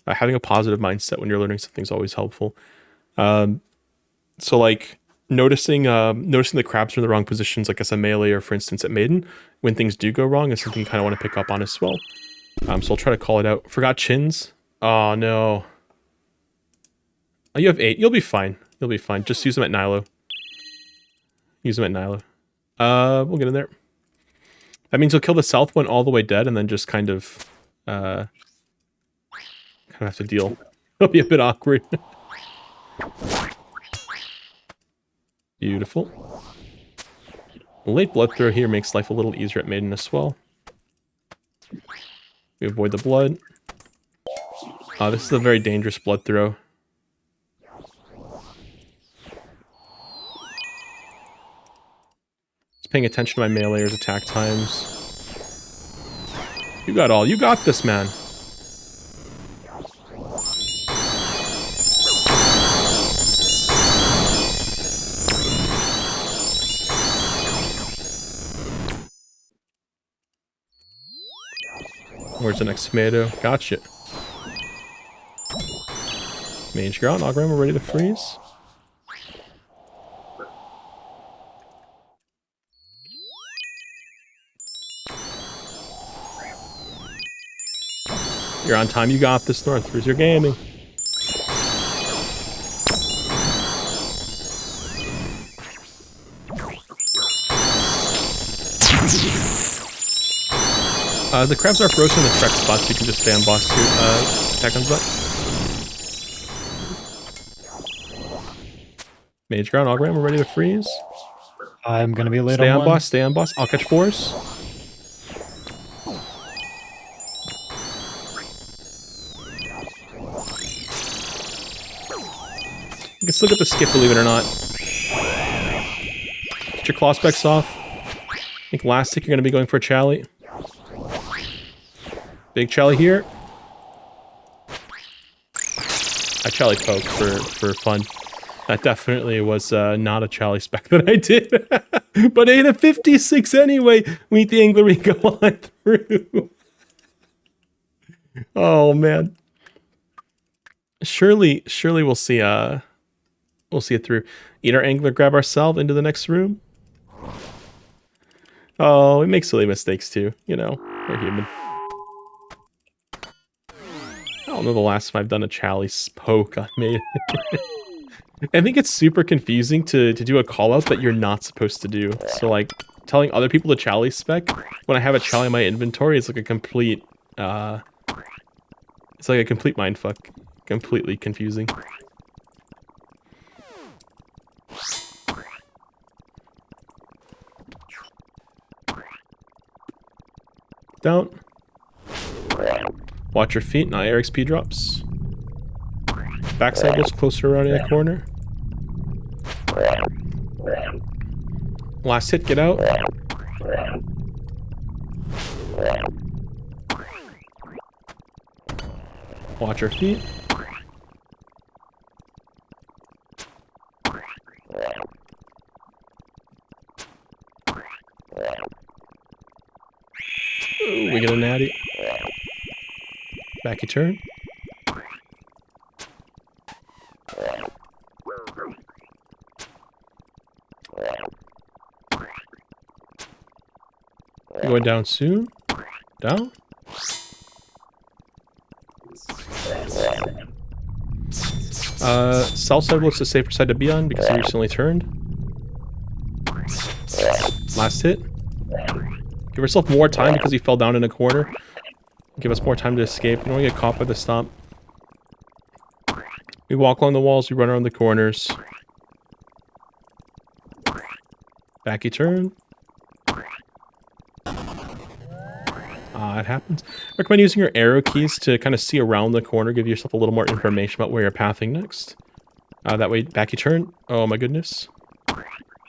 Having a positive mindset when you're learning something is always helpful. So, like, noticing the crabs are in the wrong positions, like as a melee or, for instance, at Maiden, when things do go wrong, is something you kind of want to pick up on as well. So I'll try to call it out. Forgot chins. Oh, no. Oh, you have 8. You'll be fine. You'll be fine. Just use them at Nilo. Use them at Nilo. We'll get in there. That means you'll kill the south one all the way dead and then just kind of have to deal. It'll be a bit awkward. Beautiful. Late blood throw here makes life a little easier at Maiden as well. We avoid the blood. This is a very dangerous blood throw. Just paying attention to my melee's attack times. You got this, man. Where's the next tomato? Gotcha. Mage Ground, Ogrim, we're ready to freeze. You're on time, you got this, North. Where's your gaming? The crabs are frozen in the correct spots, so you can just stay on boss to attack comes up. Mage Ground, Ogrim, we're ready to freeze. I'm gonna be late Stay on one. boss, stay on boss. I'll catch fours. You can still get the skip, believe it or not. Get your claw specs off. I think last tick you're going to be going for a Chally. Big Chally here. I Chally poke for fun. That definitely was not a Chally spec that I did. But I hit a 56 anyway. Meet the Angler we go on through. Oh man. Surely we'll see it through. Eat our angler, grab ourselves into the next room. Oh, we make silly mistakes too. You know, we're human. I don't know the last time I've done a Chally poke on me. I think it's super confusing to do a call out that you're not supposed to do. So like telling other people to Chally spec when I have a Chally in my inventory is like a complete it's like a complete mindfuck. Completely confusing. Down. Watch your feet, not air XP drops. Backside goes closer around the corner. Last hit, get out. Watch your feet. Ooh, we get a natty. Backy turn. Going down soon. Down. South side looks the safer side to be on because he recently turned. Last hit. Give yourself more time because he fell down in a corner. Give us more time to escape. You don't want to get caught by the stomp. We walk along the walls, we run around the corners. Backy turn. It happens. Recommend using your arrow keys to kind of see around the corner, give yourself a little more information about where you're pathing next. That way, backy turn. Oh my goodness.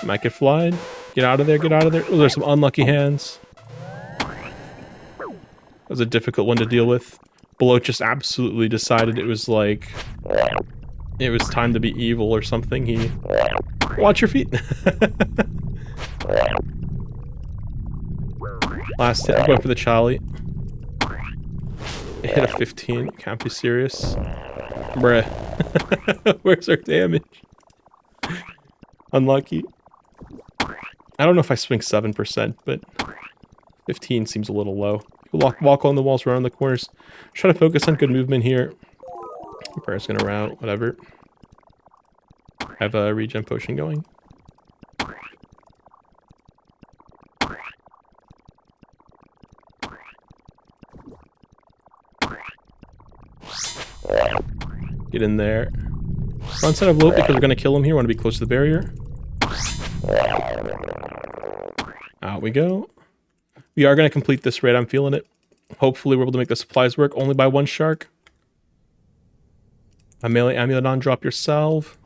Might get flied. Get out of there, get out of there. Oh, there's some unlucky hands. That was a difficult one to deal with. Bloat just absolutely decided it was like... it was time to be evil or something. He... Watch your feet. Last hit, I'm going for the Chally. It hit a 15. Can't be serious. Bruh. Where's our damage? Unlucky. I don't know if I swing 7%, but 15 seems a little low. Walk on the walls, around the corners. Try to focus on good movement here. Prayer's gonna route, whatever. Have a regen potion going. Get in there. Front side of low because we're gonna kill him here. Want to be close to the barrier. Out we go. We are gonna complete this raid. I'm feeling it. Hopefully we're able to make the supplies work. Only by one shark. A melee amulet on. Drop your salve.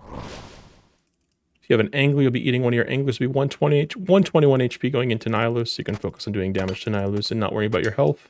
If you have an angler, you'll be eating one of your anglers. Will be 121 HP going into Nihilus, so you can focus on doing damage to Nihilus and not worry about your health.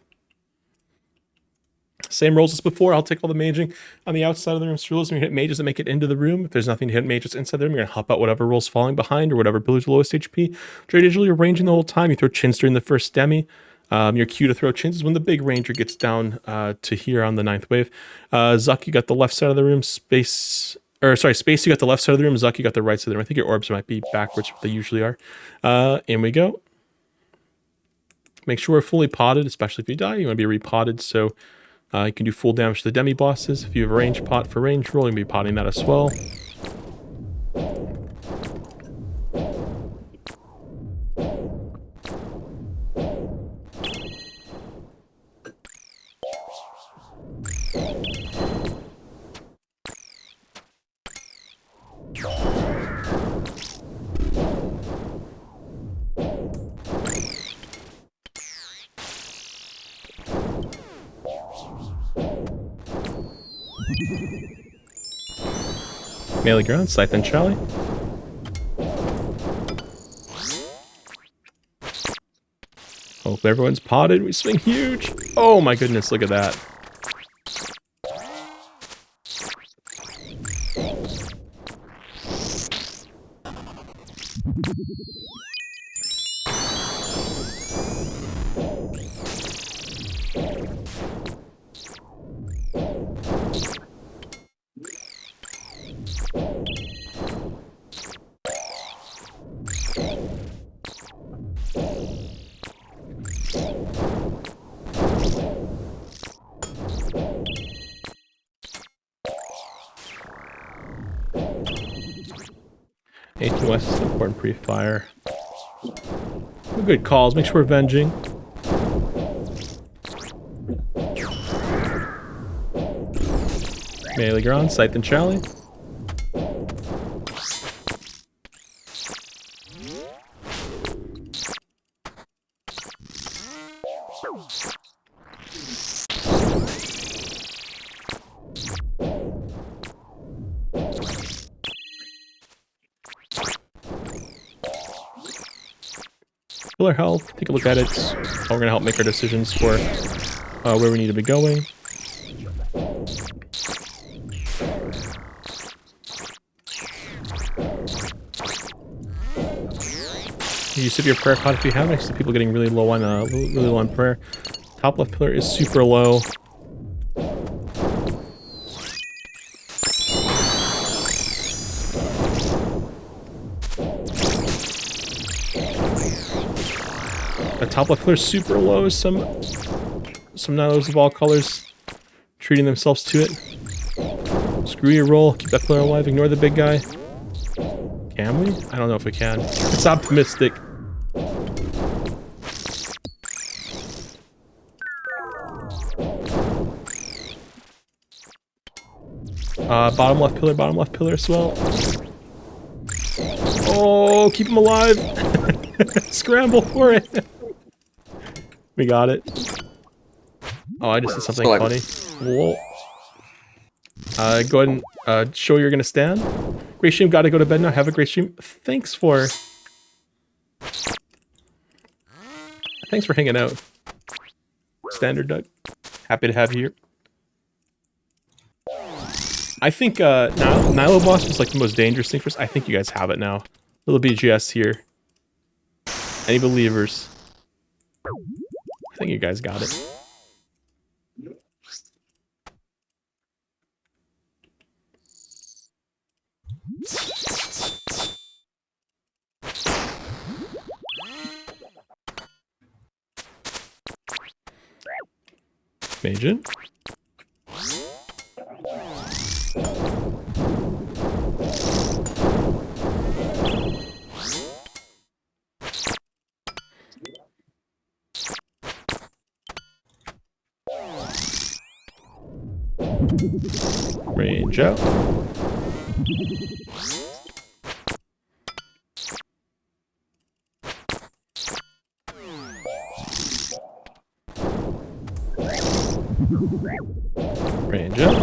Same rolls as before. I'll take all the maging on the outside of the room's rules. When you hit mages that make it into the room, if there's nothing to hit mages inside the room, you're going to hop out whatever roll's falling behind or whatever builder's lowest HP. Traditionally, you're ranging the whole time. You throw chins during the first demi. Your cue to throw chins is when the big ranger gets down to here on the 9th wave. Zuck, you got the left side of the room. Space, you got the left side of the room. Zuck, you got the right side of the room. I think your orbs might be backwards, what they usually are. In we go. Make sure we're fully potted, especially if you die. You want to be repotted, so you can do full damage to the demi-bosses. If you have a range pot for range roll, you can be potting that as well. Melee ground, Scythe and Charlie. Hope everyone's potted. We swing huge. Oh my goodness, look at that. HMT is important pre-fire. Good calls. Make sure we're avenging. Melee ground, Scythe and Charlie. Our health, take a look at it. We're gonna help make our decisions for where we need to be going. Use of your prayer pot if you have it. I see people getting really low on prayer. Top left pillar is super low. The top left pillar is super low. Some Nihilos of all colors treating themselves to it. Screw your roll. Keep that pillar alive. Ignore the big guy. Can we? I don't know if we can. It's optimistic. Bottom left pillar as well. Oh, keep him alive. Scramble for it. We got it. Oh, I just did something funny. Whoa. Go ahead and show you're gonna stand. Great stream, gotta go to bed now. Have a great stream. Thanks for hanging out. Standard Doug. Happy to have you here. I think Nilo boss was like the most dangerous thing for us. I think you guys have it now. Little BGS here. Any believers? I think you guys got it. Majin. Range out. Range out.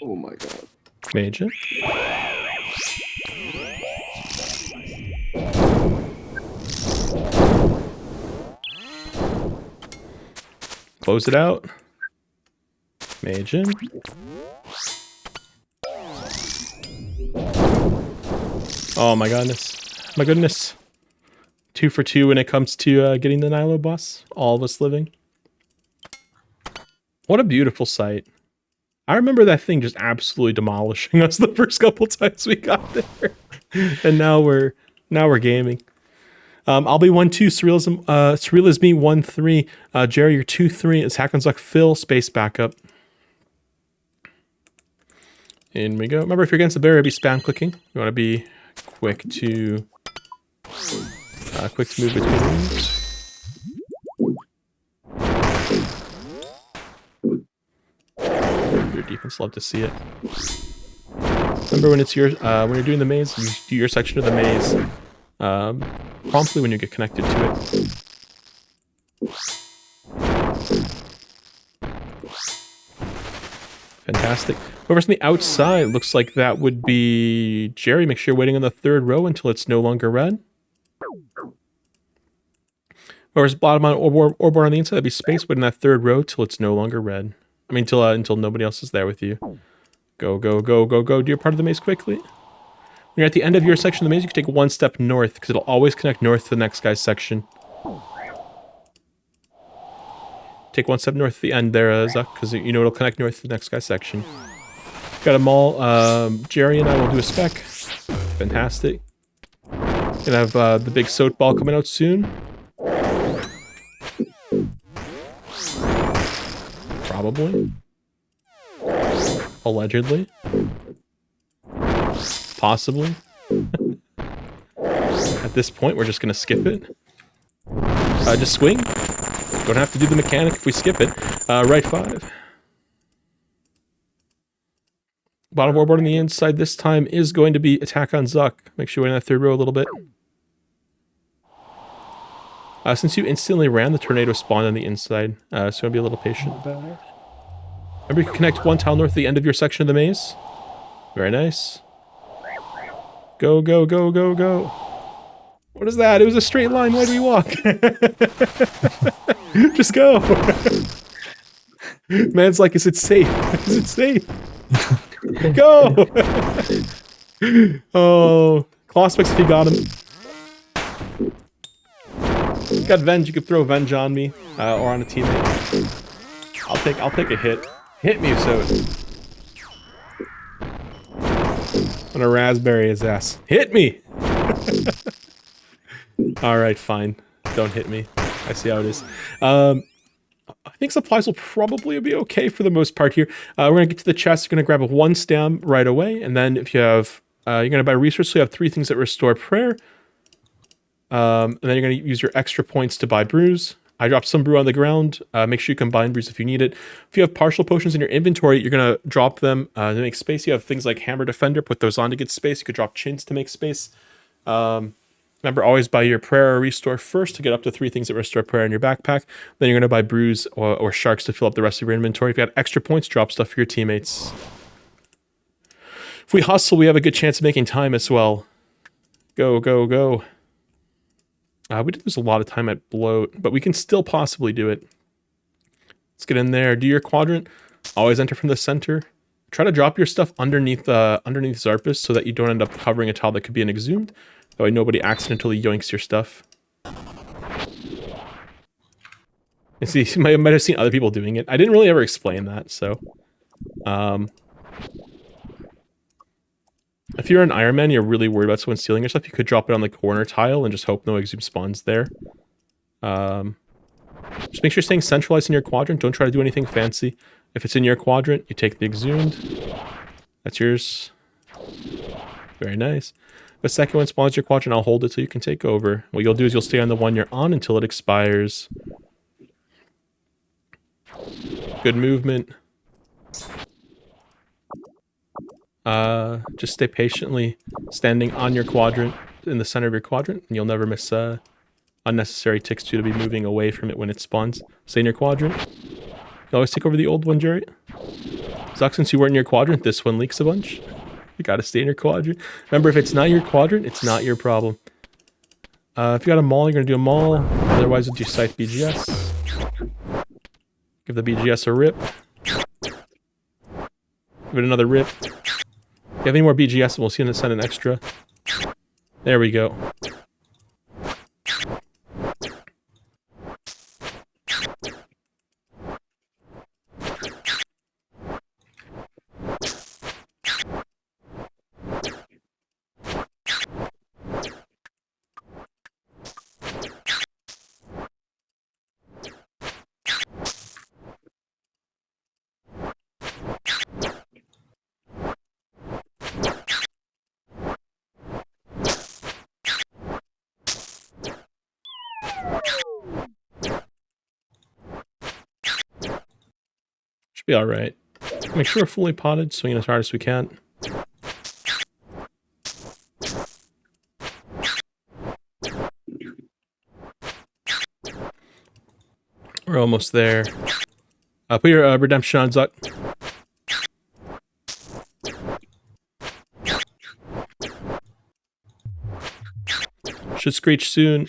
Oh my god. Major. Close it out. Mage in. Oh my goodness. My goodness. 2 for 2 when it comes to getting the Nilo boss. All of us living. What a beautiful sight. I remember that thing just absolutely demolishing us the first couple times we got there. And now we're gaming. I'll be 1-2, Surrealism 1-3. Jerry, you're 2-3. It's Hack and Zuck Phil, space backup. In we go. Remember, if you're against the barrier, be spam clicking. You want to be quick to move between rooms. Your defense, love to see it. Remember, when it's your when you're doing the maze, you do your section of the maze promptly when you get connected to it. Fantastic. Whoever's on the outside, looks like that would be Jerry. Make sure you're waiting on the 3rd row until it's no longer red. Whoever's bottom on or bar on the inside, that'd be space, waiting that 3rd row till it's no longer red. I mean, until nobody else is there with you. Go, go, go, go, go. Do your part of the maze quickly. When you're at the end of your section of the maze, you can take 1 step north, because it'll always connect north to the next guy's section. Take 1 step north at the end there, Zuck, because you know it'll connect north to the next guy's section. Got them all. Jerry and I will do a spec. Fantastic. Gonna have the big soap ball coming out soon. Probably. Allegedly. Possibly. At this point, we're just gonna skip it. Just swing. Don't have to do the mechanic if we skip it. Right 5. Bottom warboard on the inside this time is going to be attack on Zuck. Make sure we're in that 3rd row a little bit. Since you instantly ran, the tornado spawned on the inside, so be a little patient. Remember, you can connect 1 tile north at the end of your section of the maze. Very nice. Go, go, go, go, go. What is that? It was a straight line. Why do we walk? Just go. Man's like, is it safe? Is it safe? Go! Oh, Clawspecks if you got him. You got Venge, you could throw Venge on me, or on a teammate. I'll take a hit. Hit me, so I'm gonna raspberry his ass. Hit me! Alright, fine. Don't hit me. I see how it is. I think supplies will probably be okay for the most part here. We're going to get to the chest. You're going to grab 1 stam right away. And then if you have, you're going to buy resources. So you have 3 things that restore prayer. And then you're going to use your extra points to buy brews. I dropped some brew on the ground. Make sure you combine brews if you need it. If you have partial potions in your inventory, you're going to drop them to make space. You have things like Hammer Defender. Put those on to get space. You could drop chins to make space. Remember, always buy your prayer or restore first to get up to 3 things that restore prayer in your backpack. Then you're going to buy brews or sharks to fill up the rest of your inventory. If you got extra points, drop stuff for your teammates. If we hustle, we have a good chance of making time as well. Go, go, go. We did lose a lot of time at bloat, but we can still possibly do it. Let's get in there. Do your quadrant. Always enter from the center. Try to drop your stuff underneath Zarpus so that you don't end up covering a tile that could be an exhumed. That way nobody accidentally yoinks your stuff. And see, you might have seen other people doing it. I didn't really ever explain that, so. If you're an Iron Man, you're really worried about someone stealing your stuff, you could drop it on the corner tile and just hope no exhume spawns there. Just make sure you're staying centralized in your quadrant. Don't try to do anything fancy. If it's in your quadrant, you take the exhumed. That's yours. Very nice. The second one spawns your quadrant, I'll hold it till you can take over. What you'll do is you'll stay on the one you're on until it expires. Good movement. Just stay patiently standing on your quadrant, in the center of your quadrant, and you'll never miss unnecessary ticks to be moving away from it when it spawns. Stay in your quadrant. You always take over the old one, Jerry. Zuck, since you weren't in your quadrant, this one leaks a bunch. You gotta stay in your quadrant. Remember, if it's not your quadrant, it's not your problem. If you got a maul, you're gonna do a maul. Otherwise, we'll do scythe BGS. Give the BGS a rip. Give it another rip. If you have any more BGS, we'll see and send an extra. There we go. Should be alright. Make sure we're fully potted, swinging as hard as we can. We're almost there. Put your redemption on, Zuck. Should screech soon.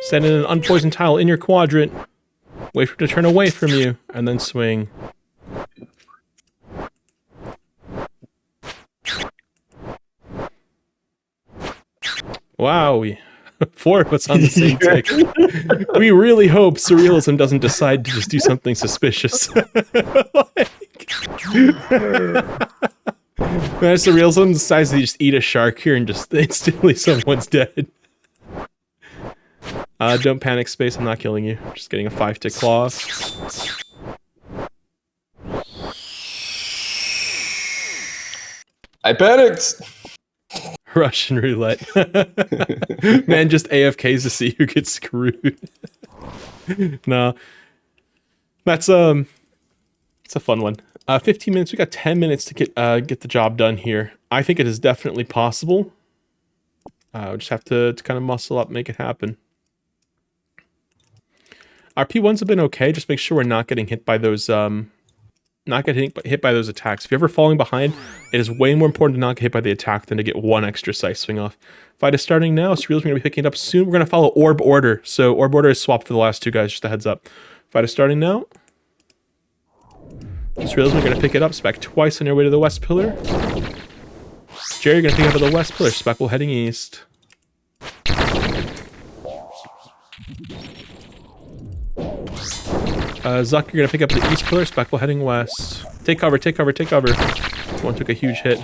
Send in an unpoisoned tile in your quadrant. Wait for it to turn away from you, and then swing. Wow, 4 of us on the same tick. We really hope Surrealism doesn't decide to just do something suspicious. Surrealism decides to just eat a shark here and just instantly someone's dead. Don't panic, Space. I'm not killing you. Just getting a 5-tick claw. I panicked. Russian roulette. Man just AFKs to see who gets screwed. No. It's a fun one. 15 minutes. We got 10 minutes to get the job done here. I think it is definitely possible. We just have to kind of muscle up, make it happen. Our P1s have been okay. Just make sure we're not getting hit by those not get hit by those attacks. If you're ever falling behind, it is way more important to not get hit by the attack than to get one extra scythe swing off. Fight is starting now. Surrealism are going to be picking it up soon. We're going to follow Orb Order. So Orb Order is swapped for the last two guys, just a heads up. Fight is starting now. Surrealism are going to pick it up. Spec twice on your way to the west pillar. Jerry, you're going to pick up at the west pillar. Speckle heading east. Zuck, you're going to pick up the east pillar. Speckle heading west. Take cover, take cover, take cover. One took a huge hit.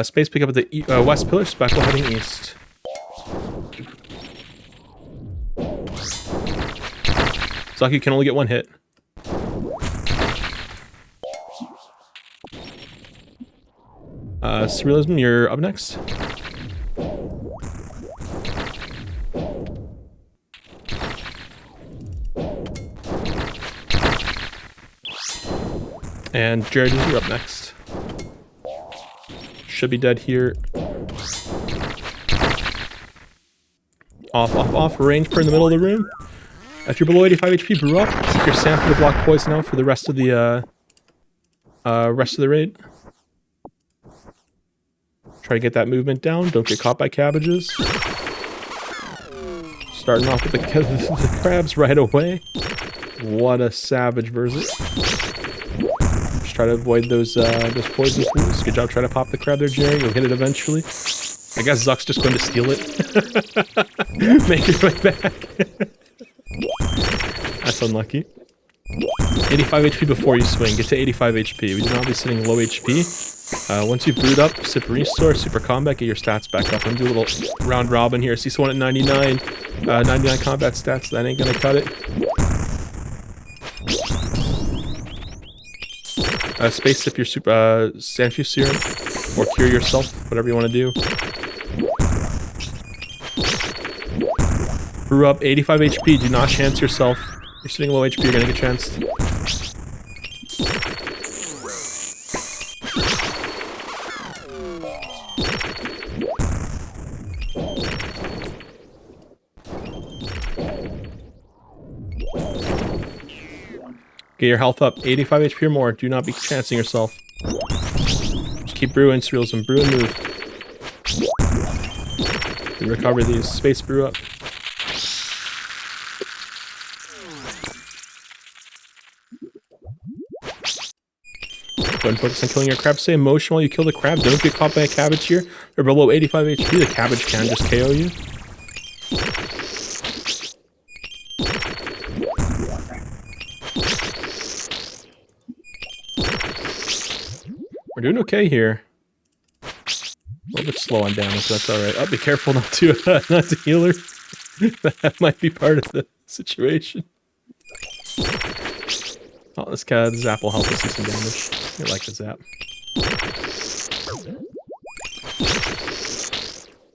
Space, pick up at the west pillar. Speckle heading east. Zuck, you can only get one hit. Surrealism, you're up next. And Jared, you're up next. Should be dead here. Off, off, off. Range per in the middle of the room. If you're below 85 HP, brew up. Seek your sample to block poison out for the rest of the raid. Try to get that movement down. Don't get caught by cabbages. Starting off with the crabs right away. What a savage version. Just try to avoid those poison pools. Good job trying to pop the crab there, Jerry. You'll hit it eventually. I guess Zuck's just going to steal it. Make your way back. That's unlucky. 85 HP before you swing. Get to 85 HP. We do not be sitting low HP. Once you've brewed up, sip restore, super combat, get your stats back up. I'm gonna do a little round robin here. See someone at 99. 99 combat stats. That ain't gonna cut it. Space sip your super Sanfuse serum or cure yourself, whatever you want to do. Brew up 85 HP. Do not chance yourself. You're sitting low HP. You're gonna get chanced. Get your health up. 85 HP or more. Do not be chancing yourself. Just keep brewing, Surrealism. Brew and move. We recover these. Space brew up. Go and focus on killing your crab. Stay emotional while you kill the crab. Don't get caught by a cabbage here. They're below 85 HP. The cabbage can just KO you. We're doing okay here. A little bit slow on damage, but that's alright. Oh, be careful not to heal her. That might be part of the situation. Oh, this zap will help us do some damage. I like the zap.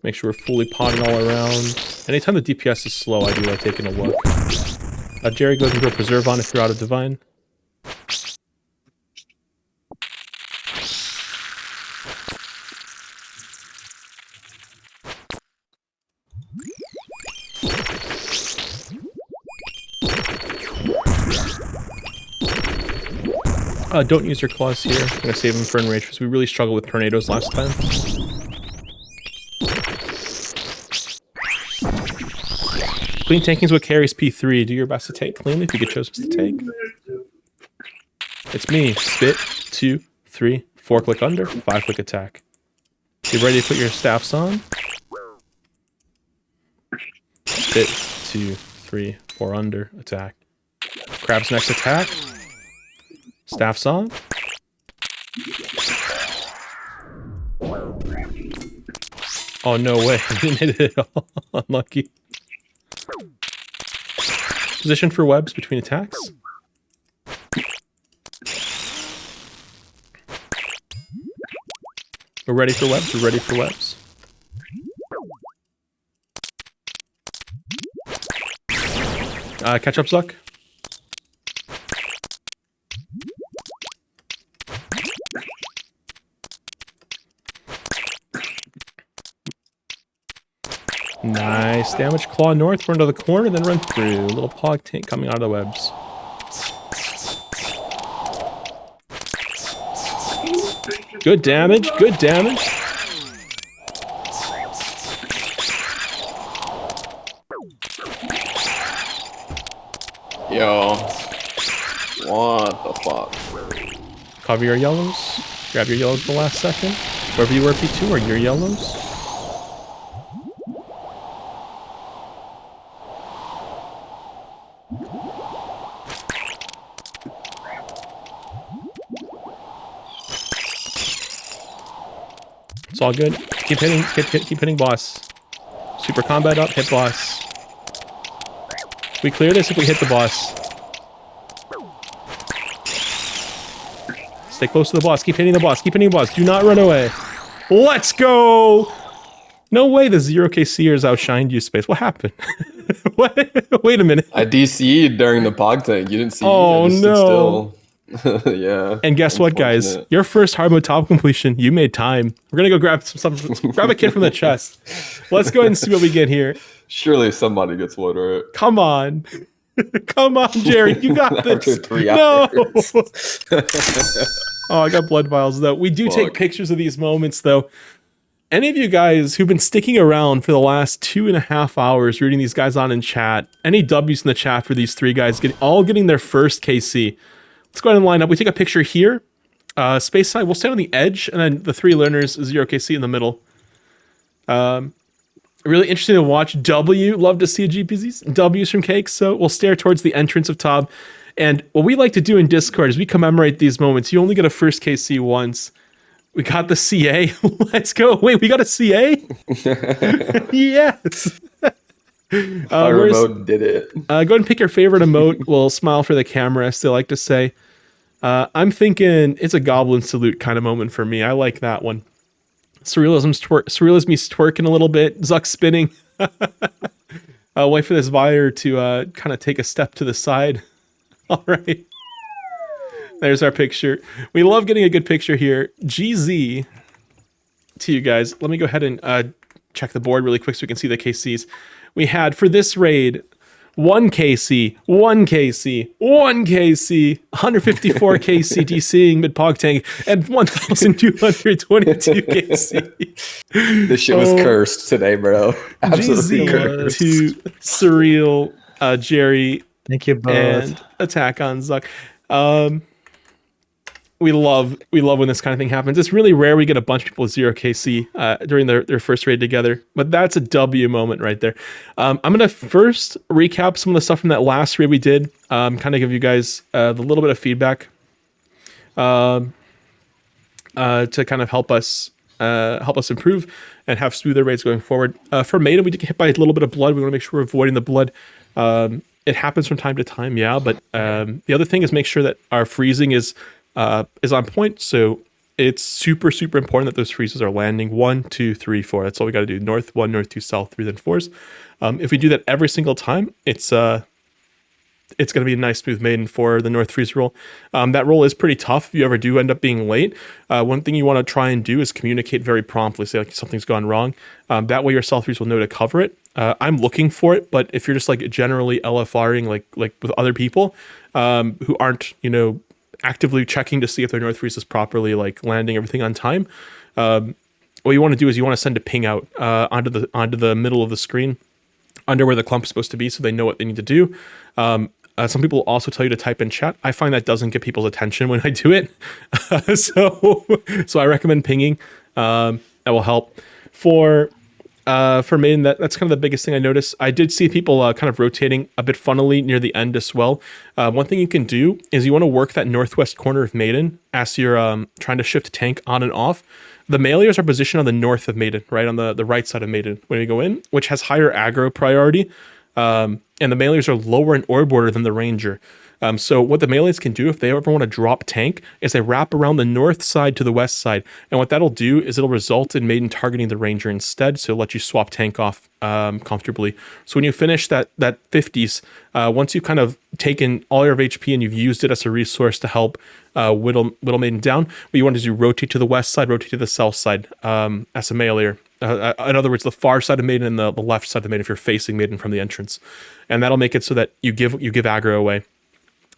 Make sure we're fully potting all around. Anytime the DPS is slow, I do like taking a look. Jerry, go ahead and throw Preserve on if you're out of Divine. Don't use your claws here. I'm going to save them for Enrage because we really struggled with tornadoes last time. Clean tanking's what carries P3. Do your best to take cleanly if you get chosen to take. It's me. Spit, 2, 3, 4 click under, 5 click attack. You ready to put your staffs on? Spit, 2, 3, 4 under, attack. Crab's next attack. Staff's on. Oh, no way. I didn't hit it at all. Unlucky. Position for webs between attacks. We're ready for webs. We're ready for webs. Catch up, Zuck. Nice damage. Claw north, run to the corner, then run through. Little pog tank coming out of the webs. Good damage, good damage. Yo. What the fuck? Cover your yellows. Grab your yellows at the last second. Wherever you were, P2, or your yellows. It's all good. Keep hitting boss. Super combat up, hit boss. We clear this if we hit the boss. Stay close to the boss. Keep hitting the boss. Keep hitting the boss. Do not run away. Let's go! No way the 0KCers outshined you, Space. What happened? What? Wait a minute. I DC'd during the pog tank. You didn't see me. Oh, I just no. stood still. Yeah. And guess what, guys? Unfortunate. Your first hard mode top completion, you made time. We're gonna go grab grab a kid from the chest. Let's go ahead and see what we get here. Surely somebody gets water it. Come on. Come on, Jerry. You got this. After 3 No. hours. Oh, I got blood vials, though. We do take Fuck. pictures of these moments, though. Any of you guys who've been sticking around for the last 2.5 hours reading these guys on in chat, any W's in the chat for these 3 guys getting their first KC? Let's go ahead and line up. We take a picture here. Space side, we'll stand on the edge, and then the 3 learners, 0KC in the middle. Really interesting to watch. W, love to see a GPZs. W's from Cakes, so we'll stare towards the entrance of Tob. And what we like to do in Discord is we commemorate these moments. You only get a first KC once. We got the CA. Let's go. Wait, we got a CA? Yes. My remote did it. Go ahead and pick your favorite emote. We'll smile for the camera, as they like to say. I'm thinking it's a goblin salute kind of moment for me. I like that one. Surrealism's twerking a little bit. Zuck spinning. Wait for this Vire to kind of take a step to the side. All right. There's our picture. We love getting a good picture here. GZ to you guys. Let me go ahead and check the board really quick so we can see the KCs. We had, for this raid, 1 KC, 1 KC, 1 KC, 154 KC DCing mid Pog Tank, and 1,222 KC. This shit was cursed today, bro. Absolutely cursed. To Surreal, Jerry, Thank you both. and Attack on Zuck. We love when this kind of thing happens. It's really rare we get a bunch of people with 0 KC during their first raid together, but that's a W moment right there. I'm gonna first recap some of the stuff from that last raid we did. Kind of give you guys the little bit of feedback to kind of help us improve and have smoother raids going forward. For Maiden, we did get hit by a little bit of blood. We want to make sure we're avoiding the blood. It happens from time to time, yeah, but the other thing is make sure that our freezing is on point. So it's super important that those freezes are landing 1, 2, 3, 4. That's all we got to do. North 1, north 2, south 3, then 4s. If we do that every single time, it's going to be a nice smooth maiden for the north freeze roll. That roll is pretty tough if you ever do end up being late. One thing you want to try and do is communicate very promptly, say like something's gone wrong. That way your south freeze will know to cover it. I'm looking for it, but if you're just like generally LFRing like with other people who aren't, actively checking to see if their north freeze is properly like landing everything on time, what you want to do is you want to send a ping out onto the middle of the screen, under where the clump is supposed to be, so they know what they need to do. Some people also tell you to type in chat. I find that doesn't get people's attention when I do it, so I recommend pinging. That will help. For Maiden, that's kind of the biggest thing I noticed. I did see people kind of rotating a bit funnily near the end as well. One thing you can do is you want to work that northwest corner of Maiden as you're trying to shift tank on and off. The melees are positioned on the north of Maiden, right on the right side of Maiden when you go in, which has higher aggro priority. And the melees are lower in orb order than the ranger. So what the melees can do if they ever want to drop tank is they wrap around the north side to the west side. And what that'll do is it'll result in Maiden targeting the ranger instead. So it'll let you swap tank off comfortably. So when you finish that 50s, once you've kind of taken all your HP and you've used it as a resource to help whittle Maiden down, what you want to do is rotate to the west side, rotate to the south side as a melee. In other words, the far side of Maiden and the left side of Maiden if you're facing Maiden from the entrance. And that'll make it so that you give aggro away.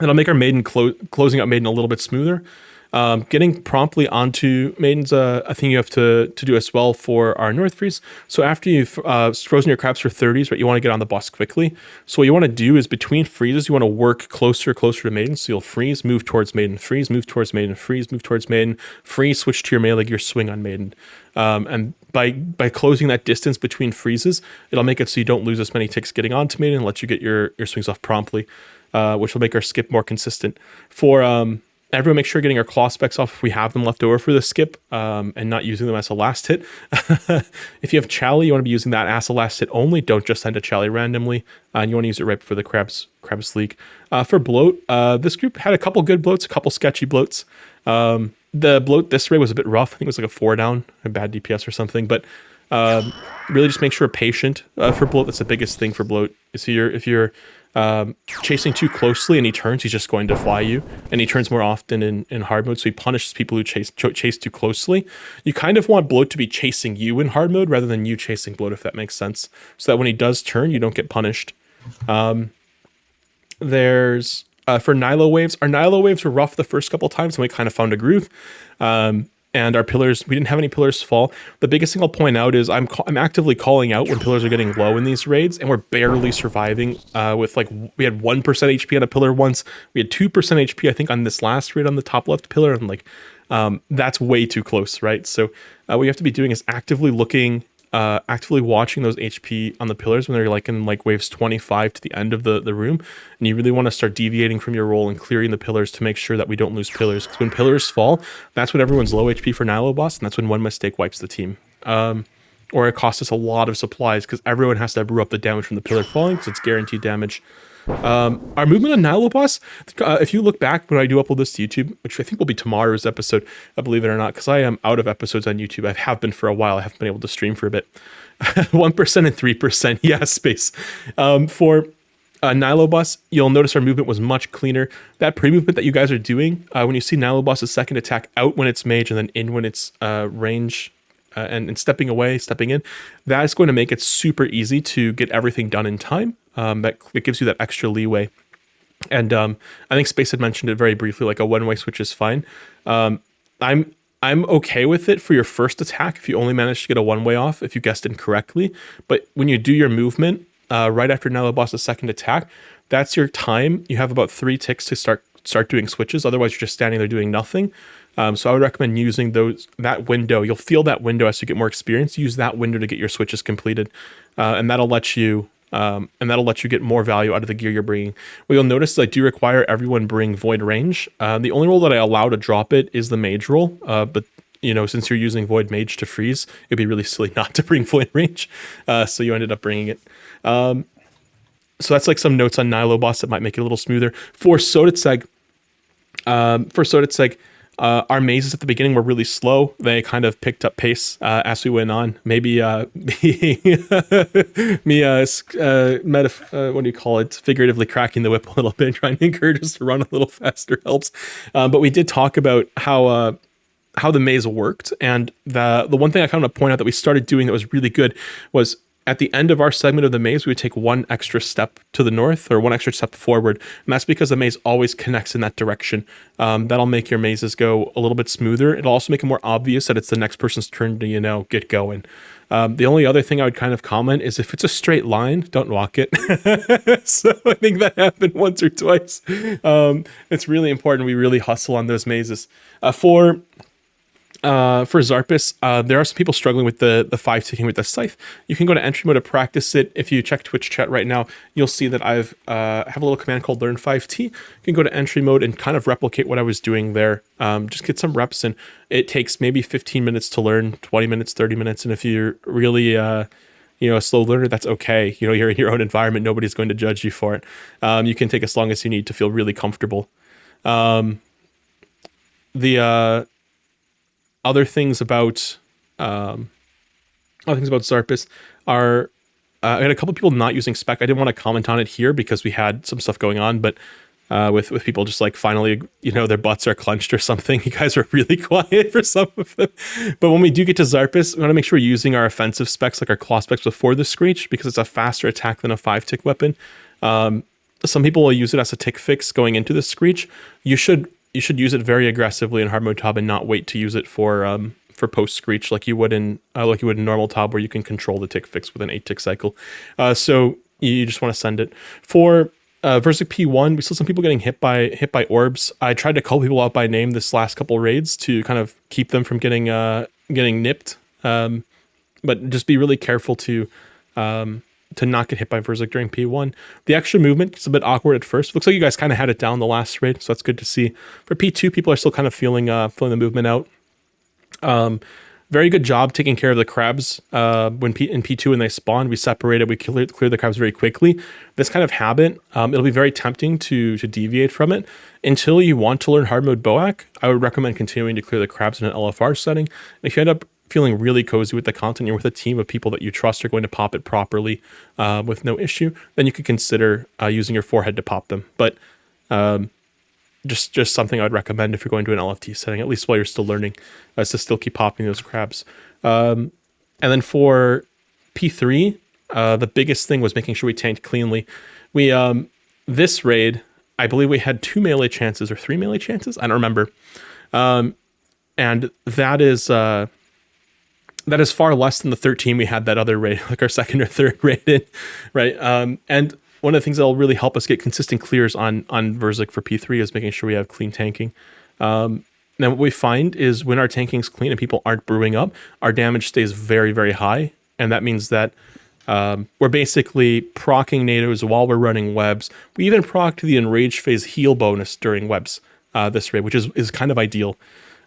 It'll make our Maiden closing out Maiden a little bit smoother. Getting promptly onto Maiden's a thing you have to do as well for our North Freeze. So after you've frozen your crabs for 30s, right, you want to get on the boss quickly. So what you want to do is between freezes, you want to work closer to Maiden. So you'll freeze, move towards Maiden, freeze, move towards Maiden, freeze, move towards Maiden, freeze, switch to your melee gear, swing on Maiden. And by closing that distance between freezes, it'll make it so you don't lose as many ticks getting onto Maiden and let you get your swings off promptly. Which will make our skip more consistent. For everyone, make sure getting our claw specs off if we have them left over for the skip, and not using them as a last hit. If you have Chally, you want to be using that as a last hit only. Don't just send a Chally randomly, and you want to use it right before the crabs leak. For bloat, this group had a couple good bloats, a couple sketchy bloats. The bloat this raid was a bit rough. I think it was like a 4 down, a bad DPS or something, but really just make sure patient for bloat. That's the biggest thing for bloat. Is if you're chasing too closely and he turns, he's just going to fly you, and he turns more often in hard mode, so he punishes people who chase too closely. You kind of want bloat to be chasing you in hard mode rather than you chasing bloat, if that makes sense, so that when he does turn, you don't get punished. There's for Nilo waves. Our Nilo waves were rough the first couple times, and we kind of found a groove. And our pillars, we didn't have any pillars fall. The biggest thing I'll point out is I'm actively calling out when pillars are getting low in these raids, and we're barely surviving with like, we had 1% HP on a pillar once. We had 2% HP, I think, on this last raid on the top left pillar. And like, that's way too close, right? So what you have to be doing is actively watching those HP on the pillars when they're like in like waves 25 to the end of the room, and you really want to start deviating from your role and clearing the pillars to make sure that we don't lose pillars, because when pillars fall, that's when everyone's low HP for Nilo boss, and that's when one mistake wipes the team, or it costs us a lot of supplies because everyone has to brew up the damage from the pillar falling because it's guaranteed damage. Our movement on Nilo boss, if you look back when I do upload this to YouTube, which I think will be tomorrow's episode, believe it or not, because I am out of episodes on YouTube. I have been for a while. I haven't been able to stream for a bit. 1% and 3%, yeah, space. For Nilo boss, you'll notice our movement was much cleaner. That pre-movement that you guys are doing, when you see Nilo boss's second attack out when it's mage and then in when it's range, and stepping away, stepping in, that is going to make it super easy to get everything done in time. That it gives you that extra leeway. And I think Space had mentioned it very briefly, like a one-way switch is fine. I'm okay with it for your first attack if you only manage to get a one-way off, if you guessed incorrectly. But when you do your movement right after Nilo Boss's second attack, that's your time. You have about 3 ticks to start doing switches. Otherwise, you're just standing there doing nothing. So I would recommend using that window. You'll feel that window as you get more experience. Use that window to get your switches completed, and that'll let you get more value out of the gear you're bringing. What you'll notice is I do require everyone bring Void Range. The only role that I allow to drop it is the Mage role, but since you're using Void Mage to freeze, it'd be really silly not to bring Void Range, so you ended up bringing it. So that's like some notes on Nilo Boss that might make it a little smoother. For Soditseg, our mazes at the beginning were really slow. They kind of picked up pace as we went on. Maybe figuratively cracking the whip a little bit, trying to encourage us to run a little faster helps. But we did talk about how the maze worked, and the one thing I kind of point out that we started doing that was really good was, at the end of our segment of the maze, we would take 1 extra step to the north or 1 extra step forward. And that's because the maze always connects in that direction. That'll make your mazes go a little bit smoother. It'll also make it more obvious that it's the next person's turn to, get going. The only other thing I would kind of comment is if it's a straight line, don't walk it. So I think that happened once or twice. It's really important we really hustle on those mazes. For Zarpus, there are some people struggling with the 5-ticking with the scythe. You can go to entry mode to practice it. If you check Twitch chat right now, you'll see that I have a little command called Learn 5T. You can go to entry mode and kind of replicate what I was doing there. Just get some reps in. It takes maybe 15 minutes to learn, 20 minutes, 30 minutes. And if you're really a slow learner, that's okay. You're in your own environment. Nobody's going to judge you for it. You can take as long as you need to feel really comfortable. Other things about Zarpus are I had a couple people not using spec. I didn't want to comment on it here because we had some stuff going on, but with people just like finally, their butts are clenched or something. You guys are really quiet for some of them. But when we do get to Zarpus, we want to make sure we're using our offensive specs, like our claw specs before the Screech, because it's a faster attack than a 5-tick weapon. Some people will use it as a tick fix going into the Screech. You should use it very aggressively in hard mode Tob and not wait to use it for post Screech like you would in normal Tob, where you can control the tick fix with an 8-tick cycle. So you just want to send it. For Versic P1, we saw some people getting hit by orbs. I tried to call people out by name this last couple raids to kind of keep them from getting nipped. But just be really careful to not get hit by Versic during P1. The extra movement gets a bit awkward at first. Looks like you guys kind of had it down the last raid, so that's good to see. For P2, people are still kind of feeling the movement out. Very good job taking care of the crabs in P2 when they spawn. We separated, we cleared the crabs very quickly. This kind of habit, it'll be very tempting to deviate from it. Until you want to learn hard mode Boak, I would recommend continuing to clear the crabs in an LFR setting. And if you end up feeling really cozy with the content, you're with a team of people that you trust are going to pop it properly with no issue, then you could consider using your forehead to pop them. But just something I'd recommend if you're going to an LFT setting, at least while you're still learning, is to still keep popping those crabs. And then for P3, the biggest thing was making sure we tanked cleanly. We this raid, I believe we had 2 melee chances or 3 melee chances. I don't remember. And that is far less than the 13 we had that other raid, like our second or third raid in, right? And one of the things that will really help us get consistent clears on Versic for P3 is making sure we have clean tanking. Now what we find is when our tanking's clean and people aren't brewing up, our damage stays very, very high. And that means that we're basically proccing NATOs while we're running webs. We even procced the enraged phase heal bonus during webs this raid, which is kind of ideal.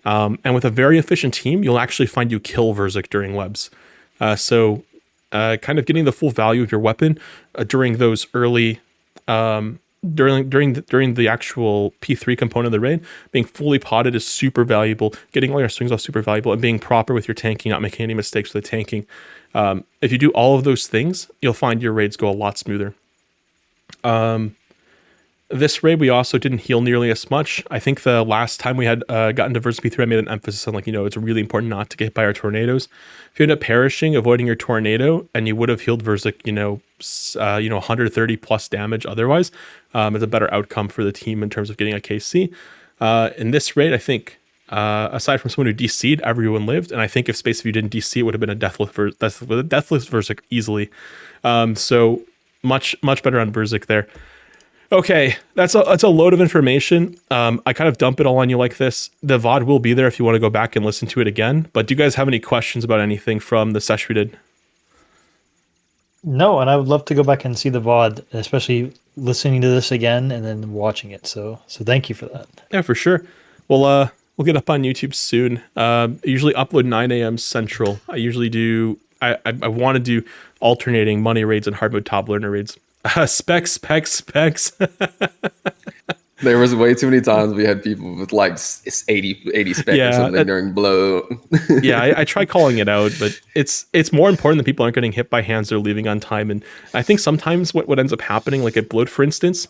And with a very efficient team, you'll actually find you kill Versic during webs. So kind of getting the full value of your weapon during those early, during the actual P3 component of the raid, being fully potted is super valuable. Getting all your swings off super valuable, and being proper with your tanking, not making any mistakes with the tanking. If you do all of those things, you'll find your raids go a lot smoother. this raid, we also didn't heal nearly as much. I think the last time we had gotten to versus P3, I made an emphasis on like, it's really important not to get hit by our tornadoes. If you end up perishing, avoiding your tornado, and you would have healed versus 130 plus damage otherwise, it's a better outcome for the team in terms of getting a KC. In this raid, I think, aside from someone who DC'd, everyone lived, and I think if you didn't DC, it would have been a deathless Verzik easily. So much better on Verzik there. Okay, that's a load of information. I kind of dump it all on you like this. The VOD will be there if you want to go back and listen to it again. But do you guys have any questions about anything from the session we did? No, and I would love to go back and see the VOD, especially listening to this again and then watching it. So thank you for that. Yeah, for sure. We'll get up on YouTube soon. I usually upload 9 a.m. Central. I usually do. I want to do alternating money raids and hard mode top learner raids. Specs. There was way too many times we had people with like 80 specs or something during blow. Yeah, I try calling it out, but it's more important that people aren't getting hit by hands they're leaving on time. And I think sometimes what ends up happening, like at bloat, for instance,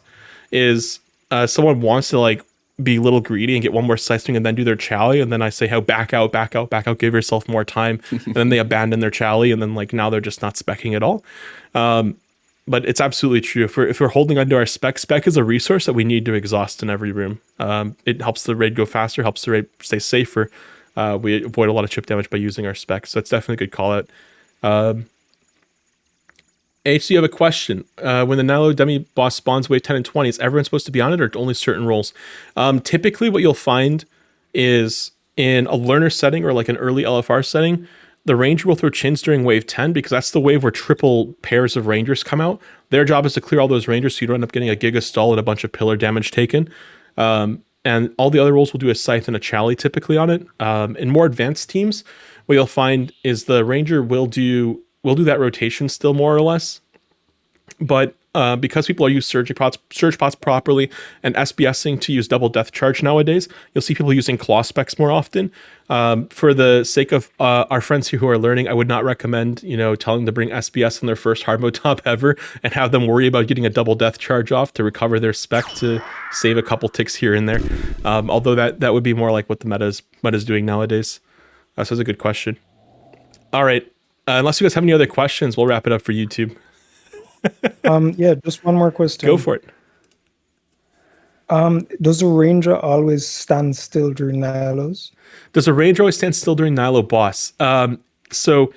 is someone wants to like be a little greedy and get one more slicing and then do their chally, and then I say, how back out, give yourself more time. And then they abandon their chally, and then like now they're just not specking at all. But it's absolutely true. If we're holding onto our spec is a resource that we need to exhaust in every room. It helps the raid go faster, helps the raid stay safer. We avoid a lot of chip damage by using our spec, so that's definitely a good call out. H, you have a question. When the Nilo Demi boss spawns wave 10 and 20, is everyone supposed to be on it or only certain roles? Typically what you'll find is in a learner setting or like an early LFR setting, the ranger will throw chins during wave 10 because that's the wave where triple pairs of rangers come out. Their job is to clear all those rangers so you don't end up getting a giga stall and a bunch of pillar damage taken. And all the other roles will do a scythe and a chally typically on it. In more advanced teams, what you'll find is the ranger will do that rotation still more or less. But because people are using surge pots properly and SBSing to use double death charge nowadays, you'll see people using claw specs more often. For the sake of our friends who are learning, I would not recommend telling them to bring SBS on their first hard mode top ever and have them worry about getting a double death charge off to recover their spec to save a couple ticks here and there. Although that would be more like what the meta is doing nowadays. So that's a good question. All right. Unless you guys have any other questions, we'll wrap it up for YouTube. Yeah, just one more question. Go for it. Does the ranger always stand still during Nilos? Does a ranger always stand still during Nilo boss? So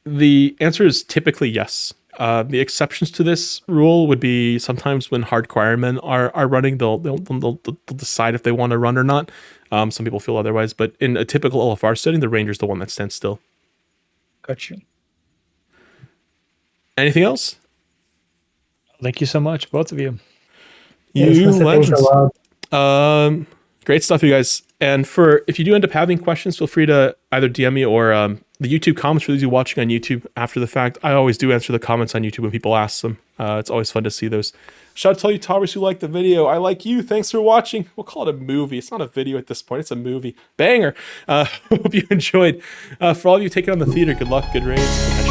the answer is typically yes. The exceptions to this rule would be sometimes when hardcore men are running, they'll decide if they want to run or not. Some people feel otherwise, but in a typical LFR setting, the ranger's the one that stands still. Got you. Anything else? Thank you so much, both of you. You legends. Great stuff, you guys. And if you do end up having questions, feel free to either DM me or the YouTube comments for those of you watching on YouTube after the fact. I always do answer the comments on YouTube when people ask them. It's always fun to see those. Shout out to all you Tobbers who liked the video. I like you. Thanks for watching. We'll call it a movie. It's not a video at this point. It's a movie. Banger. Hope you enjoyed. For all of you taking on the theater, good luck, good raids.